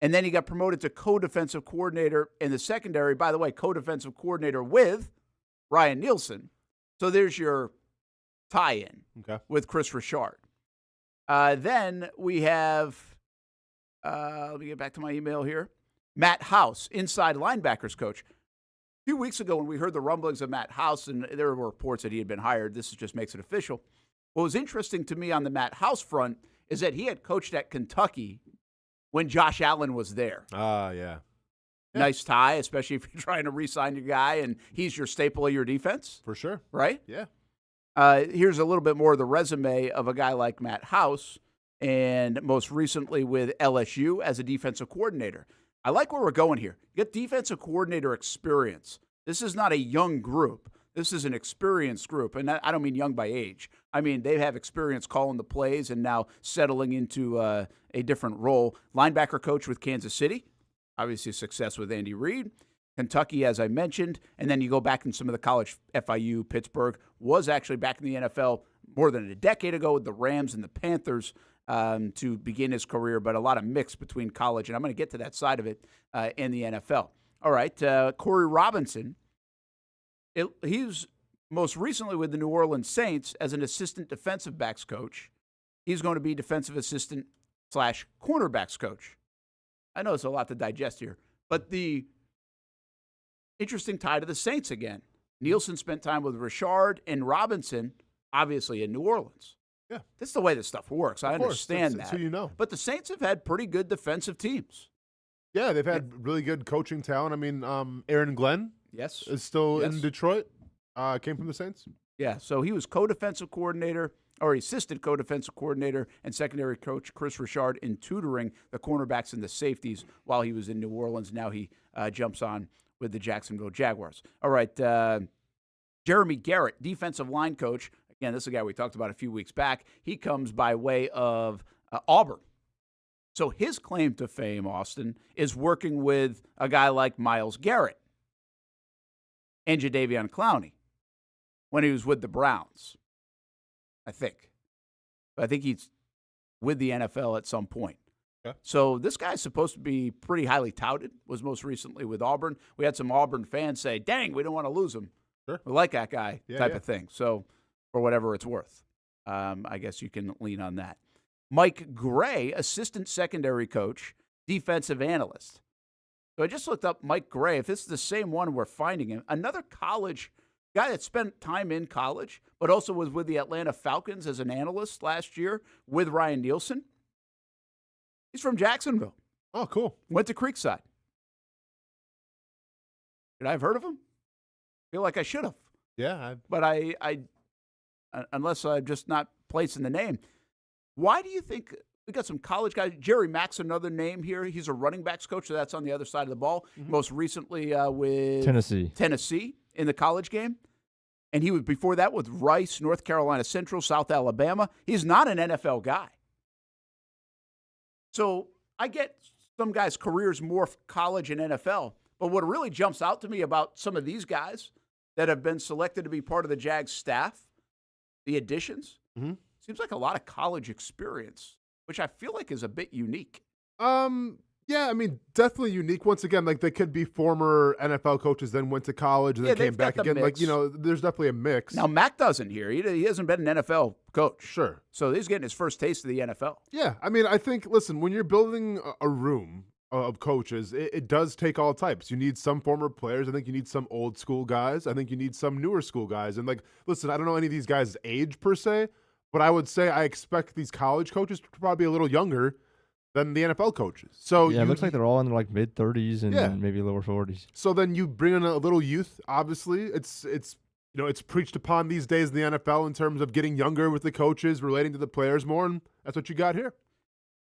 Speaker 5: And then he got promoted to co-defensive coordinator in the secondary. By the way, co-defensive coordinator with Ryan Nielsen. So there's your tie-in with Chris Richard. Then we have, let me get back to my email here, Matt House, inside linebackers coach. A few weeks ago when we heard the rumblings of Matt House, and there were reports that he had been hired, this just makes it official. What was interesting to me on the Matt House front is that he had coached at Kentucky when Josh Allen was there.
Speaker 6: Yeah.
Speaker 5: Nice tie, especially if you're trying to re-sign your guy and he's your staple of your defense.
Speaker 6: For sure.
Speaker 5: Right?
Speaker 6: Yeah.
Speaker 5: Here's a little bit more of the resume of a guy like Matt House, and most recently with LSU as a defensive coordinator. I like where we're going here. Get defensive coordinator experience. This is not a young group. This is an experienced group, and I don't mean young by age. I mean they have experience calling the plays and now settling into a different role. Linebacker coach with Kansas City, obviously success with Andy Reid. Kentucky, as I mentioned, and then you go back in some of the college, FIU, Pittsburgh, was actually back in the NFL more than a decade ago with the Rams and the Panthers to begin his career, but a lot of mix between college, and I'm going to get to that side of it in the NFL. All right, Corey Robinson. He was most recently with the New Orleans Saints as an assistant defensive backs coach. He's going to be defensive assistant / cornerbacks coach. I know it's a lot to digest here, but the interesting tie to the Saints again. Nielsen spent time with Richard and Robinson, obviously in New Orleans.
Speaker 6: Yeah.
Speaker 5: That's the way this stuff works. I understand that.
Speaker 6: That's who you know.
Speaker 5: But the Saints have had pretty good defensive teams.
Speaker 6: Yeah, they've had really good coaching talent. I mean, Aaron Glenn is still in Detroit. Came from the Saints.
Speaker 5: Yeah, so he was co-defensive coordinator or assistant co-defensive coordinator and secondary coach Chris Richard in tutoring the cornerbacks and the safeties while he was in New Orleans. Now he jumps on with the Jacksonville Jaguars. All right, Jeremy Garrett, defensive line coach. Again, this is a guy we talked about a few weeks back. He comes by way of Auburn. So his claim to fame, Austin, is working with a guy like Myles Garrett and Jadeveon Clowney when he was with the Browns, I think. But I think he's with the NFL at some point. Okay. So this guy's supposed to be pretty highly touted, was most recently with Auburn. We had some Auburn fans say, dang, we don't want to lose him.
Speaker 6: Sure.
Speaker 5: We like that guy type of thing. So for whatever it's worth, I guess you can lean on that. Mike Gray, assistant secondary coach, defensive analyst. So I just looked up Mike Gray. If this is the same one we're finding him, another college guy that spent time in college, but also was with the Atlanta Falcons as an analyst last year with Ryan Nielsen. He's from Jacksonville.
Speaker 6: Oh, cool.
Speaker 5: Went to Creekside. Should I have heard of him? Feel like I should have.
Speaker 6: Yeah.
Speaker 5: But I unless I'm just not placing the name. Why do you think we got some college guys? Jerry Mack's another name here. He's a running backs coach, so that's on the other side of the ball. Most recently with Tennessee in the college game. And he was before that with Rice, North Carolina Central, South Alabama. He's not an NFL guy. So I get some guys' careers morph college and NFL. But what really jumps out to me about some of these guys that have been selected to be part of the Jags staff, the additions, seems like a lot of college experience, which I feel like is a bit unique.
Speaker 6: Yeah, I mean, definitely unique. Once again, like they could be former NFL coaches, then went to college and then came back again. Like, there's definitely a mix.
Speaker 5: Now, Mac doesn't here. He hasn't been an NFL coach.
Speaker 6: Sure.
Speaker 5: So he's getting his first taste of the NFL.
Speaker 6: Yeah, I mean, I think, listen, when you're building a room of coaches, it does take all types. You need some former players. I think you need some old school guys. I think you need some newer school guys. And, like, listen, I don't know any of these guys' age per se, but I would say I expect these college coaches to probably be a little younger than the NFL coaches. So
Speaker 7: yeah, it looks like they're all in like mid-30s and maybe lower 40s.
Speaker 6: So then you bring in a little youth. Obviously, it's preached upon these days in the NFL in terms of getting younger with the coaches, relating to the players more, and that's what you got here.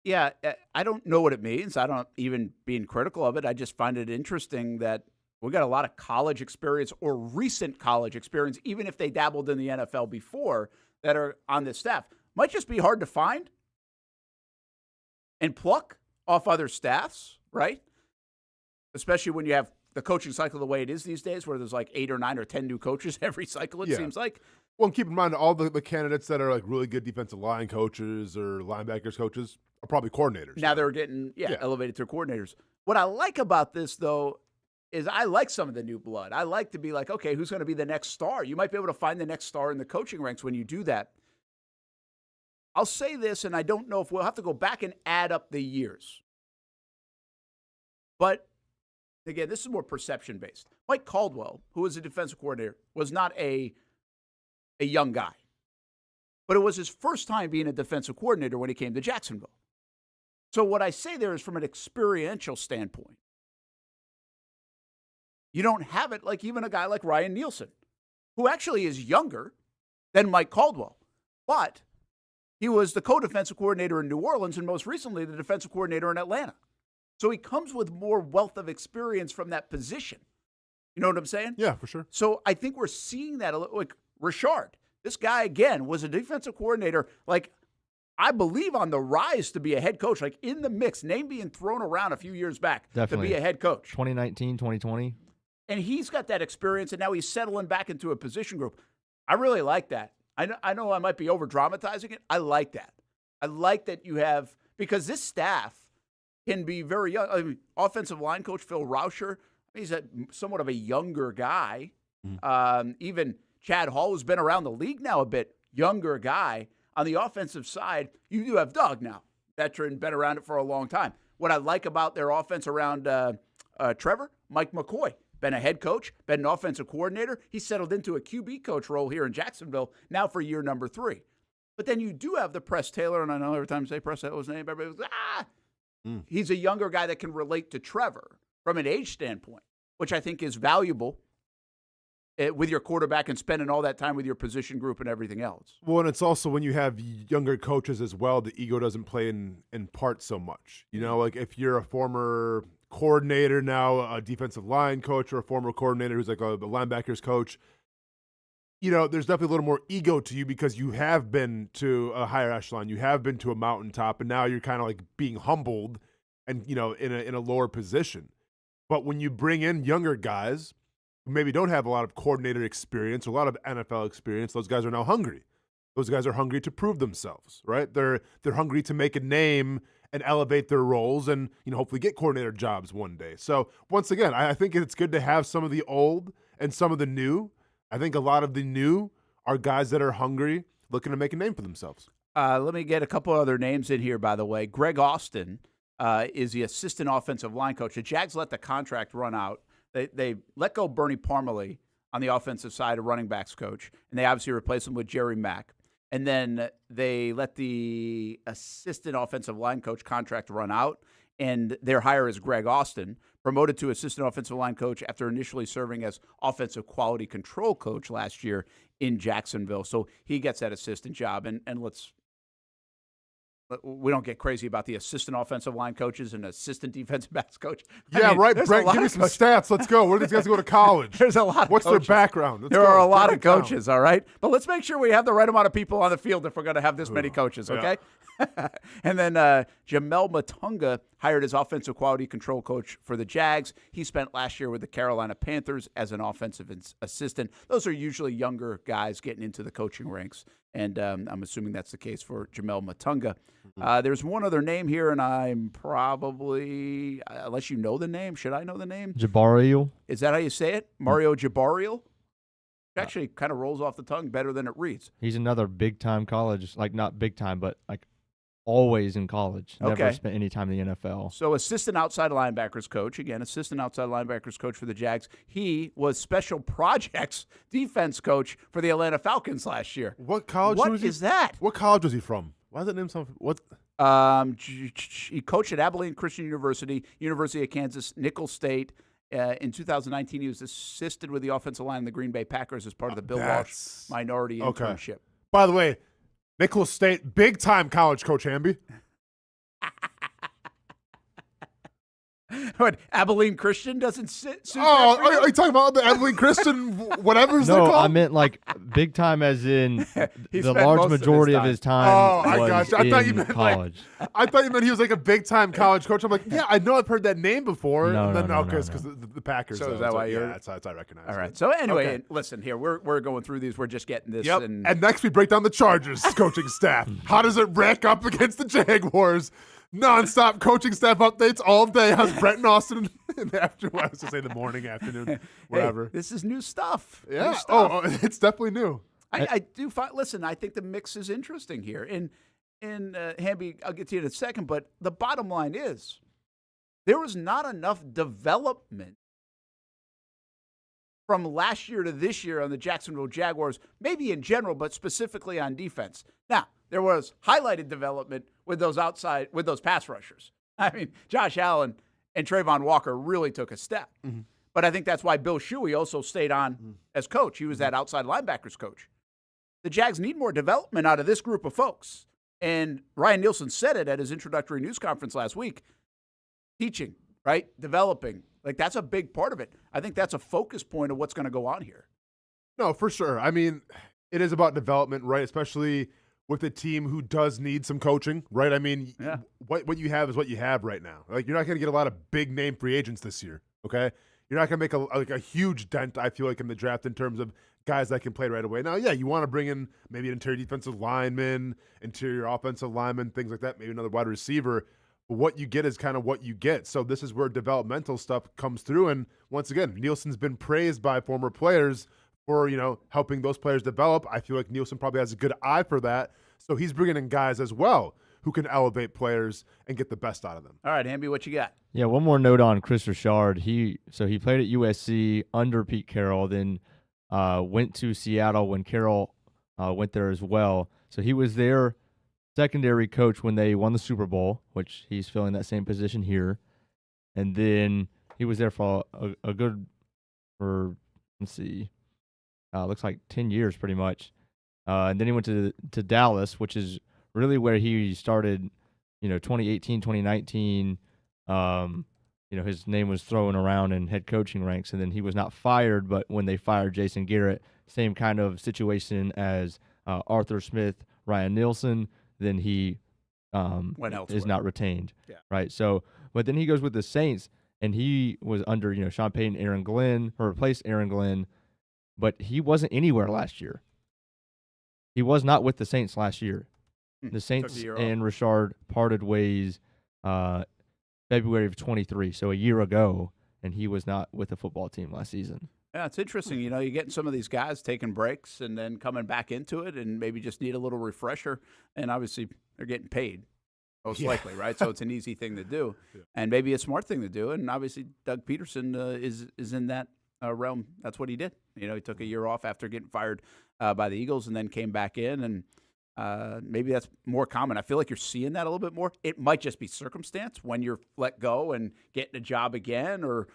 Speaker 5: Yeah, I don't know what it means. I don't even being critical of it. I just find it interesting that we got a lot of college experience or recent college experience, even if they dabbled in the NFL before, that are on this staff. Might just be hard to find and pluck off other staffs, right? Especially when you have the coaching cycle the way it is these days, where there's like 8 or 9 or 10 new coaches every cycle, it seems like.
Speaker 6: Well, and keep in mind, all the candidates that are like really good defensive line coaches or linebackers coaches are probably coordinators.
Speaker 5: Now they're getting elevated to coordinators. What I like about this, though, is I like some of the new blood. I like to be like, okay, who's going to be the next star? You might be able to find the next star in the coaching ranks when you do that. I'll say this, and I don't know if we'll have to go back and add up the years. But, again, this is more perception-based. Mike Caldwell, who was a defensive coordinator, was not a young guy. But it was his first time being a defensive coordinator when he came to Jacksonville. So what I say there is from an experiential standpoint. You don't have it like even a guy like Ryan Nielsen, who actually is younger than Mike Caldwell. But he was the co-defensive coordinator in New Orleans and most recently the defensive coordinator in Atlanta. So he comes with more wealth of experience from that position. You know what I'm saying?
Speaker 6: Yeah, for sure.
Speaker 5: So I think we're seeing that a little. Like Richard, this guy, again, was a defensive coordinator, like I believe on the rise to be a head coach, like in the mix, name being thrown around a few years back to be a head coach.
Speaker 7: 2019, 2020.
Speaker 5: And he's got that experience, and now he's settling back into a position group. I really like that. I know I might be over-dramatizing it. I like that. I like that you have – because this staff can be very young. I mean, offensive line coach Phil Rauscher, he's somewhat of a younger guy. Even Chad Hall, who's been around the league now a bit, younger guy. On the offensive side, you do have Doug now, veteran, been around it for a long time. What I like about their offense around Trevor, Mike McCoy. Been a head coach, been an offensive coordinator. He settled into a QB coach role here in Jacksonville now for year number 3. But then you do have the Press Taylor, and I know every time you say Press Taylor's name, everybody goes, He's a younger guy that can relate to Trevor from an age standpoint, which I think is valuable with your quarterback and spending all that time with your position group and everything else.
Speaker 6: Well, and it's also when you have younger coaches as well, the ego doesn't play in part so much. You know, like if you're a former coordinator now, a defensive line coach, or a former coordinator who's like a linebackers coach, you know, there's definitely a little more ego to you because you have been to a higher echelon, you have been to a mountaintop, and now you're kind of like being humbled and, you know, in a lower position. But when you bring in younger guys who maybe don't have a lot of coordinator experience or a lot of NFL experience, those guys are now hungry. Those guys are hungry to prove themselves, right? They're hungry to make a name and elevate their roles and, you know, hopefully get coordinator jobs one day. So once again, I think it's good to have some of the old and some of the new. I think a lot of the new are guys that are hungry, looking to make a name for themselves.
Speaker 5: Let me get a couple other names in here, by the way. Greg Austin is the assistant offensive line coach. The Jags let the contract run out. They let go Bernie Parmalee on the offensive side, a running backs coach, and they obviously replaced him with Jerry Mack. And then they let the assistant offensive line coach contract run out, and their hire is Greg Austin, promoted to assistant offensive line coach after initially serving as offensive quality control coach last year in Jacksonville. So he gets that assistant job, and let's we don't get crazy about the assistant offensive line coaches and assistant defensive backs coach.
Speaker 6: Right, Brent, give me some stats. Let's go. Where do these guys go to college?
Speaker 5: There's a lot of
Speaker 6: What's
Speaker 5: coaches.
Speaker 6: their background?
Speaker 5: There are a lot of coaches, all right? But let's make sure we have the right amount of people on the field if we're going to have this many coaches, okay? And then Jamel Matunga hired as offensive quality control coach for the Jags. He spent last year with the Carolina Panthers as an offensive assistant. Those are usually younger guys getting into the coaching ranks, and I'm assuming that's the case for Jamel Matunga. There's one other name here, and I'm probably, unless you know the name, should I know the name?
Speaker 7: Jabariel.
Speaker 5: Is that how you say it? Mario Jabariel? It actually kind of rolls off the tongue better than it reads.
Speaker 7: He's another big-time college, like not big-time, but like always in college. Never spent any time in the NFL.
Speaker 5: So assistant outside linebackers coach, again, assistant outside linebackers coach for the Jags. He was special projects defense coach for the Atlanta Falcons last year.
Speaker 6: What college
Speaker 5: What
Speaker 6: was he?
Speaker 5: is that?
Speaker 6: What college was he from? Why is that name something? What?
Speaker 5: He coached at Abilene Christian University, University of Kansas, Nicholls State. In 2019, he was assisted with the offensive line of the Green Bay Packers as part of the Bill Walsh minority internship.
Speaker 6: By the way, Nicholls State, big-time college coach, Hamby.
Speaker 5: What, Abilene Christian doesn't suit
Speaker 6: are you talking about the Abilene Christian whatever's they're
Speaker 7: No,
Speaker 6: called?
Speaker 7: I meant like big time as in
Speaker 5: He
Speaker 7: the
Speaker 5: spent
Speaker 7: large
Speaker 5: most of his
Speaker 7: majority of
Speaker 5: time.
Speaker 7: his time
Speaker 6: I
Speaker 7: was
Speaker 6: got you. I thought you
Speaker 7: in
Speaker 6: meant
Speaker 7: college.
Speaker 6: I thought you meant he was like a big-time college coach. I'm like, yeah, I know I've heard that name before.
Speaker 7: No,
Speaker 6: and then,
Speaker 7: no,
Speaker 6: okay,
Speaker 7: no,
Speaker 6: it's because the Packers.
Speaker 5: So is
Speaker 6: though.
Speaker 5: that
Speaker 6: It's
Speaker 5: why
Speaker 6: like,
Speaker 5: you're-
Speaker 6: Yeah, that's how I recognize
Speaker 5: All
Speaker 6: it.
Speaker 5: right. So anyway,
Speaker 6: Okay.
Speaker 5: listen here. We're going through these. We're just getting this.
Speaker 6: Yep.
Speaker 5: And
Speaker 6: And next we break down the Chargers coaching staff. How does it rank up against the Jaguars? Non-stop coaching staff updates all day on Brent and Austen in the afternoon. I was to say the morning, afternoon, whatever.
Speaker 5: Hey, this is new stuff.
Speaker 6: Yeah.
Speaker 5: New stuff.
Speaker 6: Oh, it's definitely new.
Speaker 5: I do find. Listen, I think the mix is interesting here. And Hamby, I'll get to you in a second. But the bottom line is, there was not enough development from last year to this year on the Jacksonville Jaguars, maybe in general, but specifically on defense. Now, there was highlighted development with those pass rushers. I mean, Josh Allen and Trayvon Walker really took a step.
Speaker 6: Mm-hmm.
Speaker 5: But I think that's why Bill Shuey also stayed on as coach. He was that outside linebackers coach. The Jags need more development out of this group of folks. And Ryan Nielsen said it at his introductory news conference last week. Teaching, right? Developing. Like, that's a big part of it. I think that's a focus point of what's going to go on here.
Speaker 6: No, for sure. I mean, it is about development, right? Especially with a team who does need some coaching, right? I mean, what you have is what you have right now. Like, you're not going to get a lot of big-name free agents this year, okay? You're not going to make a huge dent, I feel like, in the draft in terms of guys that can play right away. Now, yeah, you want to bring in maybe an interior defensive lineman, interior offensive lineman, things like that, maybe another wide receiver. But what you get is kind of what you get. So this is where developmental stuff comes through. And once again, Nielsen's been praised by former players for, helping those players develop. I feel like Nielsen probably has a good eye for that. So he's bringing in guys as well who can elevate players and get the best out of them.
Speaker 5: All right, Hamby, what you got?
Speaker 7: Yeah, one more note on Chris Richard. He played at USC under Pete Carroll, then went to Seattle when Carroll went there as well. So he was their secondary coach when they won the Super Bowl, which he's filling that same position here. And then he was there for looks like 10 years pretty much. And then he went to Dallas, which is really where he started, 2018, 2019. His name was thrown around in head coaching ranks, and then he was not fired, but when they fired Jason Garrett, same kind of situation as Arthur Smith, Ryan Nielsen, then he is not retained.
Speaker 5: Yeah.
Speaker 7: Right? So, but then he goes with the Saints, and he was under, Sean Payton, Aaron Glenn, or replaced Aaron Glenn, but he wasn't anywhere last year. He was not with the Saints last year. The Saints and Richard parted ways February of 23, so a year ago, and he was not with the football team last season.
Speaker 5: Yeah, it's interesting. You're getting some of these guys taking breaks and then coming back into it and maybe just need a little refresher. And obviously, they're getting paid, most likely, right? So it's an easy thing to do and maybe a smart thing to do. And obviously, Doug Peterson is in that realm. That's what he did. He took a year off after getting fired by the Eagles and then came back in. And maybe that's more common. I feel like you're seeing that a little bit more. It might just be circumstance when you're let go and getting a job again or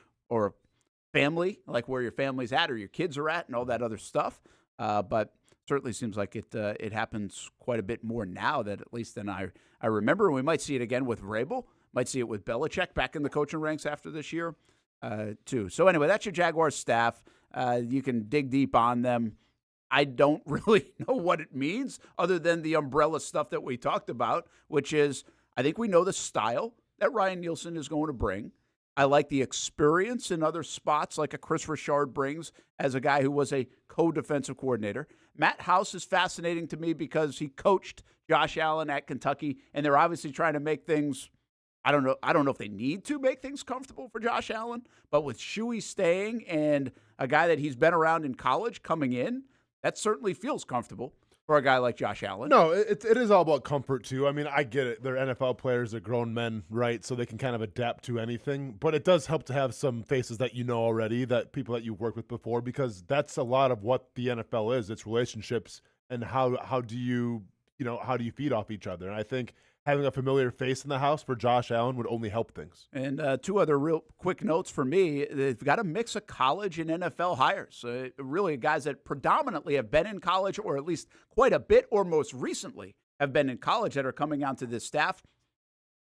Speaker 5: family, like where your family's at or your kids are at and all that other stuff. But certainly seems like it happens quite a bit more now than I remember. And we might see it again with Vrabel. Might see it with Belichick back in the coaching ranks after this year, too. So anyway, that's your Jaguars staff. You can dig deep on them. I don't really know what it means other than the umbrella stuff that we talked about, which is I think we know the style that Ryan Nielsen is going to bring. I like the experience in other spots like a Chris Richard brings as a guy who was a co-defensive coordinator. Matt House is fascinating to me because he coached Josh Allen at Kentucky, and they're obviously trying to make things, I don't know if they need to make things comfortable for Josh Allen, but with Shuey staying and a guy that he's been around in college coming in, that certainly feels comfortable for a guy like Josh Allen.
Speaker 6: No, it is all about comfort, too. I mean, I get it. They're NFL players. They're grown men, right? So they can kind of adapt to anything. But it does help to have some faces that you know already, that people that you've worked with before, because that's a lot of what the NFL is. It's relationships and how do you feed off each other. And I think having a familiar face in the house for Josh Allen would only help things.
Speaker 5: And two other real quick notes for me. They've got a mix of college and NFL hires. Really guys that predominantly have been in college, or at least quite a bit, or most recently have been in college, that are coming onto this staff.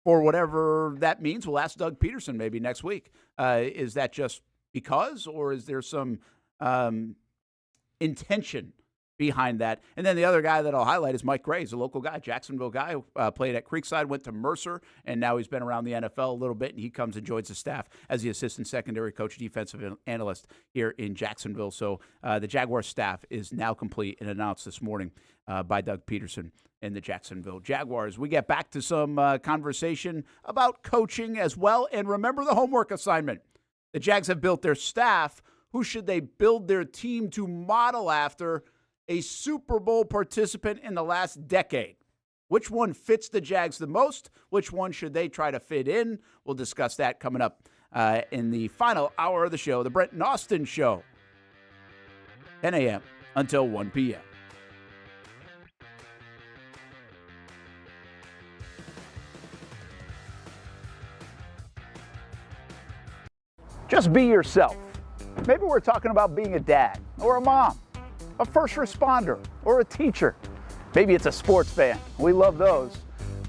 Speaker 5: For whatever that means, we'll ask Doug Peterson maybe next week. Is that just because, or is there some intention behind that? And then the other guy that I'll highlight is Mike Gray. He's a local guy, Jacksonville guy, played at Creekside, went to Mercer, and now he's been around the NFL a little bit, and he comes and joins the staff as the assistant secondary coach, defensive analyst here in Jacksonville. So the Jaguars staff is now complete and announced this morning by Doug Peterson and the Jacksonville Jaguars. We get back to some conversation about coaching as well, and remember the homework assignment. The Jags have built their staff. Who should they build their team to model after? A Super Bowl participant in the last decade. Which one fits the Jags the most? Which one should they try to fit in? We'll discuss that coming up in the final hour of the show, the Brent and Austen Show, 10 a.m. until 1 p.m. Just be yourself. Maybe we're talking about being a dad or a mom, a first responder, or a teacher. Maybe it's a sports fan. We love those.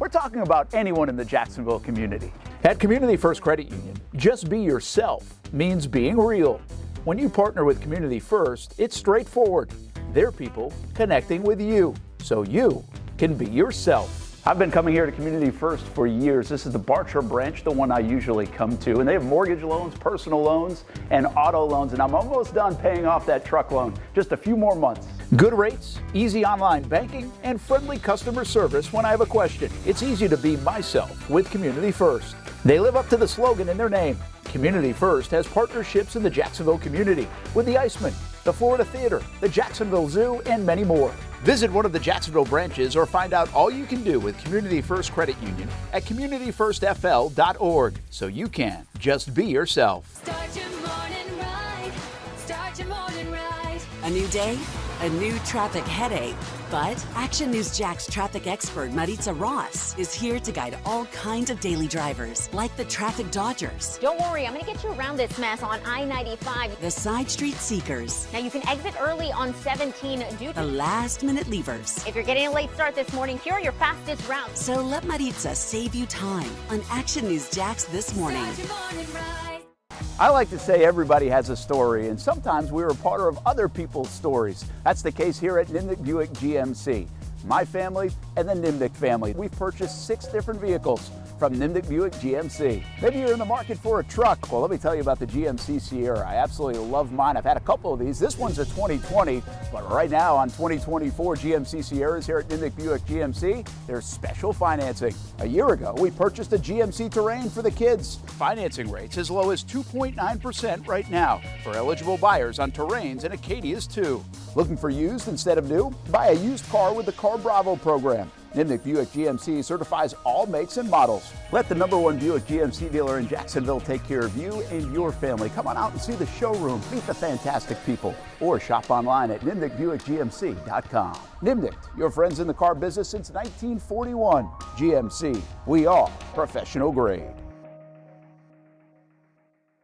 Speaker 5: We're talking about anyone in the Jacksonville community. At Community First Credit Union, just be yourself means being real. When you partner with Community First, it's straightforward. They're people connecting with you, so you can be yourself. I've been coming here to Community First for years. This is the Bartram branch, the one I usually come to. And they have mortgage loans, personal loans, and auto loans. And I'm almost done paying off that truck loan. Just a few more months. Good rates, easy online banking, and friendly customer service when I have a question. It's easy to be myself with Community First. They live up to the slogan in their name. Community First has partnerships in the Jacksonville community with the Iceman, the Florida Theater, the Jacksonville Zoo, and many more. Visit one of the Jacksonville branches or find out all you can do with Community First Credit Union at communityfirstfl.org so you can just be yourself.
Speaker 20: Start your morning right. Start your morning right.
Speaker 8: A new day, a new traffic headache. But Action News Jax traffic expert Maritza Ross is here to guide all kinds of daily drivers, like the traffic dodgers,
Speaker 16: Don't worry, I'm going to get you around this mess on I-95.
Speaker 8: the side street seekers,
Speaker 16: Now you can exit early on 17 due
Speaker 8: the
Speaker 16: to...
Speaker 8: last-minute leavers.
Speaker 16: If you're getting a late start this morning, here are your fastest routes.
Speaker 8: So let Maritza save you time on Action News Jax this morning.
Speaker 20: Start your morning right.
Speaker 5: I like to say everybody has a story, and sometimes we're a part of other people's stories. That's the case here at Nimnicht Buick GMC. My family and the Nimnicht family. We've purchased 6 different vehicles from Nimnicht Buick GMC. Maybe you're in the market for a truck. Well, let me tell you about the GMC Sierra. I absolutely love mine. I've had a couple of these. This one's a 2020, but right now on 2024 GMC Sierras here at Nimnicht Buick GMC, there's special financing. A year ago, we purchased a GMC Terrain for the kids. Financing rates as low as 2.9% right now for eligible buyers on Terrains and Acadias too. Looking for used instead of new? Buy a used car with the Car Bravo program. Nimnicht Buick GMC certifies all makes and models. Let the #1 Buick GMC dealer in Jacksonville take care of you and your family. Come on out and see the showroom, meet the fantastic people, or shop online at nimnichtbuickgmc.com. Nimnicht, your friends in the car business since 1941. GMC, we are professional grade.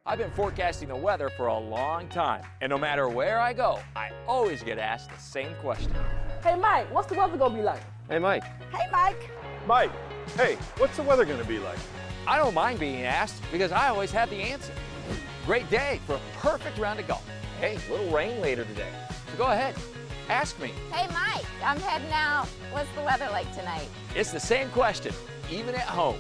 Speaker 10: I've been forecasting the weather for a long time, and no matter where I go, I always get asked the same question.
Speaker 11: Hey, Mike, what's the weather going to be like?
Speaker 21: Hey, Mike.
Speaker 11: Hey, Mike.
Speaker 21: Mike, hey, what's the weather going to be like?
Speaker 10: I don't mind being asked because I always have the answer. Great day for a perfect round of golf. Hey, little rain later today. So go ahead, ask me.
Speaker 9: Hey, Mike, I'm heading out. What's the weather like tonight?
Speaker 10: It's the same question, even at home.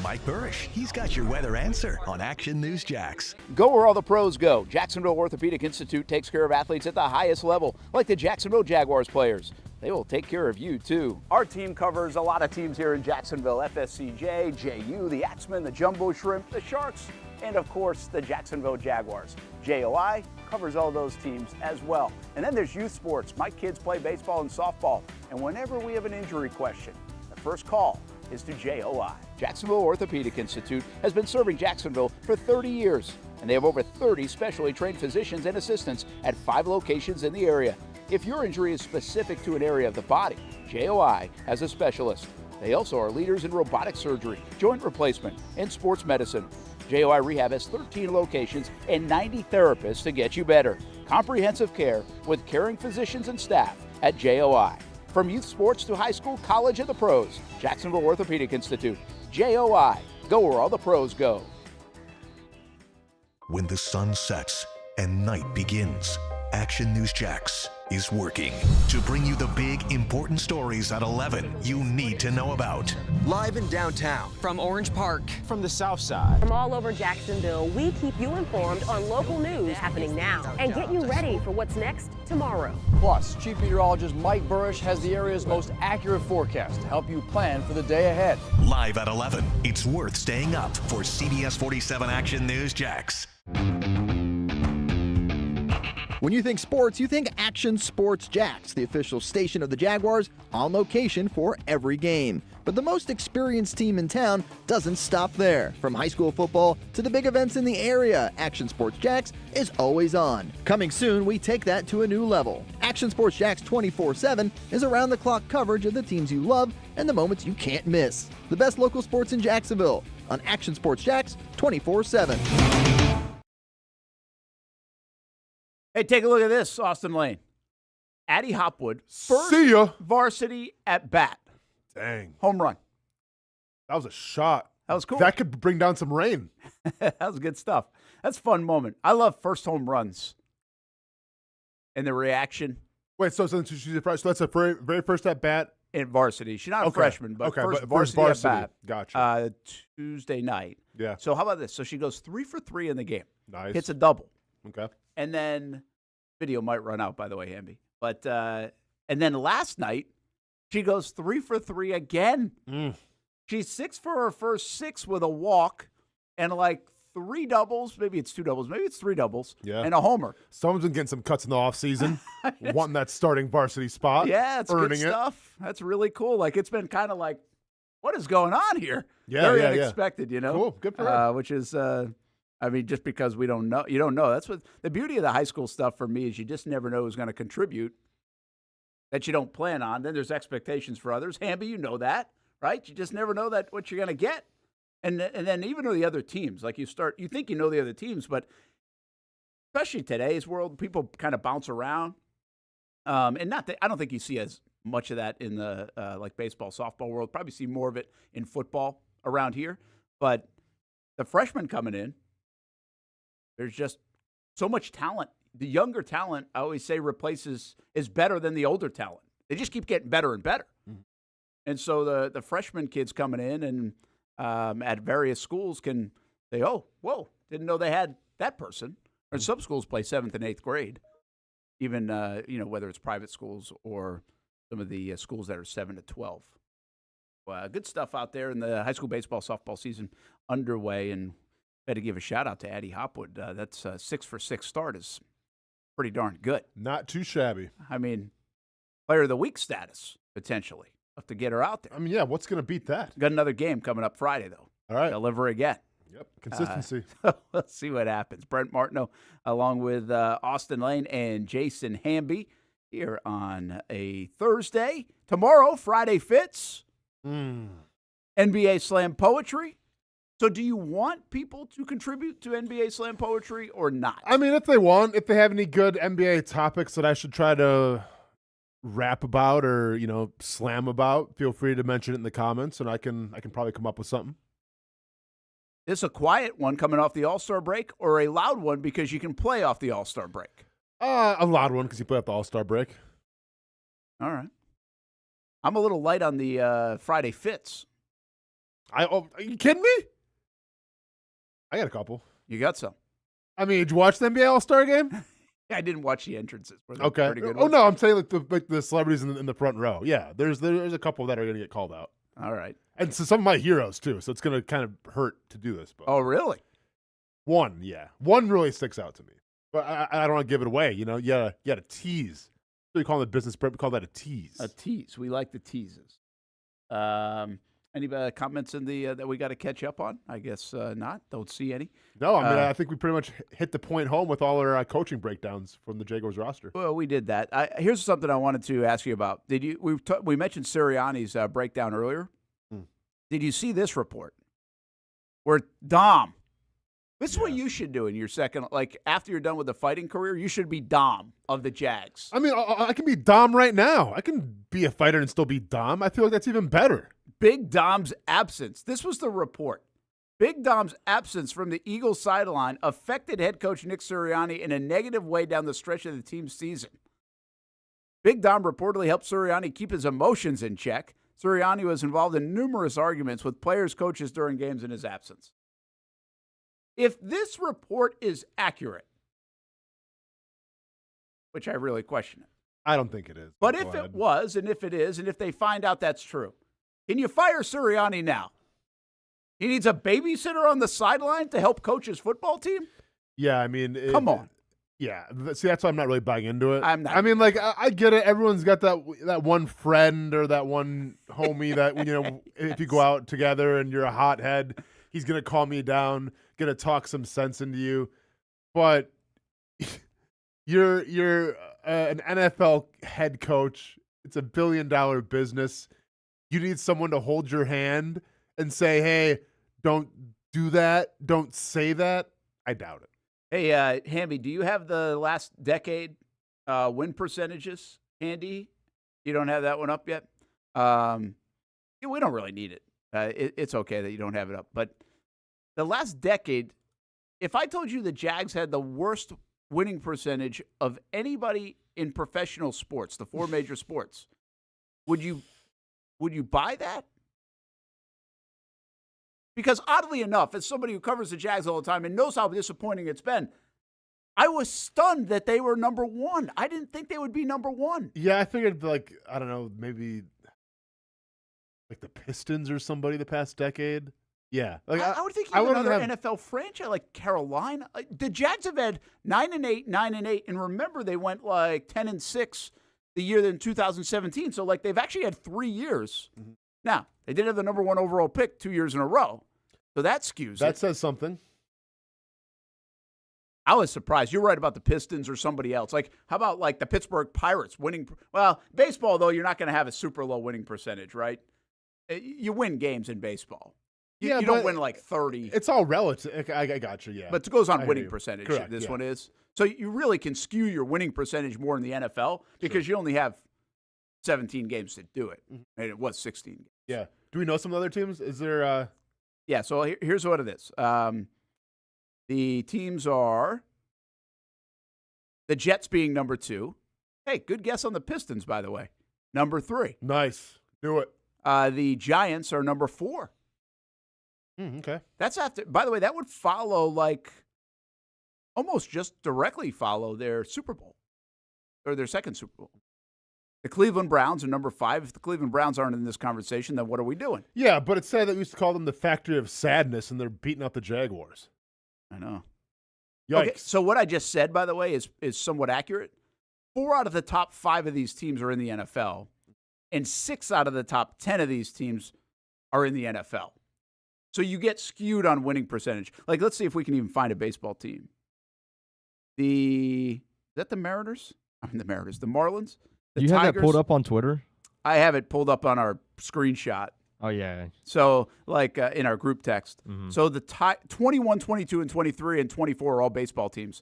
Speaker 1: Mike Burrish, he's got your weather answer on Action News Jax.
Speaker 2: Go where all the pros go. Jacksonville Orthopedic Institute takes care of athletes at the highest level, like the Jacksonville Jaguars players. They will take care of you, too. Our team covers a lot of teams here in Jacksonville. FSCJ, JU, the Axemen, the Jumbo Shrimp, the Sharks, and, of course, the Jacksonville Jaguars. JOI covers all those teams as well. And then there's youth sports. My kids play baseball and softball. And whenever we have an injury question, the first call is to JOI. Jacksonville Orthopedic Institute has been serving Jacksonville for 30 years, and they have over 30 specially trained physicians and assistants at 5 locations in the area. If your injury is specific to an area of the body, JOI has a specialist. They also are leaders in robotic surgery, joint replacement, and sports medicine. JOI Rehab has 13 locations and 90 therapists to get you better. Comprehensive care with caring physicians and staff at JOI. From youth sports to high school, college, and the pros, Jacksonville Orthopedic Institute. JOI. Go where all the pros go.
Speaker 1: When the sun sets and night begins, Action News Jax is working to bring you the big, important stories at 11 you need to know about.
Speaker 4: Live in downtown, from Orange Park,
Speaker 12: From the South Side.
Speaker 14: From all over Jacksonville, we keep you informed on local news happening now and get you ready for what's next tomorrow.
Speaker 12: Plus, Chief Meteorologist Mike Burrish has the area's most accurate forecast to help you plan for the day ahead.
Speaker 1: Live at 11, it's worth staying up for CBS 47 Action News Jax.
Speaker 15: When you think sports, you think Action Sports Jax, the official station of the Jaguars, on location for every game. But the most experienced team in town doesn't stop there. From high school football to the big events in the area, Action Sports Jax is always on. Coming soon, we take that to a new level. Action Sports Jax 24/7 is around-the-clock coverage of the teams you love and the moments you can't miss. The best local sports in Jacksonville on Action Sports Jax 24/7.
Speaker 5: Hey, take a look at this, Austen Lane. Addie Hopwood, first
Speaker 6: See ya.
Speaker 5: varsity at bat.
Speaker 6: Dang.
Speaker 5: Home run.
Speaker 6: That was a shot.
Speaker 5: That was cool.
Speaker 6: That could bring down some rain.
Speaker 5: That was good stuff. That's a fun moment. I love first home runs. And the reaction.
Speaker 6: Wait, so since she's a freshman, so that's a very first at bat
Speaker 5: in varsity. She's not a freshman, but first
Speaker 6: first
Speaker 5: varsity at bat.
Speaker 6: Gotcha.
Speaker 5: Tuesday night.
Speaker 6: Yeah.
Speaker 5: So how about this? So she goes 3 for 3 in the game.
Speaker 6: Nice.
Speaker 5: Hits a double.
Speaker 6: Okay.
Speaker 5: And then video might run out, by the way, Hamby. But and then last night she goes 3 for 3 again. She's 6 for her first 6 with a walk and like 3 doubles. Maybe it's 2 doubles. Maybe it's 3 doubles.
Speaker 6: Yeah.
Speaker 5: And a homer.
Speaker 6: Someone's been getting some cuts in the offseason, wanting that starting varsity spot.
Speaker 5: Yeah, it's
Speaker 6: earning
Speaker 5: good stuff. That's really cool. Like it's been kind of like, what is going on here?
Speaker 6: Yeah,
Speaker 5: Very
Speaker 6: yeah,
Speaker 5: unexpected, you know.
Speaker 6: Cool. Good for her.
Speaker 5: Which is. I mean, just because we don't know, you don't know. That's what the beauty of the high school stuff for me is. You just never know who's going to contribute that you don't plan on. Then there's expectations for others. Hamby, you know that, right? You just never know that what you're going to get. And then even though the other teams, like you think you know the other teams, but especially today's world, people kind of bounce around. And not that I don't think you see as much of that in the like baseball, softball world. Probably see more of it in football around here. But the freshmen coming in. There's just so much talent. The younger talent, I always say, is better than the older talent. They just keep getting better and better. Mm-hmm. And so the freshman kids coming in and at various schools can say, oh, whoa, didn't know they had that person. Or some schools play 7th and 8th grade, even, whether it's private schools or some of the schools that are 7 to 12. Good stuff out there in the high school baseball, softball season underway. And got to give a shout out to Addie Hopwood. That's 6 for 6 start is pretty darn good.
Speaker 6: Not too shabby.
Speaker 5: I mean, player of the week status, potentially. Have to get her out there.
Speaker 6: I mean, yeah, what's going to beat that?
Speaker 5: Got another game coming up Friday, though.
Speaker 6: All right.
Speaker 5: Deliver again.
Speaker 6: Yep, consistency.
Speaker 5: Let's see what happens. Brent Martineau, along with Austen Lane and Jason Hamby, here on a Thursday. Tomorrow, Friday Fits. NBA Slam Poetry. So do you want people to contribute to NBA slam poetry or not?
Speaker 6: I mean, if they have any good NBA topics that I should try to rap about or, slam about, feel free to mention it in the comments, and I can probably come up with something.
Speaker 5: Is a quiet one coming off the All-Star break or a loud one because you can play off the All-Star break?
Speaker 6: A loud one because you play off the All-Star break.
Speaker 5: All right. I'm a little light on the Friday fits.
Speaker 6: Are you kidding me? I got a couple.
Speaker 5: You got some.
Speaker 6: I mean, did you watch the NBA All-Star game?
Speaker 5: Yeah, I didn't watch the entrances. Were they
Speaker 6: Okay.
Speaker 5: pretty good
Speaker 6: Oh,
Speaker 5: ones?
Speaker 6: no, I'm saying like the celebrities in the front row. Yeah, there's a couple that are going to get called out.
Speaker 5: All right.
Speaker 6: And so some of my heroes, too, so it's going to kind of hurt to do this. But
Speaker 5: Oh, really?
Speaker 6: One really sticks out to me. But I don't want to give it away. You got to tease. So you call it a business prep, we call that a tease.
Speaker 5: A tease. We like the teases. Any comments in the that we got to catch up on? I guess not. Don't see any.
Speaker 6: No, I mean, I think we pretty much hit the point home with all our coaching breakdowns from the Jaguars roster.
Speaker 5: Well, we did that. Here's something I wanted to ask you about. We mentioned Sirianni's breakdown earlier. Did you see this report? Where Dom, this is what you should do in your second, like after you're done with the fighting career, you should be Dom of the Jags.
Speaker 6: I mean, I can be Dom right now. I can be a fighter and still be Dom. I feel like that's even better.
Speaker 5: Big Dom's absence. This was the report. Big Dom's absence from the Eagles sideline affected head coach Nick Sirianni in a negative way down the stretch of the team's season. Big Dom reportedly helped Sirianni keep his emotions in check. Sirianni was involved in numerous arguments with players, coaches during games in his absence. If this report is accurate, which I really question it.
Speaker 6: I don't think it is.
Speaker 5: But if it was, and if it is, and if they find out that's true, can you fire Sirianni now? He needs a babysitter on the sideline to help coach his football team?
Speaker 6: Yeah, I mean.
Speaker 5: Come on.
Speaker 6: Yeah, see, that's why I'm not really buying into it.
Speaker 5: I'm not.
Speaker 6: I mean, like, I get it. Everyone's got that one friend or that one homie that, if you go out together and you're a hothead, he's going to calm you down, going to talk some sense into you. But you're an NFL head coach. It's $1 billion business. You need someone to hold your hand and say, hey, don't do that. Don't say that. I doubt it.
Speaker 5: Hey, Hamby, do you have the last decade win percentages handy? You don't have that one up yet? We don't really need it. It's okay that you don't have it up. But the last decade, if I told you the Jags had the worst winning percentage of anybody in professional sports, the four major sports, would you buy that? Because oddly enough, as somebody who covers the Jags all the time and knows how disappointing it's been, I was stunned that they were number one. I didn't think they would be number one.
Speaker 6: Yeah, I figured, I don't know, maybe like the Pistons or somebody the past decade. Yeah.
Speaker 5: I would think even another NFL franchise like Carolina. The Jags have had 9-8, 9-8, and remember they went 10-6 the year in 2017. So they've actually had 3 years. Mm-hmm. Now, they did have the number one overall pick 2 years in a row. So that skews
Speaker 6: That
Speaker 5: it.
Speaker 6: says something.
Speaker 5: I was surprised. You're right about the Pistons or somebody else. How about the Pittsburgh Pirates winning? Well, baseball, though, you're not going to have a super low winning percentage, right? You win games in baseball. You don't win 30.
Speaker 6: It's all relative. I got you, yeah.
Speaker 5: But it goes on winning percentage.
Speaker 6: Correct,
Speaker 5: this
Speaker 6: yeah.
Speaker 5: one is. So you really can skew your winning percentage more in the NFL because you only have 17 games to do it. Mm-hmm. And it was 16 games.
Speaker 6: Yeah. Do we know some other teams? Is there
Speaker 5: Yeah, so here's what it is. The teams are the Jets being number 2. Hey, good guess on the Pistons, by the way. Number 3.
Speaker 6: Nice. Do it.
Speaker 5: The Giants are number 4.
Speaker 6: Okay.
Speaker 5: That's after. By the way, that would follow almost just directly follow their Super Bowl or their second Super Bowl. The Cleveland Browns are number 5. If the Cleveland Browns aren't in this conversation, then what are we doing?
Speaker 6: Yeah, but it's sad that we used to call them the factory of sadness, and they're beating out the Jaguars.
Speaker 5: I know.
Speaker 6: Yikes.
Speaker 5: Okay, so what I just said, by the way, is somewhat accurate. 4 out of the top 5 of these teams are in the NFL, and 6 out of the top 10 of these teams are in the NFL. So you get skewed on winning percentage. Let's see if we can even find a baseball team. Is that the Mariners? I mean, the Mariners. The Marlins? The
Speaker 7: Do you have
Speaker 5: Tigers?
Speaker 7: that pulled up on Twitter?
Speaker 5: I have it pulled up on our screenshot.
Speaker 7: Oh, yeah.
Speaker 5: So, like in our group text.
Speaker 7: Mhm.
Speaker 5: So the 21, 22, and 23 and 24 are all baseball teams.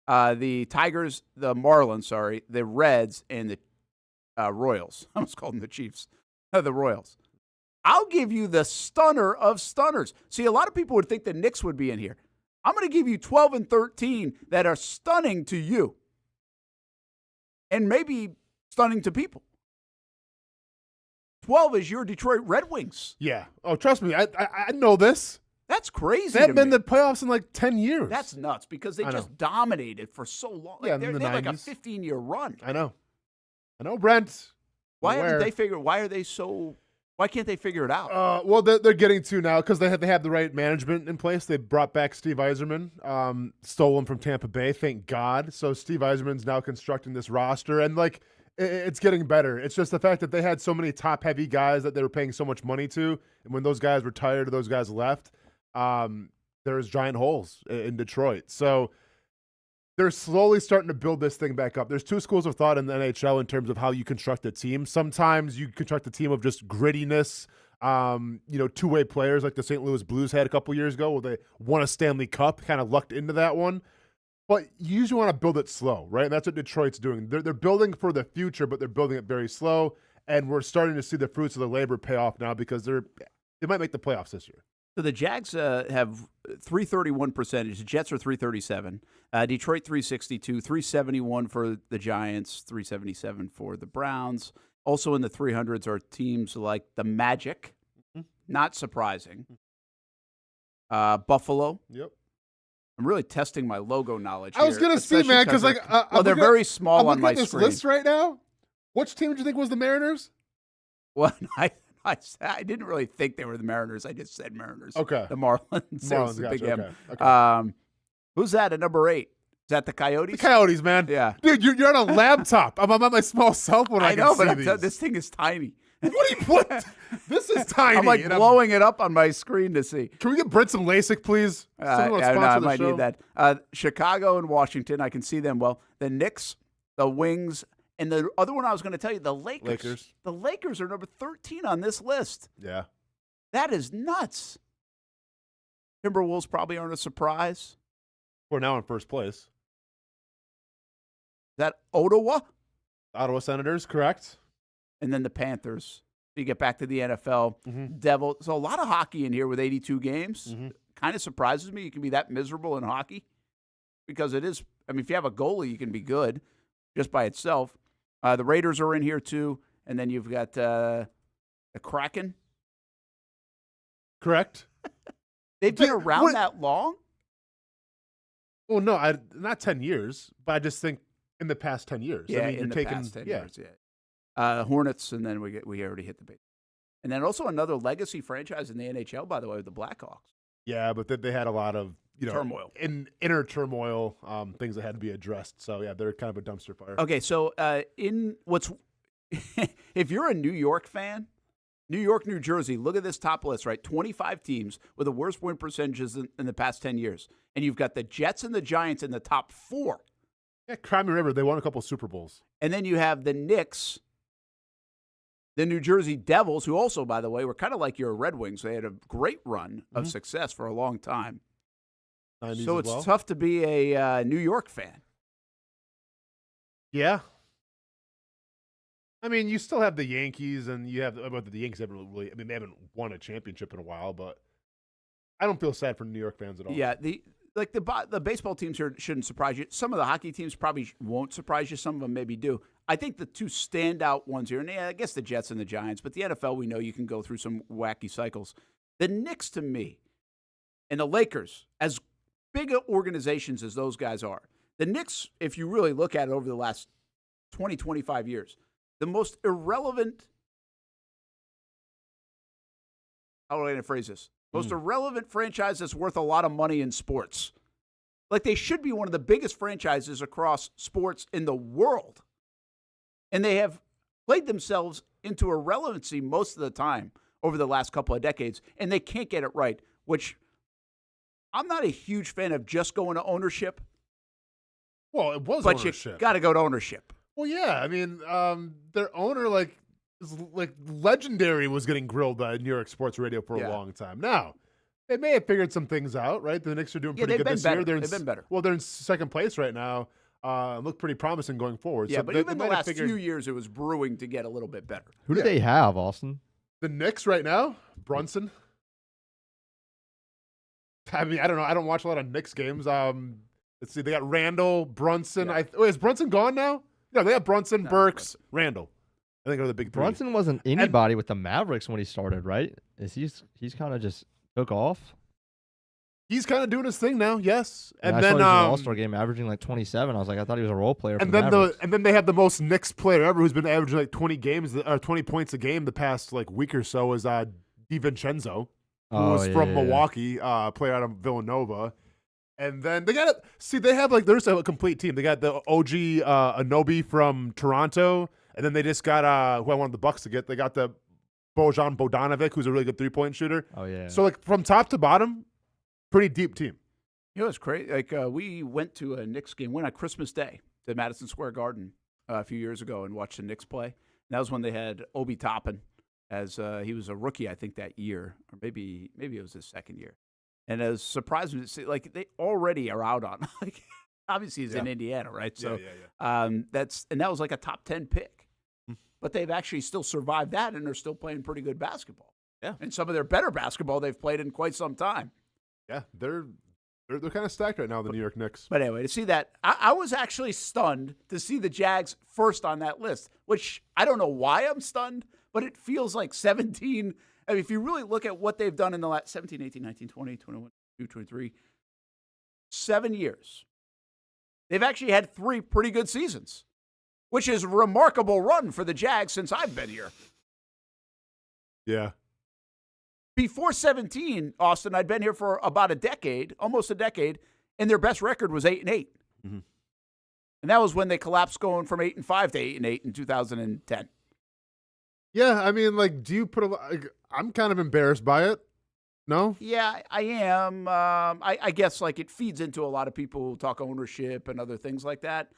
Speaker 5: The Tigers, the Marlins, the Reds, and the Royals. I almost called them the Chiefs. The Royals. I'll give you the stunner of stunners. See, a lot of people would think the Knicks would be in here. I'm going to give you 12 and 13 that are stunning to you. And maybe stunning to people. 12 is your Detroit Red Wings.
Speaker 6: Yeah. Oh, trust me, I know this.
Speaker 5: That's crazy.
Speaker 6: They haven't been in the playoffs in like 10 years.
Speaker 5: That's nuts because they just dominated for so long. Like,
Speaker 6: Yeah,
Speaker 5: they
Speaker 6: in the
Speaker 5: had like a
Speaker 6: 90s.
Speaker 5: 15-year run.
Speaker 6: I know, Brent.
Speaker 5: Why
Speaker 6: Aware.
Speaker 5: haven't they figured? Why are they so? Why can't they figure it out?
Speaker 6: Well, they're getting to now because they have the right management in place. They brought back Steve Yzerman, stole him from Tampa Bay, thank God. So Steve Yzerman's now constructing this roster, and like it's getting better. It's just the fact that they had so many top-heavy guys that they were paying so much money to, and when those guys retired or those guys left, there's giant holes in Detroit. So they're slowly starting to build this thing back up. There's two schools of thought in the NHL in terms of how you construct a team. Sometimes you construct a team of just grittiness, two-way players like the St. Louis Blues had a couple years ago where they won a Stanley Cup, kind of lucked into that one. But you usually want to build it slow, right? And that's what Detroit's doing. They're building for the future, but they're building it very slow. And we're starting to see the fruits of the labor pay off now because they might make the playoffs this year.
Speaker 5: So the Jags have 331 percentage. The Jets are 337. Detroit 362, 371 for the Giants, 377 for the Browns. Also in the 300s are teams like the Magic. Not surprising. Buffalo.
Speaker 6: Yep.
Speaker 5: I'm really testing my logo knowledge.
Speaker 6: I was
Speaker 5: here,
Speaker 6: going to see, man, because
Speaker 5: they're very small on my
Speaker 6: at this
Speaker 5: screen.
Speaker 6: list right now. Which team do you think was the Mariners?
Speaker 5: Well, I didn't really think they were the Mariners. I just said Mariners.
Speaker 6: Okay.
Speaker 5: The Marlins. It was the big
Speaker 6: gotcha.
Speaker 5: M.
Speaker 6: Okay.
Speaker 5: Who's that at number 8? Is that the Coyotes?
Speaker 6: The Coyotes, man.
Speaker 5: Yeah.
Speaker 6: Dude, you're on a laptop. I'm on my small cell phone.
Speaker 5: I know, but
Speaker 6: these.
Speaker 5: this thing is tiny.
Speaker 6: What? This is tiny.
Speaker 5: I'm like blowing it up on my screen to see.
Speaker 6: Can we get Brent some LASIK, please?
Speaker 5: I might need that. Chicago and Washington, I can see them well. The Knicks, the Wings, and the other one I was going to tell you, the Lakers. The Lakers are number 13 on this list.
Speaker 6: Yeah.
Speaker 5: That is nuts. Timberwolves probably aren't a surprise.
Speaker 6: We're now in first place.
Speaker 5: Is that Ottawa?
Speaker 6: Ottawa Senators, correct.
Speaker 5: And then the Panthers. So you get back to the NFL. Devils. So a lot of hockey in here with 82 games. Kind of surprises me you can be that miserable in hockey because it is. I mean, if you have a goalie, you can be good just by itself. The Raiders are in here too. And then you've got the Kraken.
Speaker 6: Correct.
Speaker 5: They've been around that long?
Speaker 6: Well, no, not 10 years, but I just think in the past 10 years.
Speaker 5: Yeah,
Speaker 6: I mean,
Speaker 5: in the past 10 years, yeah. Hornets, and then we already hit the base. And then also another legacy franchise in the NHL, by the way, with the Blackhawks.
Speaker 6: Yeah, but they had a lot of
Speaker 5: turmoil,
Speaker 6: inner turmoil, things that had to be addressed. So yeah, they're kind of a dumpster fire.
Speaker 5: Okay, so if you're a New York fan, New York, New Jersey, look at this top list, right? 25 teams with the worst win percentages in the past 10 years, and you've got the Jets and the Giants in the top 4.
Speaker 6: Yeah, Cry Me River, they won a couple Super Bowls,
Speaker 5: and then you have the Knicks. The New Jersey Devils, who also, by the way, were kind of like your Red Wings. They had a great run of success for a long time. So it's tough to be a New York fan.
Speaker 6: Yeah. I mean, you still have the Yankees, and you have the Yankees haven't really. I mean, they haven't won a championship in a while, but I don't feel sad for New York fans at all.
Speaker 5: Yeah, the baseball teams here shouldn't surprise you. Some of the hockey teams probably won't surprise you. Some of them maybe do. I think the two standout ones here, and yeah, I guess the Jets and the Giants, but the NFL, we know you can go through some wacky cycles. The Knicks, to me, and the Lakers, as big organizations as those guys are, the Knicks, if you really look at it over the last 20, 25 years, the most irrelevant, how do I going to phrase this? Most irrelevant franchise that's worth a lot of money in sports. Like they should be one of the biggest franchises across sports in the world. And they have played themselves into irrelevancy most of the time over the last couple of decades, and they can't get it right, which I'm not a huge fan of just going to ownership.
Speaker 6: Well, it was
Speaker 5: but
Speaker 6: ownership.
Speaker 5: You got to go to ownership.
Speaker 6: Well, yeah. I mean, their owner, like, like Legendary was getting grilled by New York sports radio for a long time. Now, they may have figured some things out, right? The Knicks are doing pretty good this year.
Speaker 5: They've been better.
Speaker 6: Well, they're in second place right now. Look pretty promising going forward.
Speaker 5: Yeah,
Speaker 6: so
Speaker 5: but even the last few years, it was brewing to get a little bit better.
Speaker 7: Who do they have, Austin?
Speaker 6: The Knicks right now, Brunson. I mean, I don't know. I don't watch a lot of Knicks games. Let's see. They got Randall, Brunson.
Speaker 5: Yeah.
Speaker 6: Is Brunson gone now? No, they have Brunson, Burks, Randall. I think are the big three.
Speaker 7: Brunson wasn't anybody with the Mavericks when he started, right? He's kind of just took off.
Speaker 6: He's kind of doing his thing now, yes.
Speaker 7: And
Speaker 6: then
Speaker 7: I saw he was an All-Star game averaging like 27. I was like, I thought he was a role player.
Speaker 6: And then they have the most Knicks player ever who's been averaging like 20 points a game the past like week or so is DiVincenzo, who was from Milwaukee, player out of Villanova. And then they there's a complete team. They got the OG Anobi from Toronto, and then they just got who I wanted the Bucks to get. They got the Bojan Bogdanovic, who's a really good 3-point shooter.
Speaker 7: Oh yeah.
Speaker 6: So like from top to bottom, pretty deep team.
Speaker 5: You know, it's crazy. Like we went to a Knicks game, went on Christmas Day to Madison Square Garden a few years ago and watched the Knicks play. And that was when they had Obi Toppin as he was a rookie, I think, that year, or maybe it was his second year. And it was surprising to see, like, they already are out on. Like, obviously, he's in Indiana, right? So that was like a top 10 pick. But they've actually still survived that, and they're still playing pretty good basketball.
Speaker 6: Yeah,
Speaker 5: and some of their better basketball they've played in quite some time.
Speaker 6: Yeah, they're kind of stacked right now, the New York Knicks.
Speaker 5: But anyway, to see that, I was actually stunned to see the Jags first on that list, which I don't know why I'm stunned, but it feels like 17. I mean, if you really look at what they've done in the last 17, 18, 19, 20, 21, 22, 23, 7 years, they've actually had 3 pretty good seasons, which is a remarkable run for the Jags since I've been here.
Speaker 6: Yeah.
Speaker 5: Before 17, Austin, I'd been here for about a decade, almost a decade, and their best record was 8-8.
Speaker 6: Mm-hmm.
Speaker 5: And that was when they collapsed going from 8-5 to 8-8 in 2010.
Speaker 6: Yeah, I mean, like, do you put I'm kind of embarrassed by it. No?
Speaker 5: Yeah, I am. I guess, like, it feeds into a lot of people who talk ownership and other things like that.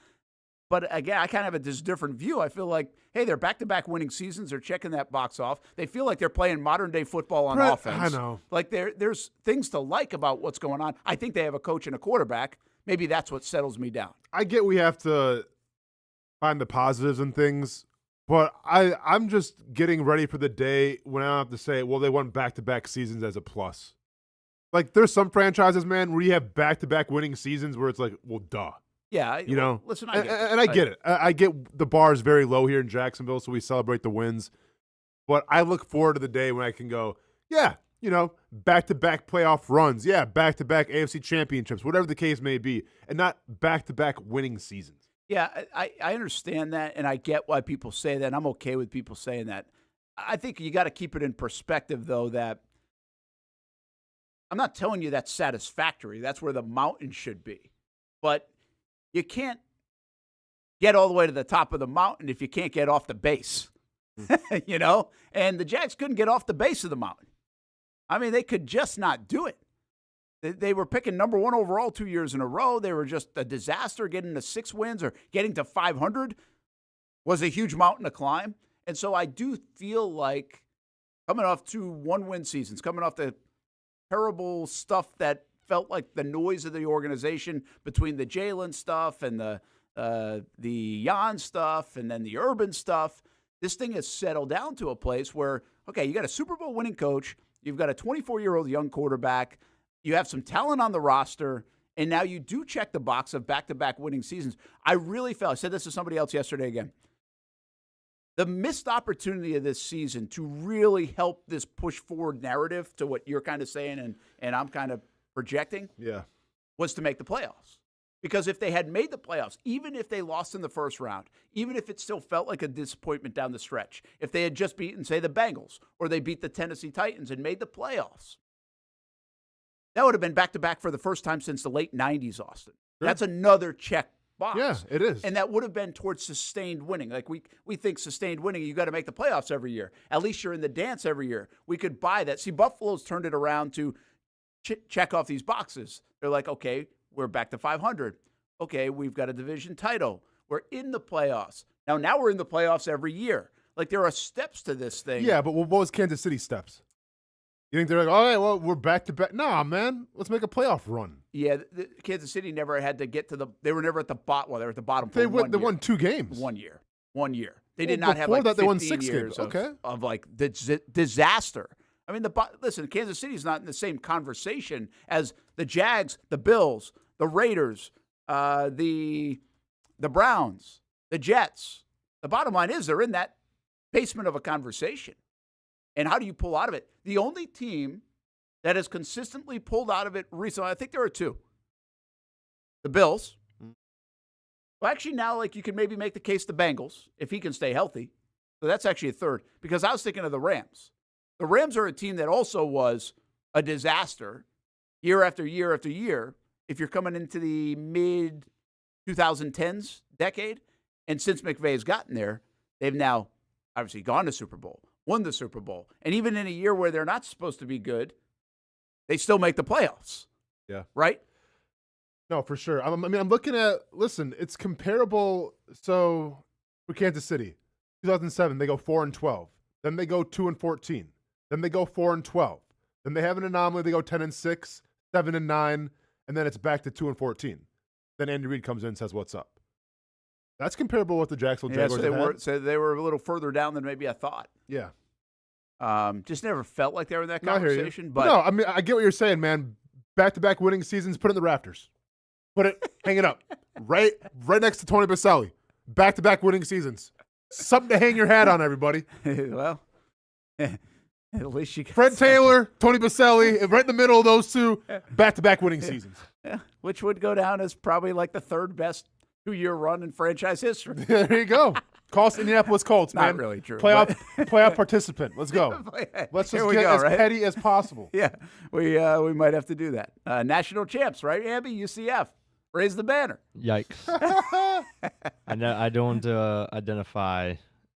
Speaker 5: But again, I kind of have this different view. I feel like, hey, they're back-to-back winning seasons. They're checking that box off. They feel like they're playing modern-day football on offense.
Speaker 6: I know.
Speaker 5: Like, there's things to like about what's going on. I think they have a coach and a quarterback. Maybe that's what settles me down.
Speaker 6: I get we have to find the positives in things, but I'm just getting ready for the day when I don't have to say, well, they won back-to-back seasons as a plus. Like, there's some franchises, man, where you have back-to-back winning seasons where it's like, well, duh.
Speaker 5: Yeah,
Speaker 6: you know.
Speaker 5: Listen,
Speaker 6: I get it. I get the bar is very low here in Jacksonville, so we celebrate the wins. But I look forward to the day when I can go, yeah, you know, back-to-back playoff runs, yeah, back-to-back AFC championships, whatever the case may be, and not back-to-back winning seasons.
Speaker 5: Yeah, I understand that, and I get why people say that, and I'm okay with people saying that. I think you got to keep it in perspective, though, that I'm not telling you that's satisfactory. That's where the mountain should be. But you can't get all the way to the top of the mountain if you can't get off the base, you know? And the Jags couldn't get off the base of the mountain. I mean, they could just not do it. They were picking number 1 overall 2 years in a row. They were just a disaster. Getting to 6 wins or getting to 500 was a huge mountain to climb. And so I do feel like coming off 2 one-win seasons, coming off the terrible stuff that felt like the noise of the organization between the Jalen stuff and the Jan stuff and then the Urban stuff. This thing has settled down to a place where, okay, you got a Super Bowl winning coach, you've got a 24-year-old young quarterback, you have some talent on the roster, and now you do check the box of back-to-back winning seasons. I really felt, I said this to somebody else yesterday again, the missed opportunity of this season to really help this push forward narrative to what you're kind of saying and I'm kind of projecting was to make the playoffs. Because if they had made the playoffs, even if they lost in the first round, even if it still felt like a disappointment down the stretch, if they had just beaten, say, the Bengals, or they beat the Tennessee Titans and made the playoffs, that would have been back-to-back for the first time since the late 90s, Austin. Sure. That's another check box.
Speaker 6: Yeah, it is.
Speaker 5: And that would have been towards sustained winning. Like we think sustained winning, you got to make the playoffs every year. At least you're in the dance every year. We could buy that. See, Buffalo's turned it around to check off these boxes. They're like, okay, we're back to 500. Okay, we've got a division title. We're in the playoffs. Now we're in the playoffs every year. Like there are steps to this thing.
Speaker 6: Yeah, but what was Kansas City's steps? You think they're like, all right, well, we're back to back? Nah, man, let's make a playoff run.
Speaker 5: Yeah, Kansas City never had to get to the. They were never at the bottom. Well, they were at the bottom. For
Speaker 6: They
Speaker 5: won
Speaker 6: 2 games.
Speaker 5: 1 year. 1 year. They did
Speaker 6: Well,
Speaker 5: not have
Speaker 6: before
Speaker 5: like
Speaker 6: that, they won
Speaker 5: 15
Speaker 6: 6
Speaker 5: years
Speaker 6: games. Okay.
Speaker 5: of like disaster. I mean, listen, Kansas City's not in the same conversation as the Jags, the Bills, the Raiders, the Browns, the Jets. The bottom line is they're in that basement of a conversation. And how do you pull out of it? The only team that has consistently pulled out of it recently, I think there are 2. The Bills. Well, actually, now, like, you can maybe make the case the Bengals, if he can stay healthy. So that's actually a 3rd. Because I was thinking of the Rams. The Rams are a team that also was a disaster year after year after year if you're coming into the mid-2010s decade. And since McVay's gotten there, they've now obviously gone to Super Bowl, won the Super Bowl. And even in a year where they're not supposed to be good, they still make the playoffs.
Speaker 6: Yeah.
Speaker 5: Right?
Speaker 6: No, for sure. I'm looking at, listen, it's comparable. So for Kansas City, 2007, they go 4-12. Then they go 2-14. Then they go 4-12. Then they have an anomaly. They go 10-6, 7-9, and then it's back to 2-14. Then Andy Reid comes in and says, "What's up?" That's comparable with the Jacksonville Jaguars.
Speaker 5: So they were a little further down than maybe I thought.
Speaker 6: Yeah.
Speaker 5: Just never felt like they were in that conversation. But
Speaker 6: no, I mean, I get what you're saying, man. Back-to-back winning seasons, put it in the rafters. Hang it up. Right next to Tony Baselli. Back-to-back winning seasons. Something to hang your hat on, everybody.
Speaker 5: Well, at least you can.
Speaker 6: Fred Taylor, Tony Baselli, right in the middle of those 2, back-to-back winning seasons.
Speaker 5: Yeah, which would go down as probably like the 3rd best 2-year run in franchise history.
Speaker 6: There you go. Cost Indianapolis Colts, man.
Speaker 5: Not really true.
Speaker 6: Playoff participant. Let's go. Let's just get as petty as possible.
Speaker 5: Yeah, we might have to do that. National champs, right, Abby? UCF. Raise the banner.
Speaker 7: Yikes. I don't identify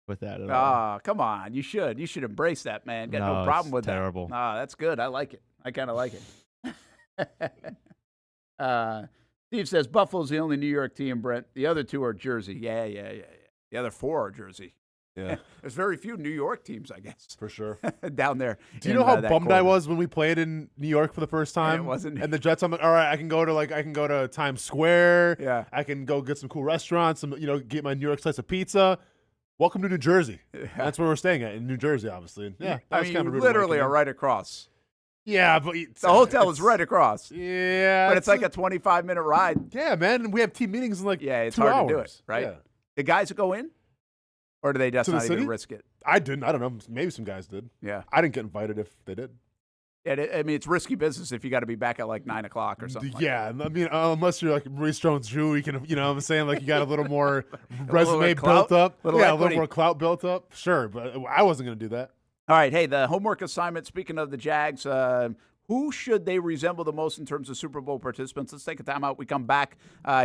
Speaker 7: with that at all.
Speaker 5: Oh, come on. You should. You should embrace that, man. Got no
Speaker 7: No,
Speaker 5: problem
Speaker 7: it's
Speaker 5: with
Speaker 7: terrible.
Speaker 5: that. That's good. I like it. I kind of like it. Steve says Buffalo's the only New York team, Brent. The other 2 are Jersey. Yeah. The other 4 are Jersey.
Speaker 6: Yeah.
Speaker 5: There's very few New York teams, I guess.
Speaker 6: For sure.
Speaker 5: Down there.
Speaker 6: Do you know how bummed I was when we played in New York for the first time?
Speaker 5: Yeah, it wasn't.
Speaker 6: And the Jets, I'm like, all right, I can go to Times Square.
Speaker 5: Yeah.
Speaker 6: I can go get some cool restaurants, get my New York slice of pizza. Welcome to New Jersey. Yeah. That's where we're staying at, in New Jersey, obviously. Yeah.
Speaker 5: I mean, you literally are right across.
Speaker 6: Yeah, but
Speaker 5: the hotel is right across.
Speaker 6: Yeah.
Speaker 5: But it's like a 25-minute ride.
Speaker 6: Yeah, man. And we have team meetings in like 2
Speaker 5: it's
Speaker 6: hours.
Speaker 5: hard to do it, right? Yeah. The guys go in? Or do they just not even risk it?
Speaker 6: I didn't. I don't know. Maybe some guys did.
Speaker 5: Yeah.
Speaker 6: I didn't get invited if they did.
Speaker 5: Yeah, I mean, it's risky business if you got to be back at like 9 o'clock or something.
Speaker 6: Yeah, I mean, unless you're like Maurice Jones-Drew, you can, what I'm saying, like you got a little more resume built up. A little more clout built up. Sure, but I wasn't going to do that.
Speaker 5: All right, hey, the homework assignment, speaking of the Jags, who should they resemble the most in terms of Super Bowl participants? Let's take a time out. We come back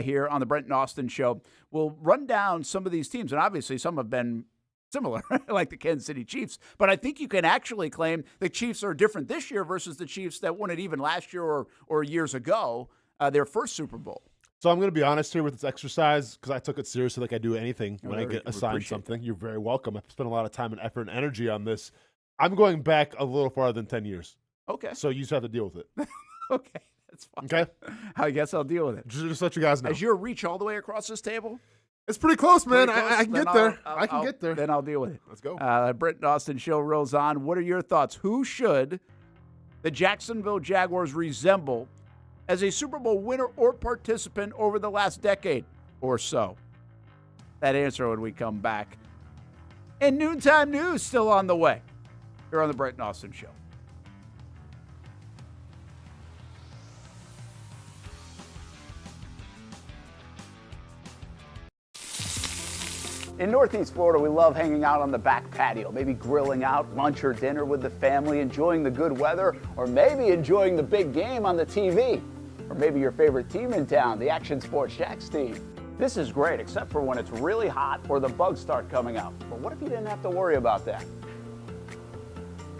Speaker 5: here on the Brent and Austen Show. We'll run down some of these teams, and obviously some have been similar, like the Kansas City Chiefs. But I think you can actually claim the Chiefs are different this year versus the Chiefs that won it even last year or years ago, their first Super Bowl.
Speaker 6: So I'm going to be honest here with this exercise because I took it seriously like I do anything when I get assigned something. You're very welcome. I've spent a lot of time and effort and energy on this. I'm going back a little farther than 10 years.
Speaker 5: Okay.
Speaker 6: So you just have to deal with it.
Speaker 5: Okay. That's fine.
Speaker 6: Okay.
Speaker 5: I guess I'll deal with it.
Speaker 6: Just let you guys know.
Speaker 5: Is your reach all the way across this table?
Speaker 6: It's pretty close, man.
Speaker 5: Pretty close?
Speaker 6: I can get there. I can get there.
Speaker 5: Then I'll deal with it.
Speaker 6: Let's go.
Speaker 5: Brent and Austen Show rolls on. What are your thoughts? Who should the Jacksonville Jaguars resemble as a Super Bowl winner or participant over the last decade or so? That answer when we come back. And noontime news still on the way here on the Brent and Austen Show. In Northeast Florida, we love hanging out on the back patio, maybe grilling out lunch or dinner with the family, enjoying the good weather, or maybe enjoying the big game on the TV. Or maybe your favorite team in town, the Action Sports Jax team. This is great, except for when it's really hot or the bugs start coming out. But what if you didn't have to worry about that?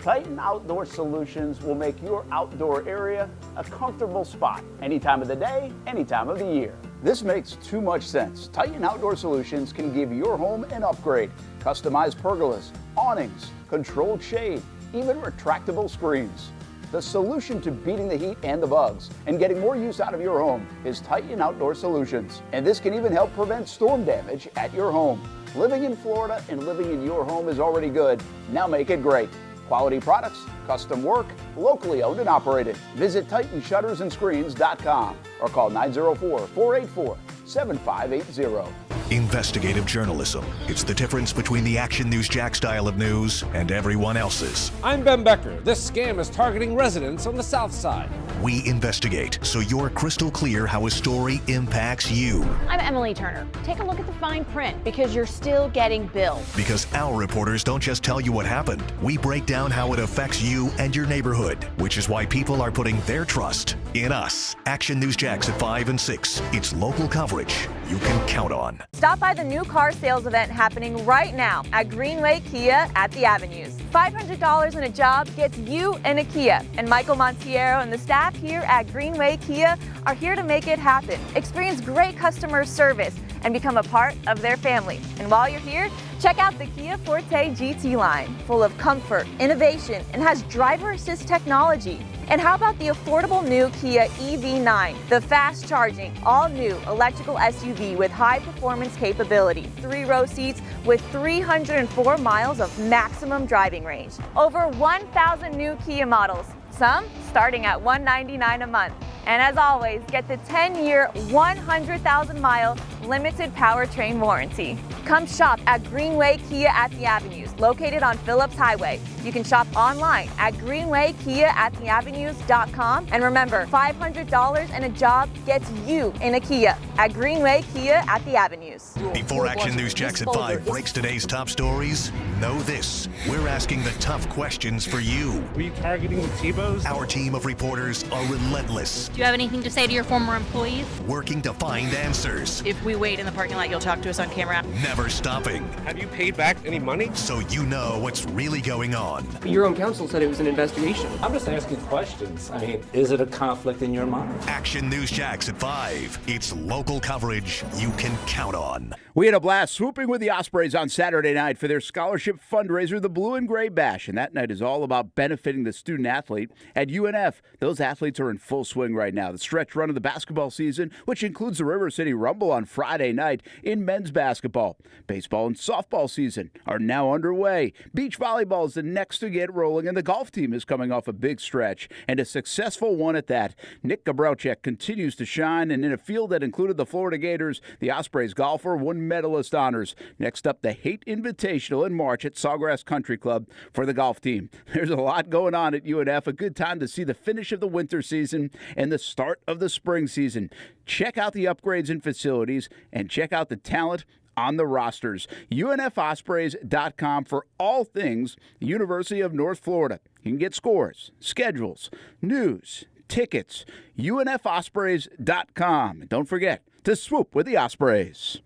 Speaker 5: Titan Outdoor Solutions will make your outdoor area a comfortable spot any time of the day, any time of the year.
Speaker 2: This makes too much sense. Titan Outdoor Solutions can give your home an upgrade. Customized pergolas, awnings, controlled shade, even retractable screens. The solution to beating the heat and the bugs and getting more use out of your home is Titan Outdoor Solutions. And this can even help prevent storm damage at your home. Living in Florida and living in your home is already good. Now make it great. Quality products, custom work, locally owned and operated. Visit TitanShuttersAndScreens.com or call 904-484-7580.
Speaker 1: Investigative journalism. It's the difference between the Action News Jack style of news and everyone else's.
Speaker 13: I'm Ben Becker. This scam is targeting residents on the South Side.
Speaker 1: We investigate so you're crystal clear how a story impacts you.
Speaker 16: I'm Emily Turner. Take a look at the fine print because you're still getting billed.
Speaker 1: Because our reporters don't just tell you what happened, we break down how it affects you and your neighborhood, which is why people are putting their trust in us. Action News Jacks at 5 and 6. It's local coverage you can count on.
Speaker 17: Stop by the new car sales event happening right now at Greenway Kia at the Avenues. $500 in a job gets you in a Kia. And Michael Montiero and the staff here at Greenway Kia are here to make it happen. Experience great customer service and become a part of their family. And while you're here, check out the Kia Forte GT line, full of comfort, innovation, and has driver assist technology. And how about the affordable new Kia EV9, the fast-charging, all-new electrical SUV with high-performance capability, 3-row seats with 304 miles of maximum driving range. Over 1,000 new Kia models, some starting at $199 a month. And as always, get the 10-year, 100,000-mile limited powertrain warranty. Come shop at Greenway Kia at the Avenues, located on Phillips Highway. You can shop online at greenwaykiaattheavenues.com. And remember, $500 and a job gets you in a Kia at Greenway Kia at the Avenues.
Speaker 1: Before Action News Jacks at 5 breaks today's top stories, know this. We're asking the tough questions for you.
Speaker 3: Were you targeting the Tebows?
Speaker 1: Our team of reporters are relentless.
Speaker 22: Do you have anything to say to your former employees?
Speaker 1: Working to find answers.
Speaker 22: If we wait in the parking lot, you'll talk to us on camera.
Speaker 1: Never stopping.
Speaker 3: Have you paid back any money?
Speaker 1: So you know what's really going on.
Speaker 18: Your own counsel said it was an investigation.
Speaker 19: I'm just asking questions. I mean, is it a conflict in your mind?
Speaker 1: Action News Jacks at 5. It's local coverage you can count on.
Speaker 2: We had a blast swooping with the Ospreys on Saturday night for their scholarship fundraiser, the Blue and Gray Bash. And that night is all about benefiting the student athlete. At UNF, those athletes are in full swing right now. The stretch run of the basketball season, which includes the River City Rumble on Friday night in men's basketball. Baseball and softball season are now underway. Beach volleyball is the next to get rolling, and the golf team is coming off a big stretch, and a successful one at that. Nick Gabrowczyk continues to shine, and in a field that included the Florida Gators, the Ospreys golfer won medalist honors. Next up, the Haight Invitational in March at Sawgrass Country Club for the golf team. There's a lot going on at UNF, a good time to see the finish of the winter season and the start of the spring season. Check out the upgrades in facilities and check out the talent on the rosters. UNFOspreys.com for all things University of North Florida. You can get scores, schedules, news, tickets. UNFOspreys.com. And don't forget to swoop with the Ospreys.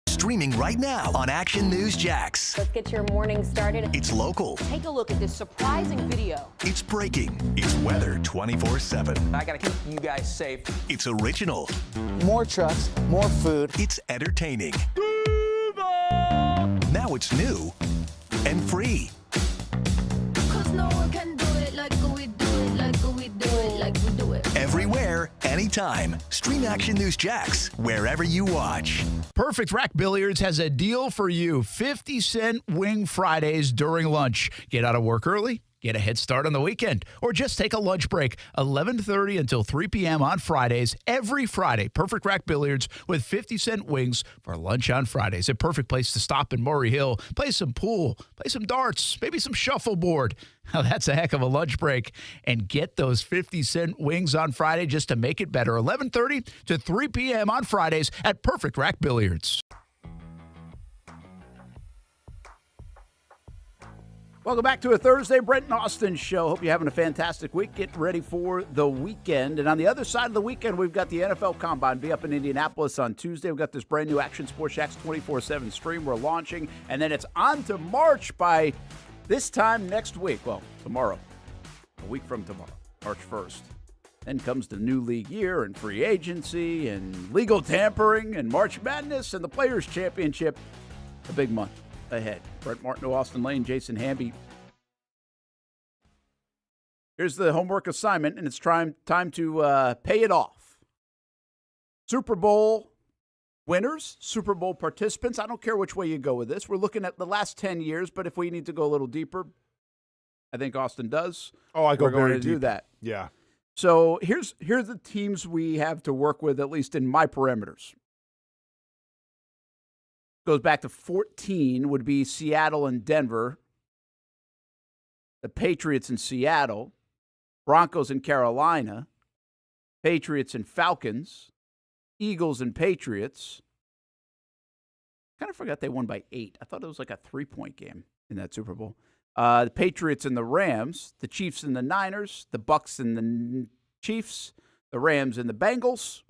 Speaker 1: Streaming right now on Action News Jacks.
Speaker 16: Let's get your morning started.
Speaker 1: It's local.
Speaker 16: Take a look at this surprising video.
Speaker 1: It's breaking. It's weather 24/7.
Speaker 4: I gotta keep you guys safe.
Speaker 1: It's original.
Speaker 4: More trucks, more food.
Speaker 1: It's entertaining. Now it's new and free.
Speaker 20: 'Cause no one can do it like we do it, like we do it, like we do it.
Speaker 1: Everywhere, anytime. Stream Action News Jacks wherever you watch.
Speaker 5: Perfect Rack Billiards has a deal for you. 50-cent wing Fridays during lunch. Get out of work early, get a head start on the weekend, or just take a lunch break. 11:30 until 3 p.m. on Fridays. Every Friday, Perfect Rack Billiards with 50-cent wings for lunch on Fridays. A perfect place to stop in Murray Hill, play some pool, play some darts, maybe some shuffleboard. Now, that's a heck of a lunch break. And get those 50-cent wings on Friday just to make it better. 11:30 to 3 p.m. on Fridays at Perfect Rack Billiards. Welcome back to a Thursday Brent and Austen show. Hope you're having a fantastic week. Get ready for the weekend. And on the other side of the weekend, we've got the NFL Combine. Be up in Indianapolis on Tuesday. We've got this brand new Action Sports Jacks 24/7 stream we're launching. And then it's on to March by this time next week. Well, tomorrow. A week from tomorrow, March 1st. Then comes the new league year and free agency and legal tampering and March Madness and the Players' Championship. A big month ahead. Brent Martineau, Austen Lane, Jason Hamby. Here's the homework assignment, and it's time to pay it off. Super Bowl winners, Super Bowl participants. I don't care which way you go with this. We're looking at the last 10 years, but if we need to go a little deeper, I think Austin does.
Speaker 6: Oh, I go
Speaker 5: We're going
Speaker 6: very
Speaker 5: to do
Speaker 6: deep.
Speaker 5: that.
Speaker 6: Yeah.
Speaker 5: So here's the teams we have to work with, at least in my parameters. Goes back to 14 would be Seattle and Denver, the Patriots and Seattle, Broncos and Carolina, Patriots and Falcons, Eagles and Patriots. Kind of forgot they won by 8. I thought it was like a 3-point game in that Super Bowl. The Patriots and the Rams, the Chiefs and the Niners, the Bucks and the Chiefs, the Rams and the Bengals,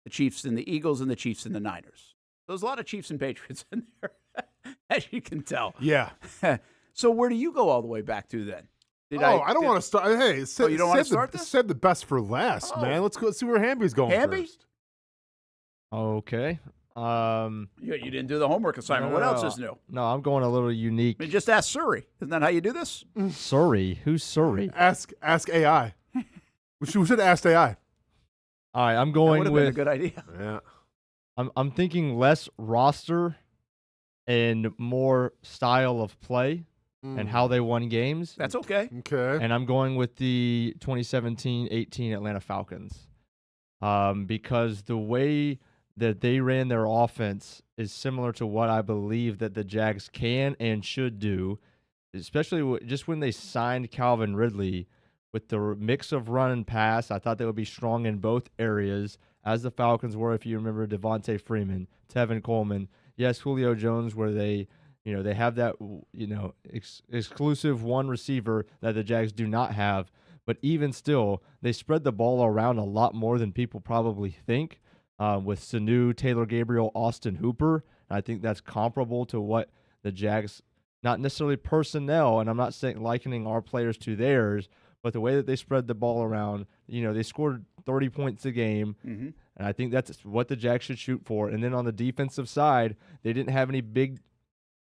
Speaker 5: the Chiefs and the Eagles, and the Chiefs and the Niners. There's a lot of Chiefs and Patriots in there, as you can tell.
Speaker 6: Yeah.
Speaker 5: So where do you go all the way back to then?
Speaker 6: I don't want to start. Hey,
Speaker 5: you don't want to start this?
Speaker 6: Save the best for last, man. Let's go see where Hamby's going first.
Speaker 7: Okay.
Speaker 5: You didn't do the homework assignment. What else is new?
Speaker 7: No, I'm going a little unique.
Speaker 5: I mean, just ask Surrey. Isn't that how you do this?
Speaker 7: Surrey? Who's Surrey?
Speaker 6: Ask AI. we should have asked AI.
Speaker 7: All right, I'm
Speaker 5: That
Speaker 7: going
Speaker 5: would have
Speaker 7: with
Speaker 5: been a good idea.
Speaker 6: Yeah.
Speaker 7: I'm thinking less roster and more style of play and how they won games.
Speaker 5: That's okay.
Speaker 6: Okay.
Speaker 7: And I'm going with the 2017-18 Atlanta Falcons because the way that they ran their offense is similar to what I believe that the Jags can and should do, especially just when they signed Calvin Ridley with the mix of run and pass. I thought they would be strong in both areas, as the Falcons were, if you remember Devontae Freeman, Tevin Coleman. Yes, Julio Jones, where they have that, exclusive one receiver that the Jags do not have. But even still, they spread the ball around a lot more than people probably think. With Sanu, Taylor Gabriel, Austin Hooper. I think that's comparable to what the Jags, not necessarily personnel, and I'm not saying likening our players to theirs, but the way that they spread the ball around, they scored 30 points a game, and I think that's what the Jags should shoot for. And then on the defensive side, they didn't have any big,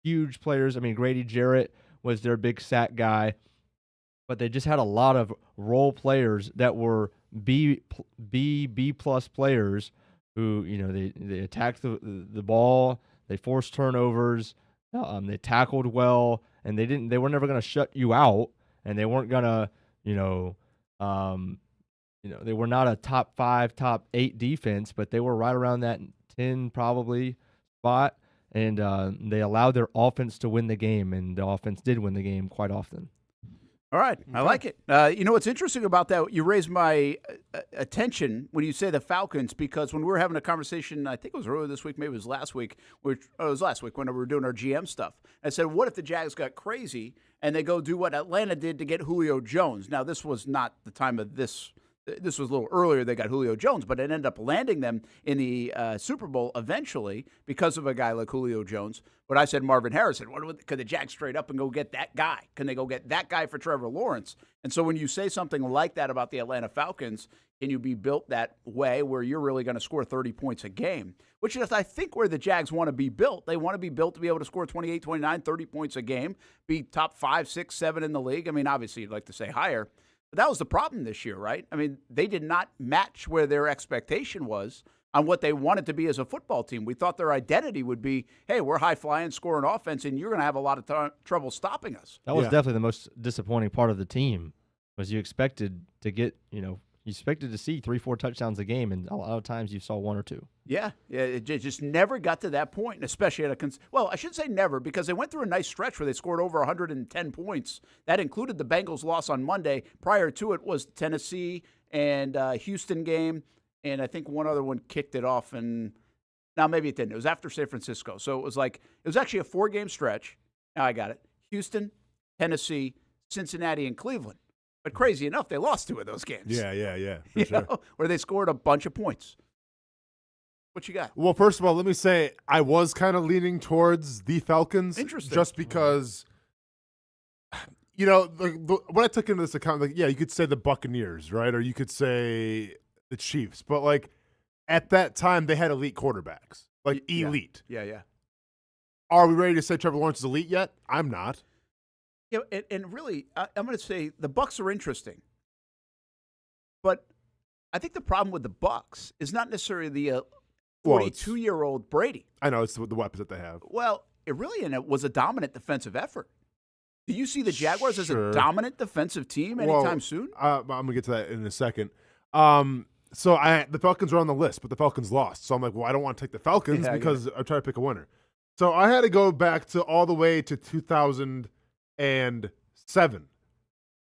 Speaker 7: huge players. I mean, Grady Jarrett was their big sack guy, but they just had a lot of role players that were B+ players who, they attacked the ball, they forced turnovers, they tackled well, and they were never going to shut you out, and they weren't going to, they were not a top 5, top 8 defense, but they were right around that 10 probably spot, and they allowed their offense to win the game, and the offense did win the game quite often.
Speaker 5: All right. I like it. What's interesting about that, you raised my attention when you say the Falcons, because when we were having a conversation, I think it was earlier this week, maybe it was last week, it was last week when we were doing our GM stuff. I said, what if the Jags got crazy and they go do what Atlanta did to get Julio Jones? Now, this was not the time of this. This was a little earlier they got Julio Jones, but it ended up landing them in the Super Bowl eventually because of a guy like Julio Jones. But I said Marvin Harrison. Could the Jags straight up and go get that guy? Can they go get that guy for Trevor Lawrence? And so when you say something like that about the Atlanta Falcons, can you be built that way where you're really going to score 30 points a game? Which is, I think, where the Jags want to be built. They want to be built to be able to score 28, 29, 30 points a game, be top 5, 6, 7 in the league. I mean, obviously, you'd like to say higher. But that was the problem this year, right? I mean, they did not match where their expectation was on what they wanted to be as a football team. We thought their identity would be, hey, we're high-flying, scoring offense, and you're going to have a lot of trouble stopping us.
Speaker 7: That was definitely the most disappointing part of the team, was you expected to get, you expected to see 3-4 touchdowns a game, and a lot of times you saw 1 or 2.
Speaker 5: Yeah, it just never got to that point, especially at well, I should say never, because they went through a nice stretch where they scored over 110 points. That included the Bengals' loss on Monday. Prior to it was Tennessee and Houston game, and I think one other one kicked it off, and now maybe it didn't. It was after San Francisco. So it was actually a 4-game stretch. Now I got it. Houston, Tennessee, Cincinnati, and Cleveland. But crazy enough, they lost 2 of those games.
Speaker 6: Yeah. For sure.
Speaker 5: Where they scored a bunch of points. What you got?
Speaker 6: Well, first of all, let me say I was kind of leaning towards the Falcons.
Speaker 5: Interesting.
Speaker 6: Just because you know, what I took into this account, like, yeah, you could say the Buccaneers, right? Or you could say the Chiefs. But, like, at that time, they had elite quarterbacks. Like, elite.
Speaker 5: Yeah.
Speaker 6: Are we ready to say Trevor Lawrence is elite yet? I'm not.
Speaker 5: Yeah, and really, I'm going to say the Bucs are interesting. But I think the problem with the Bucs is not necessarily the 42-year-old Brady.
Speaker 6: I know, it's the weapons that they have.
Speaker 5: Well, it was a dominant defensive effort. Do you see the Jaguars as a dominant defensive team anytime soon?
Speaker 6: I'm going to get to that in a second. So the Falcons were on the list, but the Falcons lost. So I'm like, well, I don't want to take the Falcons because I'm trying to pick a winner. So I had to go back to all the way to 2007,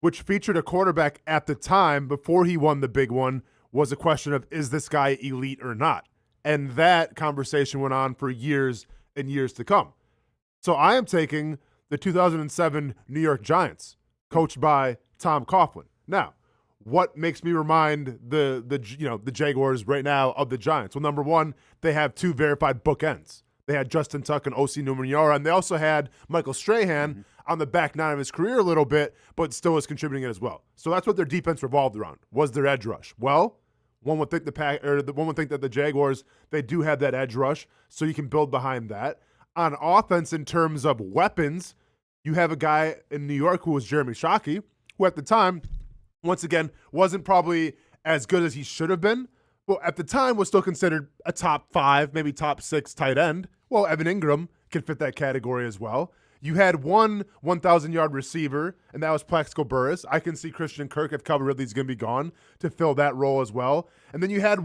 Speaker 6: which featured a quarterback at the time before he won the big one was a question of, is this guy elite or not? And that conversation went on for years and years to come. So I am taking the 2007 New York Giants, coached by Tom Coughlin. Now, what makes me remind the Jaguars right now of the Giants? Well, number one, they have two verified bookends. They had Justin Tuck and O.C. Numenora, and they also had Michael Strahan on the back nine of his career a little bit, but still was contributing it as well. So that's what their defense revolved around, was their edge rush. Well, one would think that the Jaguars, they do have that edge rush, so you can build behind that. On offense, in terms of weapons, you have a guy in New York who was Jeremy Shockey, who at the time, once again, wasn't probably as good as he should have been, but at the time was still considered a top 5, maybe top 6 tight end. Well, Evan Ingram can fit that category as well. You had one 1,000-yard receiver, and that was Plaxico Burress. I can see Christian Kirk, if Calvin Ridley's going to be gone, to fill that role as well. And then you had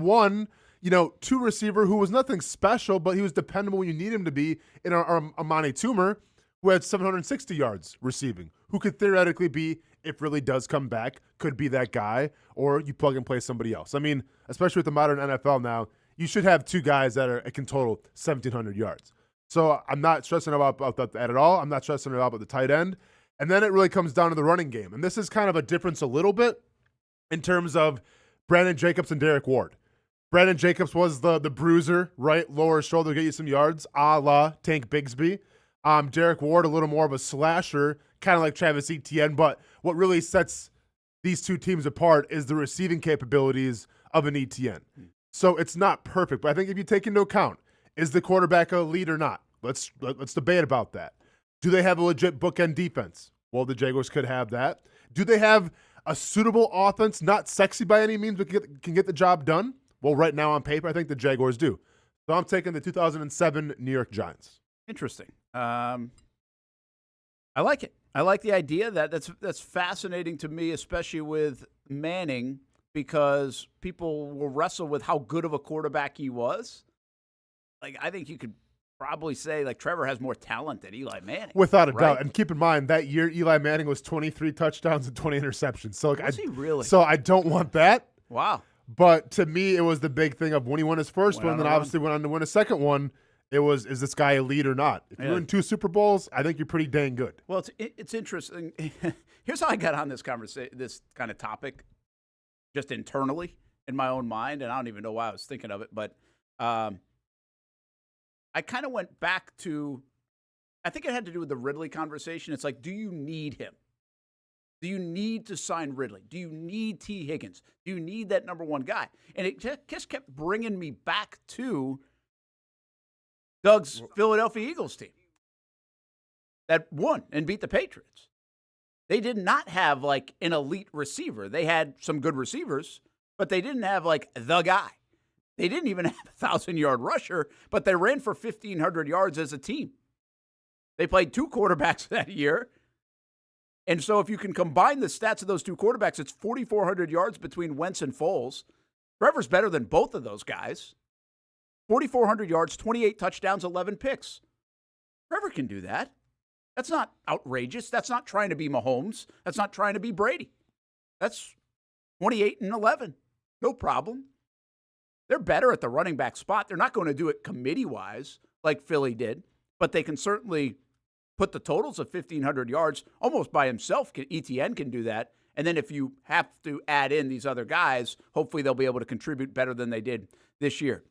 Speaker 6: two receiver who was nothing special, but he was dependable when you need him to be in Amani Toomer, who had 760 yards receiving, who could theoretically be, if Ridley does come back, could be that guy, or you plug and play somebody else. I mean, especially with the modern NFL now, you should have two guys that can total 1,700 yards. So I'm not stressing about that at all. I'm not stressing about the tight end. And then it really comes down to the running game. And this is kind of a difference a little bit in terms of Brandon Jacobs and Derek Ward. Brandon Jacobs was the bruiser, right? Lower shoulder, get you some yards, a la Tank Bigsby. Derek Ward, a little more of a slasher, kind of like Travis Etienne. But what really sets these two teams apart is the receiving capabilities of an Etienne. So it's not perfect. But I think if you take into account, is the quarterback a lead or not? Let's debate about that. Do they have a legit bookend defense? Well, the Jaguars could have that. Do they have a suitable offense, not sexy by any means, but can get the job done? Well, right now on paper, I think the Jaguars do. So I'm taking the 2007 New York Giants.
Speaker 5: Interesting. I like it. I like the idea that's fascinating to me, especially with Manning, because people will wrestle with how good of a quarterback he was. Like, I think you could probably say, like, Trevor has more talent than Eli Manning.
Speaker 6: Without a doubt. And keep in mind, that year, Eli Manning was 23 touchdowns and 20 interceptions. So, like,
Speaker 5: was he really?
Speaker 6: So I don't want that.
Speaker 5: Wow.
Speaker 6: But to me, it was the big thing of when he won his first one, then obviously went on to win a second one. It was, is this guy elite or not? If you win 2 Super Bowls, I think you're pretty dang good.
Speaker 5: Well, it's interesting. Here's how I got on this conversation, this kind of topic, just internally in my own mind, and I don't even know why I was thinking of it, but I kind of went back to, I think it had to do with the Ridley conversation. It's like, do you need him? Do you need to sign Ridley? Do you need T. Higgins? Do you need that number one guy? And it just kept bringing me back to Doug's Philadelphia Eagles team that won and beat the Patriots. They did not have, like, an elite receiver. They had some good receivers, but they didn't have, like, the guy. They didn't even have a 1,000-yard rusher, but they ran for 1,500 yards as a team. They played 2 quarterbacks that year. And so if you can combine the stats of those 2 quarterbacks, it's 4,400 yards between Wentz and Foles. Trevor's better than both of those guys. 4,400 yards, 28 touchdowns, 11 picks. Trevor can do that. That's not outrageous. That's not trying to be Mahomes. That's not trying to be Brady. That's 28 and 11. No problem. They're better at the running back spot. They're not going to do it committee-wise like Philly did, but they can certainly put the totals of 1,500 yards almost by himself. ETN can do that. And then if you have to add in these other guys, hopefully they'll be able to contribute better than they did this year.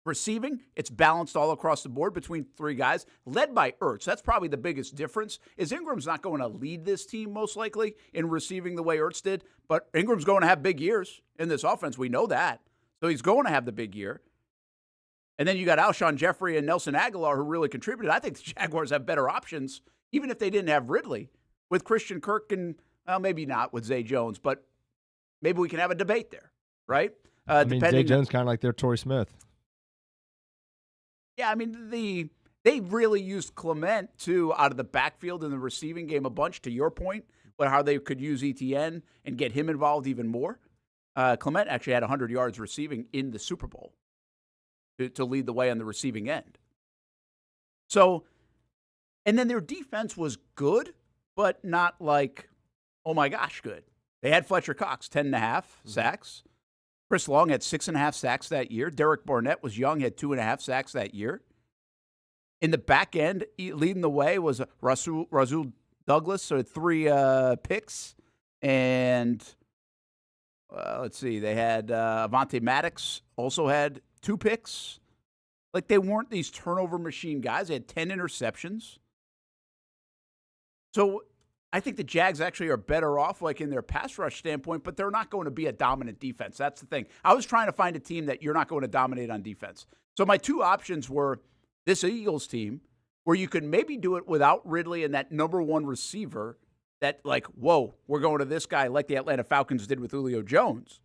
Speaker 5: Receiving, it's balanced all across the board between three guys, led by Ertz. That's probably the biggest difference, is Ingram's not going to lead this team most likely in receiving the way Ertz did, but Ingram's going to have big years in this offense. We know that. So he's going to have the big year. And then you got Alshon Jeffrey and Nelson Aguilar who really contributed. I think the Jaguars have better options, even if they didn't have Ridley, with Christian Kirk and, well, maybe not with Zay Jones, but maybe we can have a debate there, right?
Speaker 7: I mean, Zay Jones kind of like their Torrey Smith.
Speaker 5: Yeah, I mean, they really used Clement, too, out of the backfield in the receiving game a bunch, to your point, but how they could use ETN and get him involved even more. Clement actually had 100 yards receiving in the Super Bowl to lead the way on the receiving end. So, and then their defense was good, but not like, oh my gosh, good. They had Fletcher Cox, 10.5 sacks. Chris Long had 6.5 sacks that year. Derek Barnett was young, had 2.5 sacks that year. In the back end, leading the way was Rasul Douglas, so 3 picks. And let's see, they had Avonte Maddox also had 2 picks. Like, they weren't these turnover machine guys. They had 10 interceptions. So I think the Jags actually are better off, like, in their pass rush standpoint, but they're not going to be a dominant defense. That's the thing. I was trying to find a team that you're not going to dominate on defense. So my 2 options were this Eagles team, where you could maybe do it without Ridley and that number 1 receiver that, like, whoa, we're going to this guy like the Atlanta Falcons did with Julio Jones.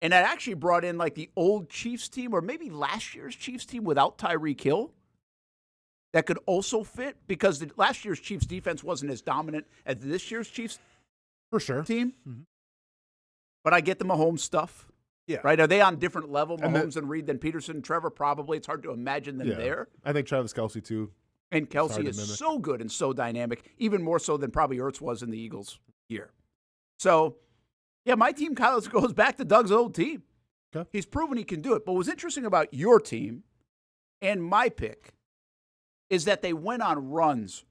Speaker 5: And that actually brought in, like, the old Chiefs team, or maybe last year's Chiefs team without Tyreek Hill. That could also fit, because last year's Chiefs defense wasn't as dominant as this year's Chiefs team. Mm-hmm. But I get the Mahomes stuff.
Speaker 6: Yeah.
Speaker 5: Right? Are they on different level, Mahomes and Reed, than Peterson and Trevor? Probably. It's hard to imagine them there.
Speaker 6: I think Travis Kelce, too.
Speaker 5: And Kelce is so good and so dynamic, even more so than probably Ertz was in the Eagles year. So, yeah, my team kind of goes back to Doug's old team. Okay. He's proven he can do it. But what's interesting about your team and my pick is that they went on runs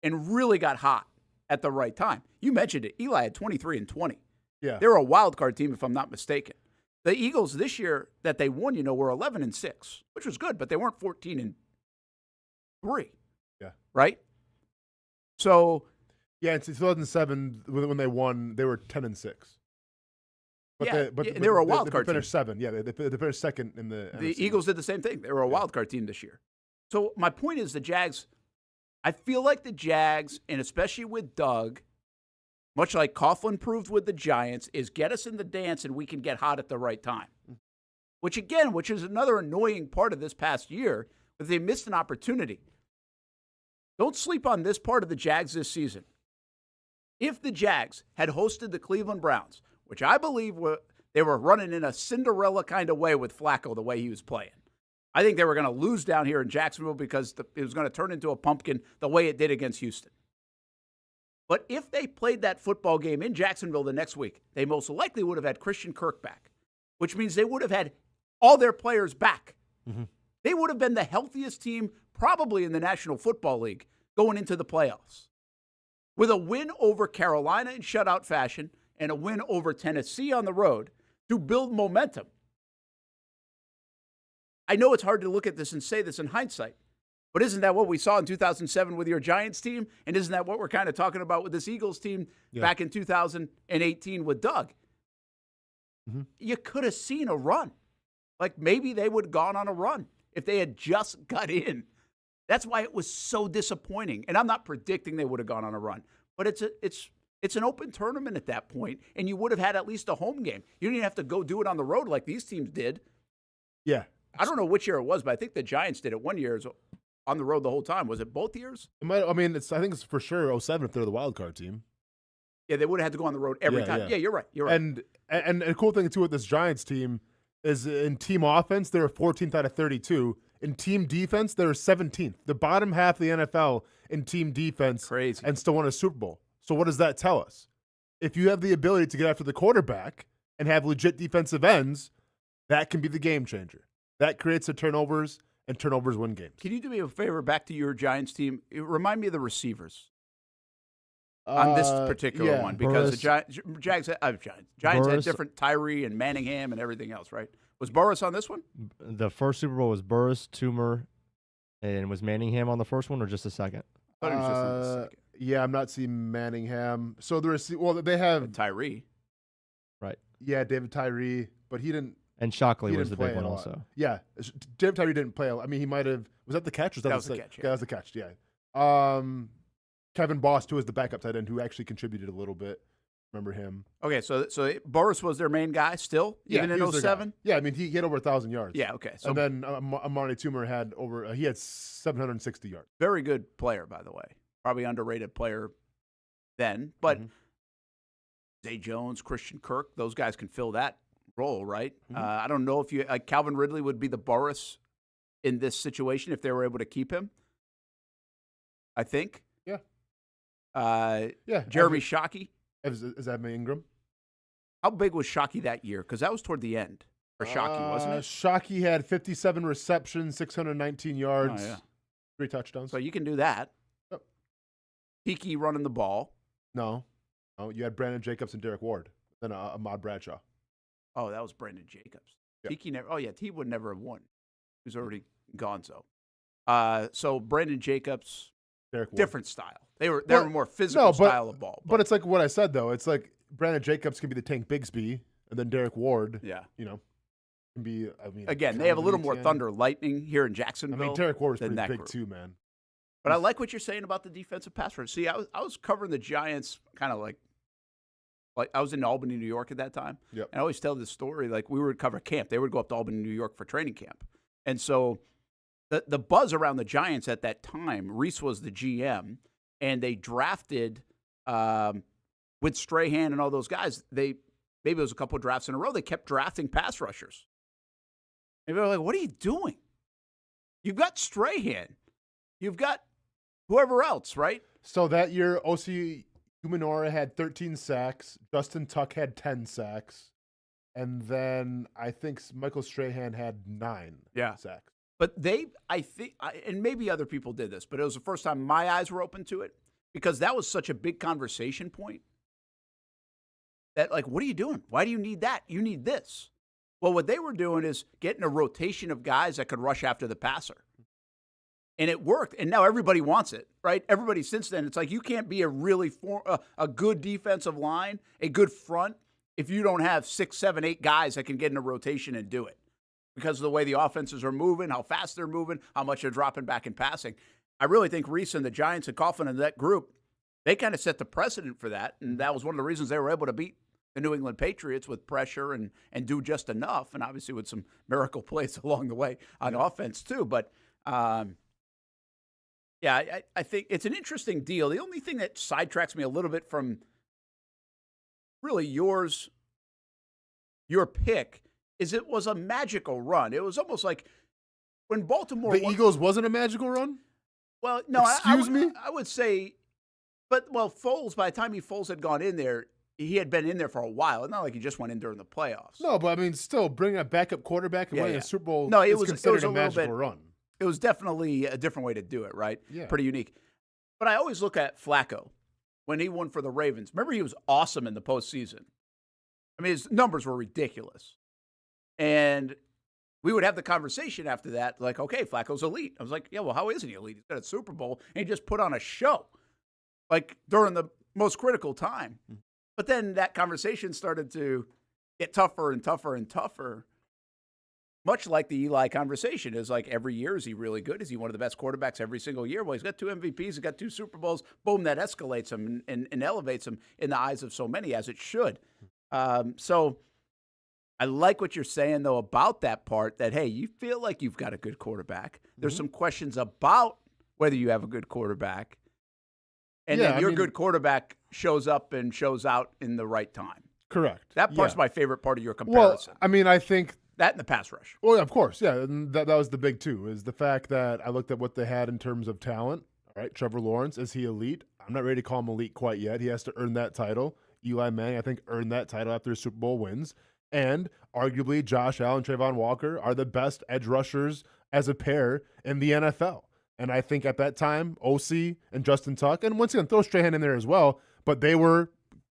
Speaker 5: and really got hot at the right time. You mentioned it. Eli had 23 and 20.
Speaker 6: Yeah.
Speaker 5: They were a wild card team, if I'm not mistaken. The Eagles this year that they won, were 11 and 6, which was good, but they weren't 14 and 3.
Speaker 6: Yeah.
Speaker 5: Right? So.
Speaker 6: Yeah, in 2007, when they won, they were 10 and 6. But
Speaker 5: they were a wild card
Speaker 6: team. They finished
Speaker 5: team.
Speaker 6: 7. Yeah, they finished second in the
Speaker 5: The
Speaker 6: NFC.
Speaker 5: Eagles did the same thing. They were a wild card team this year. So my point is the Jags, I feel like the Jags, and especially with Doug, much like Coughlin proved with the Giants, is get us in the dance and we can get hot at the right time. Which is another annoying part of this past year, but they missed an opportunity. Don't sleep on this part of the Jags this season. If the Jags had hosted the Cleveland Browns, which I believe they were running in a Cinderella kind of way with Flacco, the way he was playing, I think they were going to lose down here in Jacksonville because it was going to turn into a pumpkin the way it did against Houston. But if they played that football game in Jacksonville the next week, they most likely would have had Christian Kirk back, which means they would have had all their players back. Mm-hmm. They would have been the healthiest team probably in the National Football League going into the playoffs. With a win over Carolina in shutout fashion and a win over Tennessee on the road to build momentum. I know it's hard to look at this and say this in hindsight, but isn't that what we saw in 2007 with your Giants team? And isn't that what we're kind of talking about with this Eagles team back in 2018 with Doug? Mm-hmm. You could have seen a run. Like maybe they would have gone on a run if they had just got in. That's why it was so disappointing. And I'm not predicting they would have gone on a run, but it's an open tournament at that point, and you would have had at least a home game. You didn't have to go do it on the road like these teams did.
Speaker 6: Yeah.
Speaker 5: I don't know which year it was, but I think the Giants did it one year on the road the whole time. Was it both years?
Speaker 6: I think it's for sure 07 if they're the wild card team.
Speaker 5: Yeah, they would have had to go on the road every time. Yeah, you're right. You're right.
Speaker 6: And a cool thing too with this Giants team is in team offense they were 14th out of 32. In team defense they were 17th. The bottom half of the NFL in team defense.
Speaker 5: Crazy.
Speaker 6: And still won a Super Bowl. So what does that tell us? If you have the ability to get after the quarterback and have legit defensive ends, that can be the game changer. That creates the turnovers, and turnovers win games.
Speaker 5: Can you do me a favor back to your Giants team? Remind me of the receivers on this particular one, because the Giants had different Tyree and Manningham and everything else, right? Was Burris on this one?
Speaker 7: The first Super Bowl was Burris, Toomer, and was Manningham on the first one or just the second?
Speaker 5: I thought he was just on the second.
Speaker 6: Yeah, I'm not seeing Manningham. So they have
Speaker 5: And Tyree.
Speaker 7: Right.
Speaker 6: Yeah, David Tyree, but he didn't.
Speaker 7: And Shockley
Speaker 6: he
Speaker 7: was
Speaker 6: didn't
Speaker 7: the big
Speaker 6: play
Speaker 7: one
Speaker 6: a lot.
Speaker 7: also.
Speaker 6: Yeah, David Tyree didn't play. I mean, he might have. Was that the catch? Or was
Speaker 5: That was the catch,
Speaker 6: Yeah,
Speaker 5: yeah.
Speaker 6: that was the catch. Yeah. Kevin Boss, too, was the backup tight end who actually contributed a little bit. Remember him?
Speaker 5: Okay, so Burris was their main guy still, even
Speaker 6: he was
Speaker 5: in
Speaker 6: their guy.
Speaker 5: 07?
Speaker 6: Yeah, I mean, he had over 1,000 yards.
Speaker 5: Yeah, okay. So
Speaker 6: And then Amani Toomer had he had 760 yards.
Speaker 5: very good player, by the way. Probably underrated player then. But Zay Jones, Christian Kirk, those guys can fill that role, right? I don't know if Calvin Ridley would be the Burris in this situation if they were able to keep him. I think.
Speaker 6: Yeah.
Speaker 5: Yeah. Jeremy Shockey.
Speaker 6: Is that Ingram?
Speaker 5: How big was Shockey that year? Because that was toward the end for Shockey, wasn't it?
Speaker 6: Shockey had 57 receptions, 619 yards,
Speaker 5: Oh, yeah.
Speaker 6: 3 touchdowns.
Speaker 5: So you can do that.
Speaker 6: Yep.
Speaker 5: Peaky running the ball.
Speaker 6: No, you had Brandon Jacobs and Derek Ward, then Ahmad Bradshaw.
Speaker 5: Oh, that was Brandon Jacobs.
Speaker 6: Yep.
Speaker 5: Peaky never. Oh yeah, he would never have won. He was already gone. So Brandon Jacobs,
Speaker 6: Derek Ward.
Speaker 5: different style. They were more physical style of ball.
Speaker 6: But it's like what I said though. It's like Brandon Jacobs can be the Tank Bigsby, and then Derek Ward.
Speaker 5: Yeah.
Speaker 6: Can be. I mean,
Speaker 5: Again, they have a little more thunder lightning here in Jacksonville.
Speaker 6: I mean, Derek Ward was
Speaker 5: than
Speaker 6: pretty
Speaker 5: that
Speaker 6: big
Speaker 5: group.
Speaker 6: too, man.
Speaker 5: But I like what you're saying about the defensive pass rush. See, I was covering the Giants kind of like I was in Albany, New York at that time.
Speaker 6: Yep.
Speaker 5: And I always tell this story, like we would cover camp. They would go up to Albany, New York for training camp. And so the buzz around the Giants at that time, Reese was the GM, and they drafted with Strahan and all those guys. Maybe it was a couple of drafts in a row. They kept drafting pass rushers. And they were like, what are you doing? You've got Strahan. You've got whoever else, right?
Speaker 6: So that year, O.C. Umenora had 13 sacks. Justin Tuck had 10 sacks. And then I think Michael Strahan had 9 sacks.
Speaker 5: But I think, and maybe other people did this, but it was the first time my eyes were open to it because that was such a big conversation point that, like, what are you doing? Why do you need that? You need this. Well, what they were doing is getting a rotation of guys that could rush after the passer. And it worked, and now everybody wants it, right? Everybody since then, it's like you can't be a good defensive line, a good front, if you don't have 6, 7, 8 guys that can get in a rotation and do it because of the way the offenses are moving, how fast they're moving, how much they're dropping back and passing. I really think Reese and the Giants and Coughlin and that group, they kind of set the precedent for that, and that was one of the reasons they were able to beat the New England Patriots with pressure and do just enough, and obviously with some miracle plays along the way on offense too. But yeah, I think it's an interesting deal. The only thing that sidetracks me a little bit from really your pick is it was a magical run. It was almost like when Baltimore
Speaker 6: The Eagles wasn't a magical run?
Speaker 5: Well, no,
Speaker 6: Excuse me?
Speaker 5: I would say, but Foles, by the time Foles had gone in there, he had been in there for a while. It's not like he just went in during the playoffs.
Speaker 6: No, but I mean, still bringing a backup quarterback and winning a Super Bowl
Speaker 5: it was
Speaker 6: considered
Speaker 5: a
Speaker 6: a magical run.
Speaker 5: It was definitely a different way to do it, right?
Speaker 6: Yeah.
Speaker 5: Pretty unique. But I always look at Flacco when he won for the Ravens. Remember, he was awesome in the postseason. I mean, his numbers were ridiculous. And we would have the conversation after that, like, okay, Flacco's elite. I was like, yeah, well, how isn't he elite? He's got a Super Bowl, and he just put on a show, like, during the most critical time. But then that conversation started to get tougher and tougher and tougher, much like the Eli conversation. Is like, every year, is he really good? Is he one of the best quarterbacks every single year? Well, he's got 2 MVPs. He's got 2 Super Bowls. Boom, that escalates him and elevates him in the eyes of so many, as it should. So I like what you're saying, though, about that part, that, hey, you feel like you've got a good quarterback. There's some questions about whether you have a good quarterback. And then your good quarterback shows up and shows out in the right time.
Speaker 6: Correct.
Speaker 5: That part's my favorite part of your comparison.
Speaker 6: Well, I mean, I think
Speaker 5: that and the pass rush.
Speaker 6: Well, of course, yeah. And that was the big two, is the fact that I looked at what they had in terms of talent. All right, Trevor Lawrence, is he elite? I'm not ready to call him elite quite yet. He has to earn that title. Eli Manning, I think, earned that title after his Super Bowl wins. And arguably, Josh Allen and Trayvon Walker are the best edge rushers as a pair in the NFL. And I think at that time, OC and Justin Tuck, and once again, throw Strahan in there as well, but they were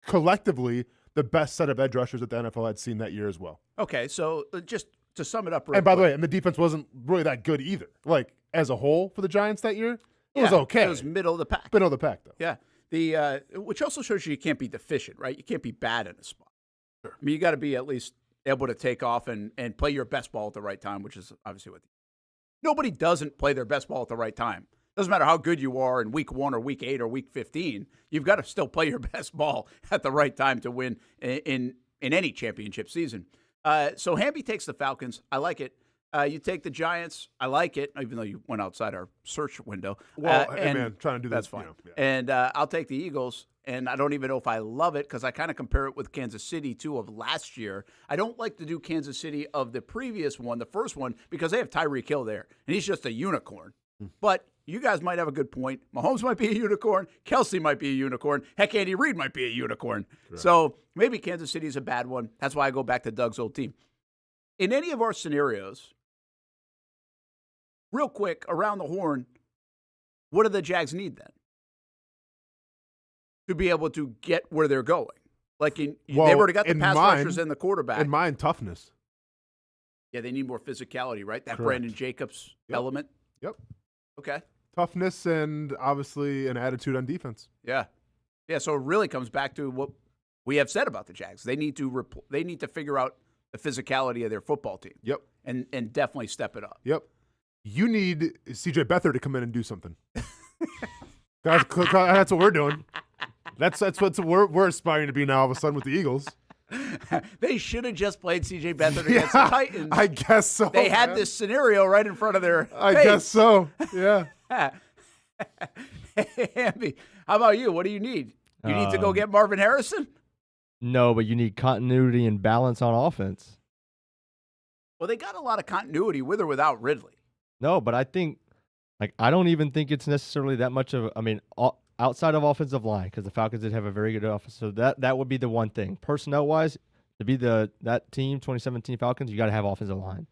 Speaker 6: collectively the best set of edge rushers that the NFL had seen that year as well.
Speaker 5: Okay, so just to sum it up,
Speaker 6: And by the way, and the defense wasn't really that good either. Like, as a whole for the Giants that year, it was okay.
Speaker 5: It was middle of the pack.
Speaker 6: Middle of the pack, though.
Speaker 5: Yeah. Which also shows you can't be deficient, right? You can't be bad in a spot. Sure. I mean, you got to be at least able to take off and play your best ball at the right time, which is obviously what nobody doesn't play their best ball at the right time. Doesn't matter how good you are in week 1 or week 8 or week 15. You've got to still play your best ball at the right time to win in any championship season. So Hamby takes the Falcons. I like it. You take the Giants. I like it, even though you went outside our search window.
Speaker 6: Well, hey, man, trying to do
Speaker 5: that's
Speaker 6: this.
Speaker 5: fine.
Speaker 6: You know,
Speaker 5: yeah. And I'll take the Eagles. And I don't even know if I love it because I kind of compare it with Kansas City, too, of last year. I don't like to do Kansas City of the previous one, the first one, because they have Tyreek Hill there. And he's just a unicorn. But you guys might have a good point. Mahomes might be a unicorn. Kelsey might be a unicorn. Heck, Andy Reid might be a unicorn. Right. So maybe Kansas City is a bad one. That's why I go back to Doug's old team. In any of our scenarios, real quick, around the horn, what do the Jags need then to be able to get where they're going? Like, they've already got the pass rushers and the quarterback.
Speaker 6: In mine, toughness.
Speaker 5: Yeah, they need more physicality, right? That
Speaker 6: Correct.
Speaker 5: Brandon Jacobs element.
Speaker 6: Yep.
Speaker 5: Okay.
Speaker 6: Toughness and obviously an attitude on defense.
Speaker 5: Yeah. Yeah, so it really comes back to what we have said about the Jags. They need to figure out the phusicality of their football team.
Speaker 6: Yep.
Speaker 5: And definitely step it up.
Speaker 6: Yep. You need CJ Beathard to come in and do something. That's what we're doing. That's what we're aspiring to be now all of a sudden with the Eagles.
Speaker 5: They should have just played CJ Beathard against the Titans.
Speaker 6: I guess so.
Speaker 5: They had this scenario right in front of their
Speaker 6: I
Speaker 5: face.
Speaker 6: guess so. Yeah.
Speaker 5: Hamby, how about you? What do you need? You need to go get Marvin Harrison?
Speaker 7: No, but you need continuity and balance on offense.
Speaker 5: Well, they got a lot of continuity with or without Ridley.
Speaker 7: No, but I think, I don't even think it's necessarily that much of, outside of offensive line, because the Falcons did have a very good offense. So that would be the one thing. Personnel-wise, to be that team, 2017 Falcons, you got to have offensive line.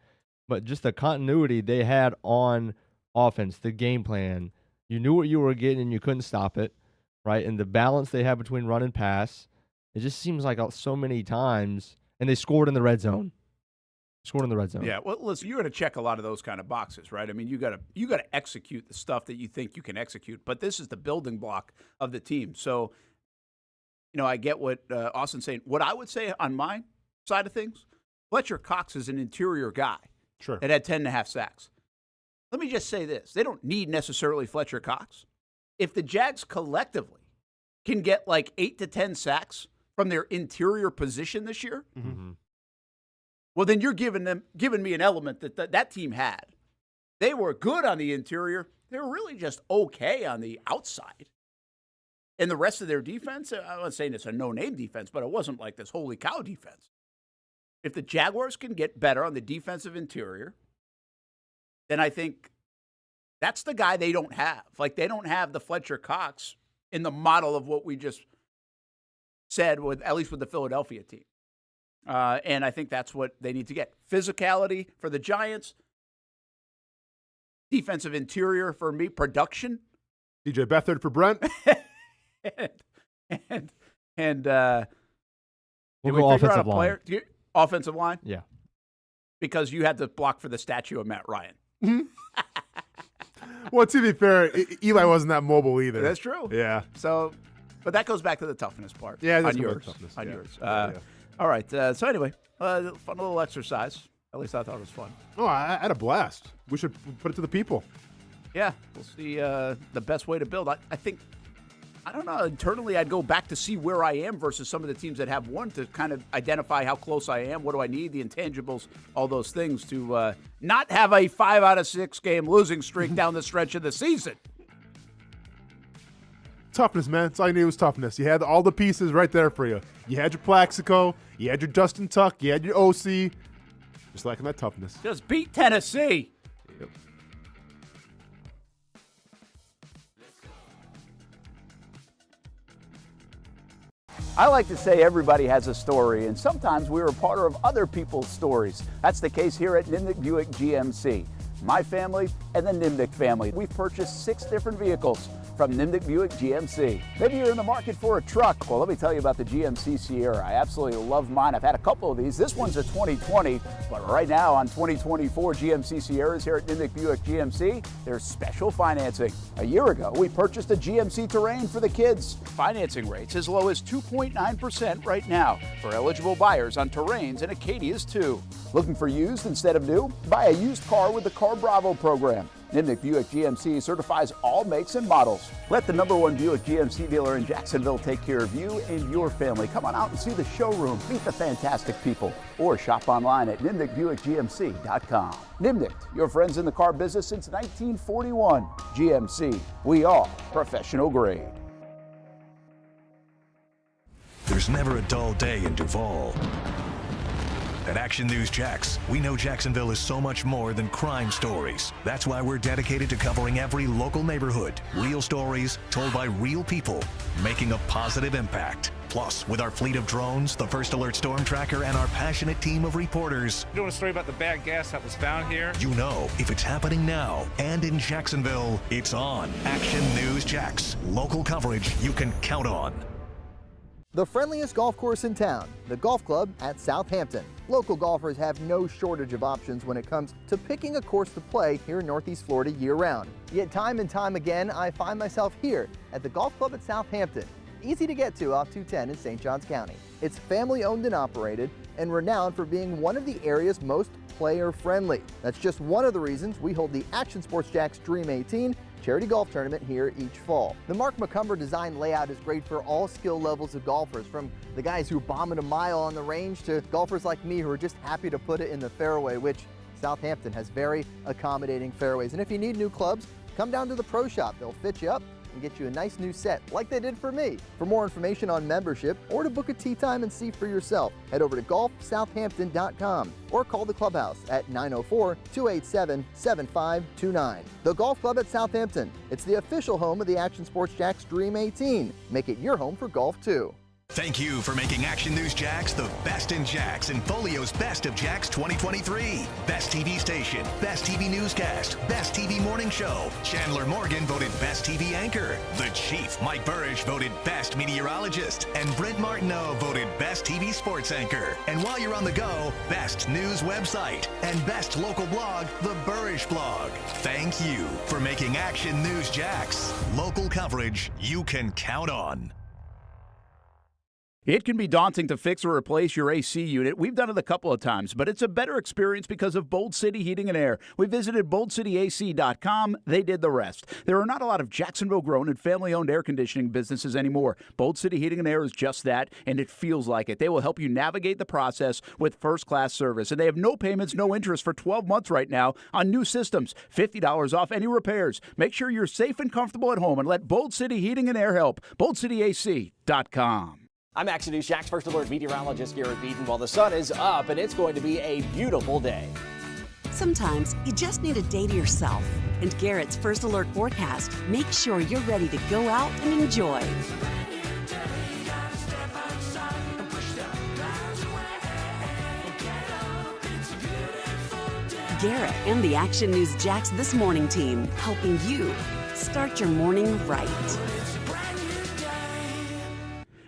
Speaker 7: But just the continuity they had on offense, the game plan, you knew what you were getting and you couldn't stop it, right? And the balance they have between run and pass, it just seems like so many times, and they scored in the red zone.
Speaker 5: Yeah, well, listen, you're going to check a lot of those kind of boxes, right? I mean, you got to execute the stuff that you think you can execute, but this is the building block of the team. So, I get what Austin's saying. What I would say on my side of things, Fletcher Cox is an interior guy that had 10.5 sacks. Let me just say this. They don't need necessarily Fletcher Cox. If the Jags collectively can get 8 to 10 sacks from their interior position this year, well, then you're giving me an element that team had. They were good on the interior. They were really just okay on the outside. And the rest of their defense, I'm not saying it's a no-name defense, but it wasn't like this holy cow defense. If the Jaguars can get better on the defensive interior, then I think that's the guy they don't have. They don't have the Fletcher Cox in the model of what we just said, at least with the Philadelphia team. And I think that's what they need to get. Physicality for the Giants. Defensive interior for me. Production.
Speaker 6: CJ Beathard for Brent.
Speaker 5: and
Speaker 7: we'll go offensive line.
Speaker 5: Offensive line?
Speaker 7: Yeah.
Speaker 5: Because you had to block for the statue of Matt Ryan.
Speaker 6: Well, to be fair, Eli wasn't that mobile either.
Speaker 5: That's true.
Speaker 6: Yeah.
Speaker 5: So, but that goes back to the toughness part.
Speaker 6: Yeah, that's
Speaker 5: on yours.
Speaker 6: Toughness.
Speaker 5: On
Speaker 6: yeah.
Speaker 5: yours.
Speaker 6: Yeah.
Speaker 5: All right. So anyway, fun little exercise. At least I thought it was fun.
Speaker 6: Oh, I had a blast. We should put it to the people.
Speaker 5: Yeah, we'll see the best way to build. I think, I don't know, internally I'd go back to see where I am versus some of the teams that have won to kind of identify how close I am. What do I need? The intangibles, all those things to not have a 5 out of 6 game losing streak down the stretch of the season.
Speaker 6: Toughness, man. That's all you need was toughness. You had all the pieces right there for you. You had your Plaxico. You had your Justin Tuck. You had your OC. Just lacking that toughness.
Speaker 5: Just beat Tennessee.
Speaker 6: Yep.
Speaker 2: I like to say everybody has a story, and sometimes we're a part of other people's stories. That's the case here at Nimnick Buick GMC. My family and the Nimnick family. We've purchased 6 different vehicles from Nimnik Buick GMC. Maybe you're in the market for a truck. Well, let me tell you about the GMC Sierra. I absolutely love mine. I've had a couple of these. This one's a 2020, but right now on 2024 GMC Sierras here at Nimnik Buick GMC, there's special financing. A year ago, we purchased a GMC Terrain for the kids. Financing rates as low as 2.9% right now for eligible buyers on Terrains and Acadias too. Looking for used instead of new? Buy a used car with the Car Bravo program. Nimnik Buick GMC certifies all makes and models. Let the #1 Buick GMC dealer in Jacksonville take care of you and your family. Come on out and see the showroom, meet the fantastic people, or shop online at nimnikbuickgmc.com. Nimnik, your friends in the car business since 1941. GMC, we are professional grade.
Speaker 1: There's never a dull day in Duval. At Action News Jax, we know Jacksonville is so much more than crime stories. That's why we're dedicated to covering every local neighborhood. Real stories told by real people, making a positive impact. Plus, with our fleet of drones, the First Alert Storm Tracker, and our passionate team of reporters,
Speaker 3: You know a story about the bad gas that was found here?
Speaker 1: you know if it's happening now and in Jacksonville, it's on. Action News Jax, local coverage you can count on.
Speaker 15: The friendliest golf course in town, the Golf Club at Southampton. Local golfers have no shortage of options when it comes to picking a course to play here in Northeast Florida year-round. Yet time and time again, I find myself here at the Golf Club at Southampton. Easy to get to off 210 in St. Johns County. It's family-owned and operated and renowned for being one of the area's most player-friendly. That's just one of the reasons we hold the Action Sports Jax Dream 18 charity golf tournament here each fall. The Mark McCumber design layout is great for all skill levels of golfers, from the guys who bomb it a mile on the range to golfers like me who are just happy to put it in the fairway, which Southampton has very accommodating fairways. And if you need new clubs, come down to the Pro Shop. They'll fit you up and get you a nice new set like they did for me. For more information on membership or to book a tee time and see for yourself, head over to golfsouthampton.com or call the clubhouse at 904-287-7529. The Golf Club at Southampton. It's the official home of the Action Sports Jax Dream 18. Make it your home for golf too.
Speaker 1: Thank you for making Action News Jax the best in Jax and Folio's Best of Jax 2023. Best TV station, Best TV newscast, Best TV morning show. Chandler Morgan voted Best TV anchor. The Chief, Mike Burrish, voted Best meteorologist. And Brent Martineau voted Best TV sports anchor. And while you're on the go, Best news website and Best local blog, The Burrish Blog. Thank you for making Action News Jax local coverage you can count on.
Speaker 5: It can be daunting to fix or replace your AC unit. We've done it a couple of times, but it's a better experience because of Bold City Heating and Air. We visited boldcityac.com. They did the rest. There are not a lot of Jacksonville-grown and family-owned air conditioning businesses anymore. Bold City Heating and Air is just that, and it feels like it. They will help you navigate the process with first-class service, and they have no payments, no interest for 12 months right now on new systems. $50 off any repairs. Make sure you're safe and comfortable at home, and let Bold City Heating and Air help. boldcityac.com.
Speaker 8: I'm Action News Jax First Alert meteorologist Garrett Beaton. While the sun is up and it's going to be a beautiful day.
Speaker 11: Sometimes you just need a day to yourself. And Garrett's First Alert forecast makes sure you're ready to go out and enjoy. Garrett and the Action News Jax This Morning team, helping you start your morning right.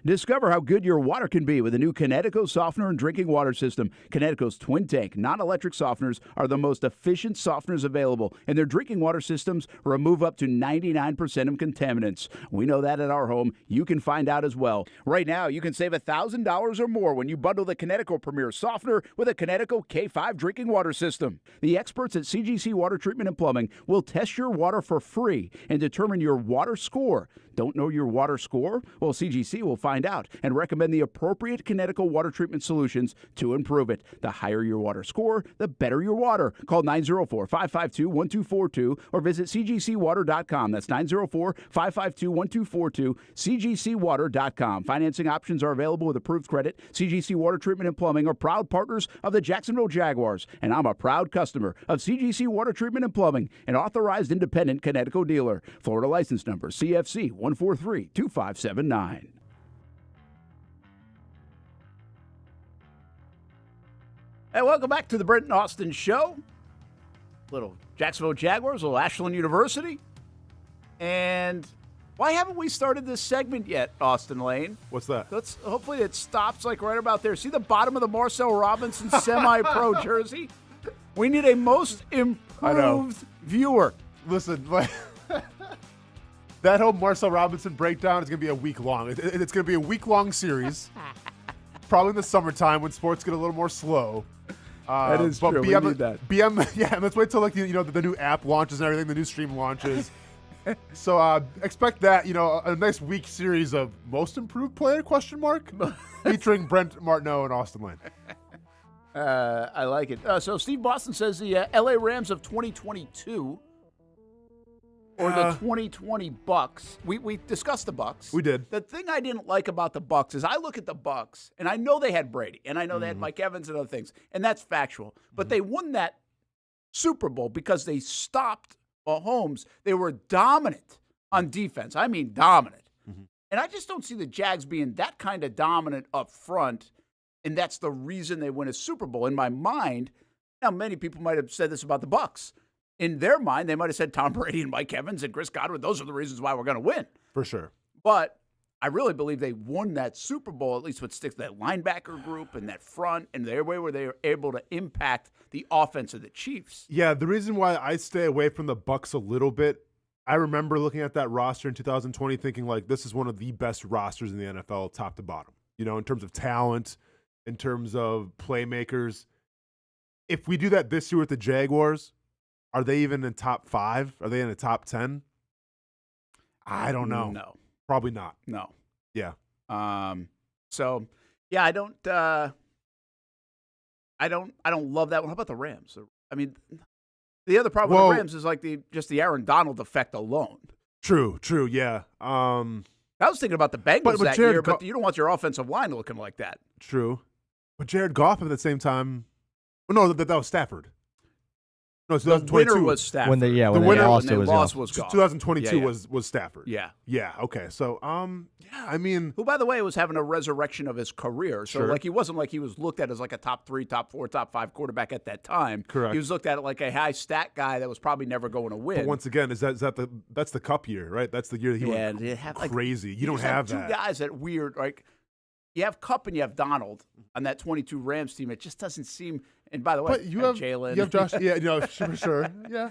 Speaker 5: Discover how good your water can be with a new Connecticut softener and drinking water system. Connecticut's twin tank non-electric softeners are the most efficient softeners available, and their drinking water systems remove up to 99% of contaminants. We know that at our home. You can find out as well. Right now, you can save $1,000 or more when you bundle the Connecticut Premier Softener with a Connecticut K5 drinking water system. The experts at CGC Water Treatment and Plumbing will test your water for free and determine your water score. Don't know your water score? Well, CGC will find out and recommend the appropriate Connecticut water treatment solutions to improve it. The higher your water score, the better your water. Call 904-552-1242 or visit cgcwater.com. That's 904-552-1242, cgcwater.com. Financing options are available with approved credit. CGC Water Treatment and Plumbing are proud partners of the Jacksonville Jaguars, and I'm a proud customer of CGC Water Treatment and Plumbing, an authorized independent Connecticut dealer. Florida license number CFC 1432579. Hey, welcome back to the Brent Austin Show. Little Jacksonville Jaguars, little Ashland University. And Why haven't we started this segment yet, Austen Lane?
Speaker 6: What's that?
Speaker 5: Hopefully it stops like right about there. See the bottom of the Marcel Robinson semi-pro jersey? We need a most improved viewer.
Speaker 6: Listen, that whole Marcel Robinson breakdown is going to be a week long. It's going to be a week-long series. Probably in the summertime when sports get a little more slow.
Speaker 5: That is true. We need that.
Speaker 6: Yeah, let's wait till the new app launches and everything, the new stream launches. So expect that, a nice week series of most improved player, featuring Brent Martineau and Austen Lane.
Speaker 5: I like it. So Steve Boston says the LA Rams of 2022 or the 2020 Bucks. We discussed the Bucks.
Speaker 6: We did.
Speaker 5: The thing I didn't like about the Bucks is I look at the Bucks and I know they had Brady and I know they had Mike Evans and other things, and that's factual. But they won that Super Bowl because they stopped Mahomes. They were dominant on defense. I mean dominant. And I just don't see the Jags being that kind of dominant up front, and that's the reason they win a Super Bowl. In my mind, now many people might have said this about the Bucks. In their mind, they might have said Tom Brady and Mike Evans and Chris Godwin, those are the reasons why we're going to win.
Speaker 6: For sure.
Speaker 5: But I really believe they won that Super Bowl, at least with sticks that linebacker group and that front, and their way where they were able to impact the offense of the Chiefs.
Speaker 6: Yeah, the reason why I stay away from the Bucks a little bit, I remember looking at that roster in 2020 thinking, this is one of the best rosters in the NFL top to bottom, in terms of talent, in terms of playmakers. If we do that this year with the Jaguars, are they even in top 5? Are they in the top 10? I don't know.
Speaker 5: No.
Speaker 6: Probably not.
Speaker 5: No.
Speaker 6: Yeah.
Speaker 5: So, yeah, I don't love that one. How about the Rams? I mean, the other problem with the Rams is the Aaron Donald effect alone.
Speaker 6: True, yeah.
Speaker 5: I was thinking about the Bengals that year, but you don't want your offensive line looking like that.
Speaker 6: True. But Jared Goff at the same time, that was Stafford. No, 2022
Speaker 5: winner was Stafford.
Speaker 7: When they lost,
Speaker 5: was Goff.
Speaker 6: 2022 was Stafford.
Speaker 5: Yeah.
Speaker 6: Yeah, okay. So, I mean,
Speaker 5: who, by the way, was having a resurrection of his career. So,
Speaker 6: Sure.
Speaker 5: he wasn't like he was looked at as like a top 3, top 4, top 5 quarterback at that time.
Speaker 6: Correct.
Speaker 5: He was looked at like a high stat guy that was probably never going to win.
Speaker 6: But once again, that's the Cup year, right? That's the year that he went crazy. You don't have that.
Speaker 5: Two guys that weird, you have Cup and you have Donald on that 22 Rams team. It just doesn't seem. And by the way,
Speaker 6: But you have
Speaker 5: Jalen.
Speaker 6: You have Josh. Yeah, for sure. Yeah.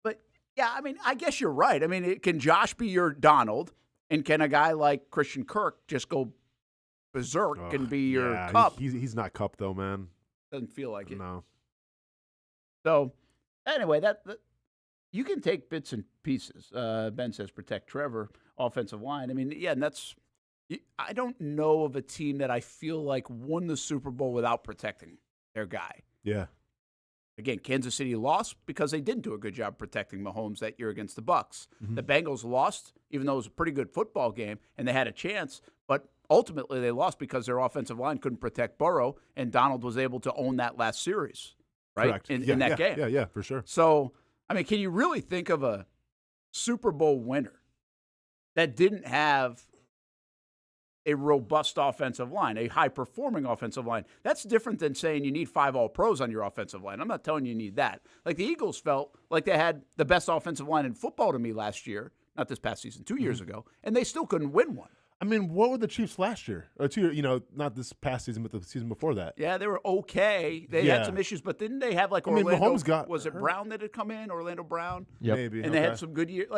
Speaker 5: But yeah, I mean, I guess you're right. I mean, can Josh be your Donald, and can a guy like Christian Kirk just go berserk and be your Cup?
Speaker 6: He's not Cup though, man.
Speaker 5: Doesn't feel like it.
Speaker 6: No.
Speaker 5: So anyway, that you can take bits and pieces. Ben says protect Trevor, offensive line. I mean, yeah, and that's. I don't know of a team that I feel like won the Super Bowl without protecting their guy.
Speaker 6: Yeah.
Speaker 5: Again, Kansas City lost because they didn't do a good job protecting Mahomes that year against the Bucs. The Bengals lost, even though it was a pretty good football game, and they had a chance, but ultimately they lost because their offensive line couldn't protect Burrow, and Donald was able to own that last series, right?
Speaker 6: Correct.
Speaker 5: In that game.
Speaker 6: Yeah, for sure.
Speaker 5: So, I mean, can you really think of a Super Bowl winner that didn't have a robust offensive line, a high-performing offensive line? That's different than saying you need 5 All-Pros on your offensive line. I'm not telling you need that. Like the Eagles felt like they had the best offensive line in football to me last year, not this past season, 2 years ago, and they still couldn't win one.
Speaker 6: I mean, what were the Chiefs last year? Or 2 years, not this past season, but the season before that.
Speaker 5: Yeah, they were okay. They had some issues, but didn't they have Orlando?
Speaker 6: Mahomes got
Speaker 5: was it Brown that had come in? Orlando Brown?
Speaker 7: Yep.
Speaker 6: Maybe.
Speaker 5: And they had some good years.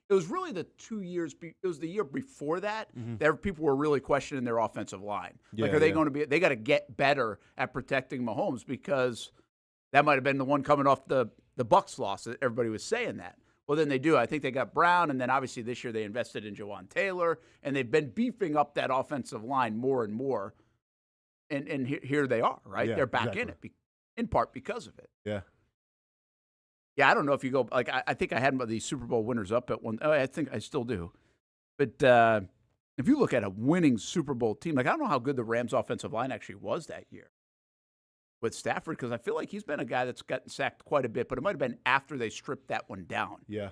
Speaker 5: It was really the 2 years. It was the year before that that people were really questioning their offensive line. Are they going to be? They got to get better at protecting Mahomes because that might have been the one coming off the Bucs loss. That everybody was saying that. Well, then they do. I think they got Brown, and then obviously this year they invested in Jawan Taylor, and they've been beefing up that offensive line more and more. And here they are, right?
Speaker 6: Yeah,
Speaker 5: They're back in it, in part because of it.
Speaker 6: Yeah.
Speaker 5: Yeah, I don't know if you go I think I had these Super Bowl winners up at one. I think I still do, but if you look at a winning Super Bowl team, I don't know how good the Rams' offensive line actually was that year with Stafford, because I feel like he's been a guy that's gotten sacked quite a bit, but it might have been after they stripped that one down.
Speaker 6: Yeah.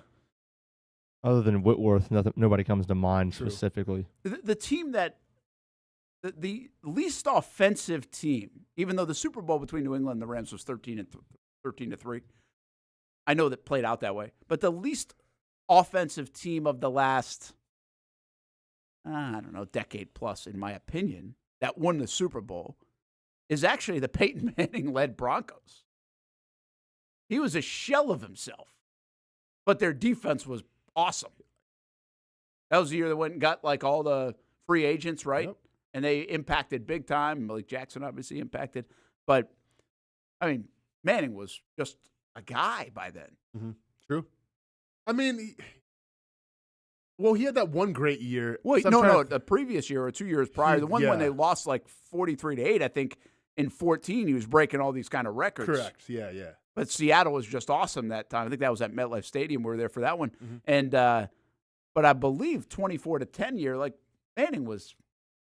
Speaker 7: Other than Whitworth, nobody comes to mind specifically.
Speaker 5: The team that the least offensive team, even though the Super Bowl between New England and the Rams was 13-3. I know that played out that way. But the least offensive team of the last, decade plus, in my opinion, that won the Super Bowl is actually the Peyton Manning-led Broncos. He was a shell of himself, but their defense was awesome. That was the year they went and got like all the free agents, right?
Speaker 6: Yep.
Speaker 5: And they impacted big time. Malik Jackson obviously impacted. But, I mean, Manning was just a guy by then.
Speaker 6: Mm-hmm. True. I mean, he had that one great year.
Speaker 5: Wait, the previous year or 2 years prior, the one when they lost like 43-8, I think in 14, he was breaking all these kind of records.
Speaker 6: Correct. Yeah.
Speaker 5: But Seattle was just awesome that time. I think that was at MetLife Stadium. We were there for that one.
Speaker 6: Mm-hmm.
Speaker 5: And but I believe 24-10 year, like Manning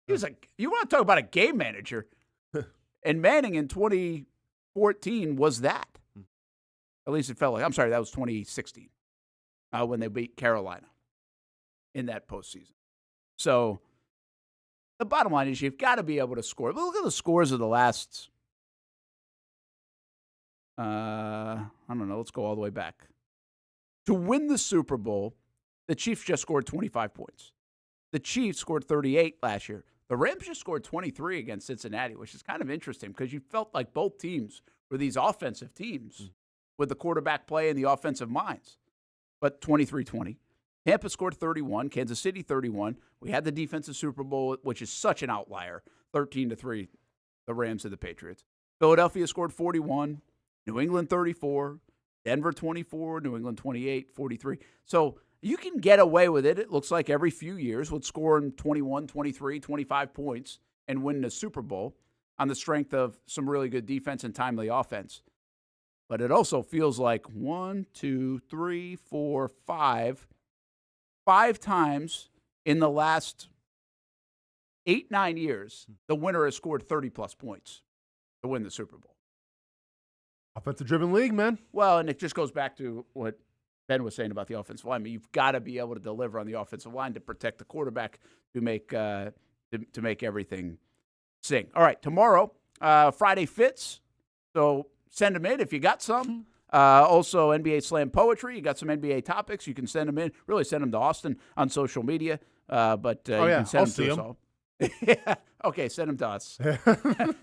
Speaker 5: he was like, you want to talk about a game manager? And Manning in 2014 was that. At least it felt like. I'm sorry, that was 2016 when they beat Carolina in that postseason. So the bottom line is you've got to be able to score. But look at the scores of the last, I don't know, let's go all the way back. To win the Super Bowl, the Chiefs just scored 25 points. The Chiefs scored 38 last year. The Rams just scored 23 against Cincinnati, which is kind of interesting because you felt like both teams were these offensive teams with the quarterback play and the offensive minds. But 23-20. Tampa scored 31, Kansas City 31. We had the defensive Super Bowl, which is such an outlier, 13-3, the Rams and the Patriots. Philadelphia scored 41, New England 34, Denver 24, New England 28, 43. So you can get away with it, it looks like, every few years with scoring 21, 23, 25 points and winning a Super Bowl on the strength of some really good defense and timely offense. But it also feels like 1, 2, 3, 4, 5 times in the last 8-9 years, the winner has scored 30-plus points to win the Super Bowl.
Speaker 6: Offensive-driven league, man.
Speaker 5: Well, and it just goes back to what Ben was saying about the offensive line. I mean, you've got to be able to deliver on the offensive line to protect the quarterback, to make everything sing. All right, tomorrow, Friday Fits. So send them in if you got some. Also, NBA Slam Poetry. You got some NBA topics. You can send them in. Really send them to Austin on social media. But you can send them to us all. Yeah. Okay, send them to us.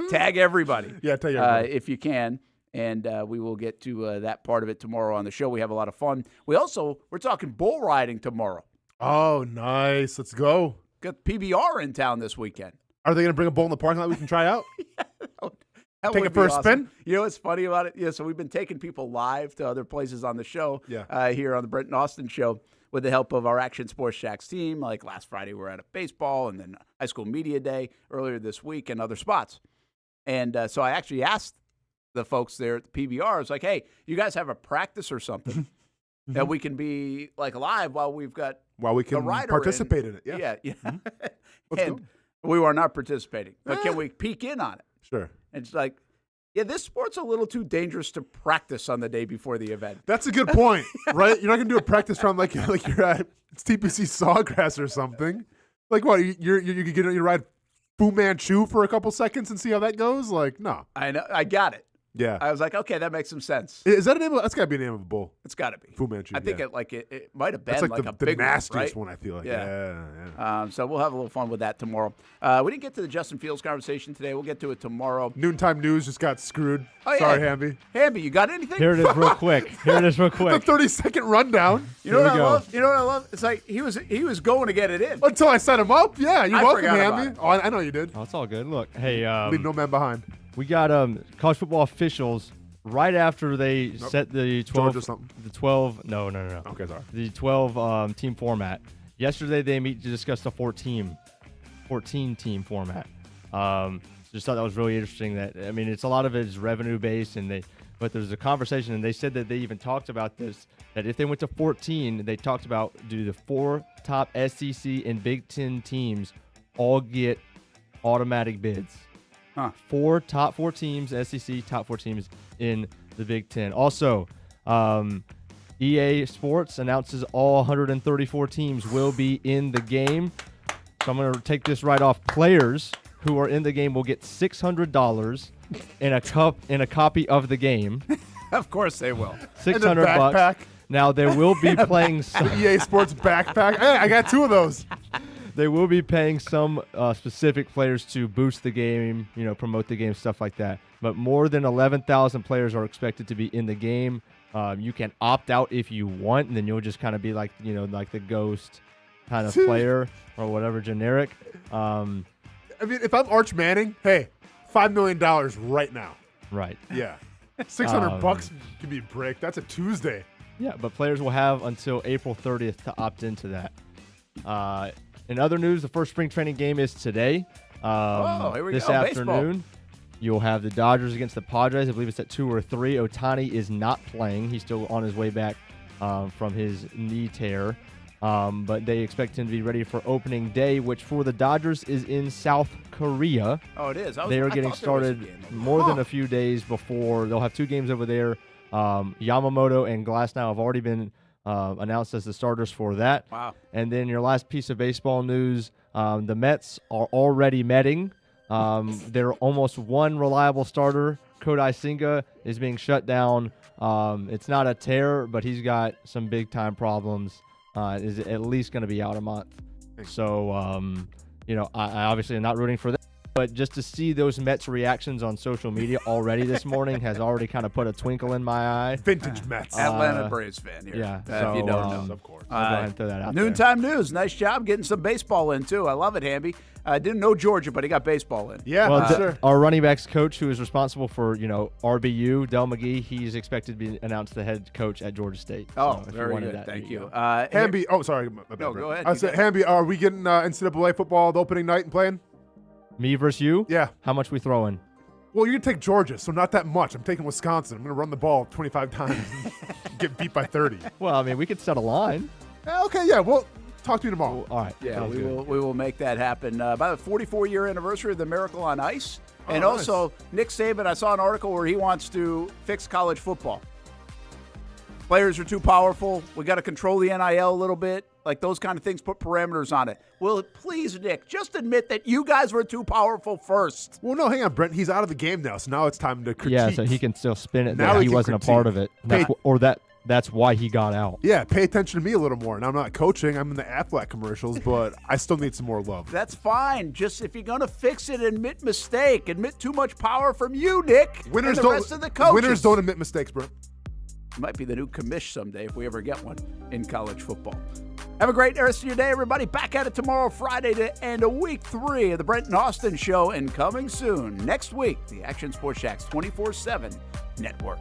Speaker 5: Tag everybody.
Speaker 6: Yeah, tag everybody.
Speaker 5: If you can. And we will get to that part of it tomorrow on the show. We have a lot of fun. We're talking bull riding tomorrow.
Speaker 6: Oh, nice. Let's go.
Speaker 5: Got PBR in town this weekend.
Speaker 6: Are they going to bring a bull in the parking lot we can try out?
Speaker 5: That
Speaker 6: Take it for a spin?
Speaker 5: You know what's funny about it? Yeah, so we've been taking people live to other places on the show here on the Brent and Austin show with the help of our Action Sports Shacks team. Like last Friday, we were at a baseball and then High School Media Day earlier this week and other spots. And so I actually asked the folks there at the PBR, it's like, hey, you guys have a practice or something that we can be like live while we can
Speaker 6: participate in it. Yeah.
Speaker 5: Mm-hmm.
Speaker 6: Let's
Speaker 5: And
Speaker 6: go.
Speaker 5: we are not participating, but can we peek in on it?
Speaker 6: Sure.
Speaker 5: And it's like, yeah, this sport's a little too dangerous to practice on the day before the event.
Speaker 6: That's a good point, right? You're not going to do a practice round like you're at TPC Sawgrass or something. Like what? You ride Fu Manchu for a couple seconds and see how that goes? Like, no.
Speaker 5: I know. I got it.
Speaker 6: Yeah.
Speaker 5: I was like, okay, that makes some sense.
Speaker 6: Is that a name? That's got to be a name of a bull.
Speaker 5: It's got to be.
Speaker 6: Fu Manchu.
Speaker 5: I think it might have been
Speaker 6: That's
Speaker 5: like
Speaker 6: the
Speaker 5: a big
Speaker 6: nastiest
Speaker 5: one,
Speaker 6: one, I feel like.
Speaker 5: Yeah. So we'll have a little fun with that tomorrow. We didn't get to the Justin Fields conversation today. We'll get to it tomorrow.
Speaker 6: Noontime News just got screwed.
Speaker 5: Oh, yeah.
Speaker 6: Sorry, Hamby.
Speaker 5: Hamby, you got anything?
Speaker 7: Here it is real quick.
Speaker 6: The 30-second rundown.
Speaker 5: You know what I love? You know what I love? It's like he was going to get it in.
Speaker 6: Until I set him up. Yeah, you're welcome,
Speaker 5: forgot about
Speaker 6: Hamby.
Speaker 5: it.
Speaker 6: Oh, I know you did.
Speaker 7: Oh, it's all good. Look, hey,
Speaker 6: Leave no man behind.
Speaker 7: We got college football officials right after they set the 12.
Speaker 6: Georgia something.
Speaker 7: The 12. No.
Speaker 6: Okay, sorry.
Speaker 7: The 12 team format. Yesterday they meet to discuss the 14 team format. Just thought that was really interesting. It's a lot of it is revenue based, but there's a conversation, and they said that they even talked about this. That if they went to 14, they talked about do the 4 top SEC and Big Ten teams all get automatic bids.
Speaker 5: Huh.
Speaker 7: Top 4 teams, SEC, top 4 teams in the Big Ten. Also, EA Sports announces all 134 teams will be in the game. So I'm going to take this right off. Players who are in the game will get $600 in a copy of the game.
Speaker 5: Of course they will.
Speaker 7: $600. Now, they will be playing some
Speaker 6: EA Sports backpack. Hey, I got 2 of those.
Speaker 7: They will be paying some specific players to boost the game, promote the game, stuff like that. But more than 11,000 players are expected to be in the game. You can opt out if you want, and then you'll just kind of be like, like the ghost kind of player or whatever, generic.
Speaker 6: I mean, if I'm Arch Manning, hey, $5 million right now.
Speaker 7: Right.
Speaker 6: Yeah. $600 can be break. That's a Tuesday.
Speaker 7: Yeah, but players will have until April 30th to opt into that. In other news, the first spring training game is today.
Speaker 5: Here we
Speaker 7: this
Speaker 5: go.
Speaker 7: afternoon.
Speaker 5: Baseball.
Speaker 7: You'll have the Dodgers against the Padres. I believe it's at 2 or 3. Ohtani is not playing. He's still on his way back from his knee tear. But they expect him to be ready for opening day, which for the Dodgers is in South Korea.
Speaker 5: Oh, it is.
Speaker 7: They are getting started more than a few days before. They'll have 2 games over there. Yamamoto and Glasnow have already been announced as the starters for that.
Speaker 5: Wow.
Speaker 7: And then your last piece of baseball news, the Mets are already metting. Their almost one reliable starter, Kodai Senga, is being shut down. It's not a tear, but he's got some big-time problems. Is at least going to be out a month. So, I obviously am not rooting for that. But just to see those Mets reactions on social media already this morning has already kind of put a twinkle in my eye.
Speaker 6: Vintage Mets.
Speaker 5: Atlanta Braves fan here.
Speaker 7: Yeah.
Speaker 5: If you don't know.
Speaker 6: Of course.
Speaker 7: I'll go ahead and throw that out
Speaker 5: Noontime news. Nice job getting some baseball in, too. I love it, Hamby. I didn't know Georgia, but he got baseball in.
Speaker 6: Yeah,
Speaker 7: well,
Speaker 6: sure.
Speaker 7: Our running backs coach, who is responsible for, RBU, Del McGee, he's expected to be announced the head coach at Georgia State.
Speaker 5: Oh,
Speaker 7: so
Speaker 5: very good. Thank you.
Speaker 6: Hamby, sorry. My bad,
Speaker 5: No,
Speaker 6: Brent.
Speaker 5: go ahead.
Speaker 6: I said, Hamby, are we getting NCAA football the opening night and playing?
Speaker 7: Me versus you?
Speaker 6: Yeah.
Speaker 7: How much we throwing?
Speaker 6: Well, you're going to take Georgia, so not that much. I'm taking Wisconsin. I'm going to run the ball 25 times and get beat by 30.
Speaker 7: Well, I mean, we could set a line.
Speaker 6: Okay, yeah. Well, talk to you tomorrow.
Speaker 7: All right.
Speaker 5: Yeah, we will make that happen. About the 44-year anniversary of the Miracle on Ice. And also, Nick Saban, I saw an article where he wants to fix college football. Players are too powerful. We got to control the NIL a little bit. Like those kind of things, put parameters on it. Well, please, Nick, just admit that you guys were too powerful first.
Speaker 6: Well, no, hang on, Brent. He's out of the game now, so now it's time to critique.
Speaker 7: Yeah, so he can still spin it
Speaker 6: Now
Speaker 7: that
Speaker 6: he
Speaker 7: he
Speaker 6: can
Speaker 7: wasn't
Speaker 6: critique.
Speaker 7: a part of it. That's why he got out.
Speaker 6: Yeah, pay attention to me a little more. And I'm not coaching. I'm in the Aflac commercials, but I still need some more love.
Speaker 5: That's fine. Just if you're going to fix it, admit mistake. Admit too much power from you, Nick, and the rest of the coaches.
Speaker 6: Winners don't admit mistakes, Brent.
Speaker 5: Might be the new commish someday if we ever get one in college football. Have a great rest of your day, everybody. Back at it tomorrow, Friday, to end week 3 of the Brent and Austen Show. And coming soon, next week, the Action Sports Jacks 24/7 Network.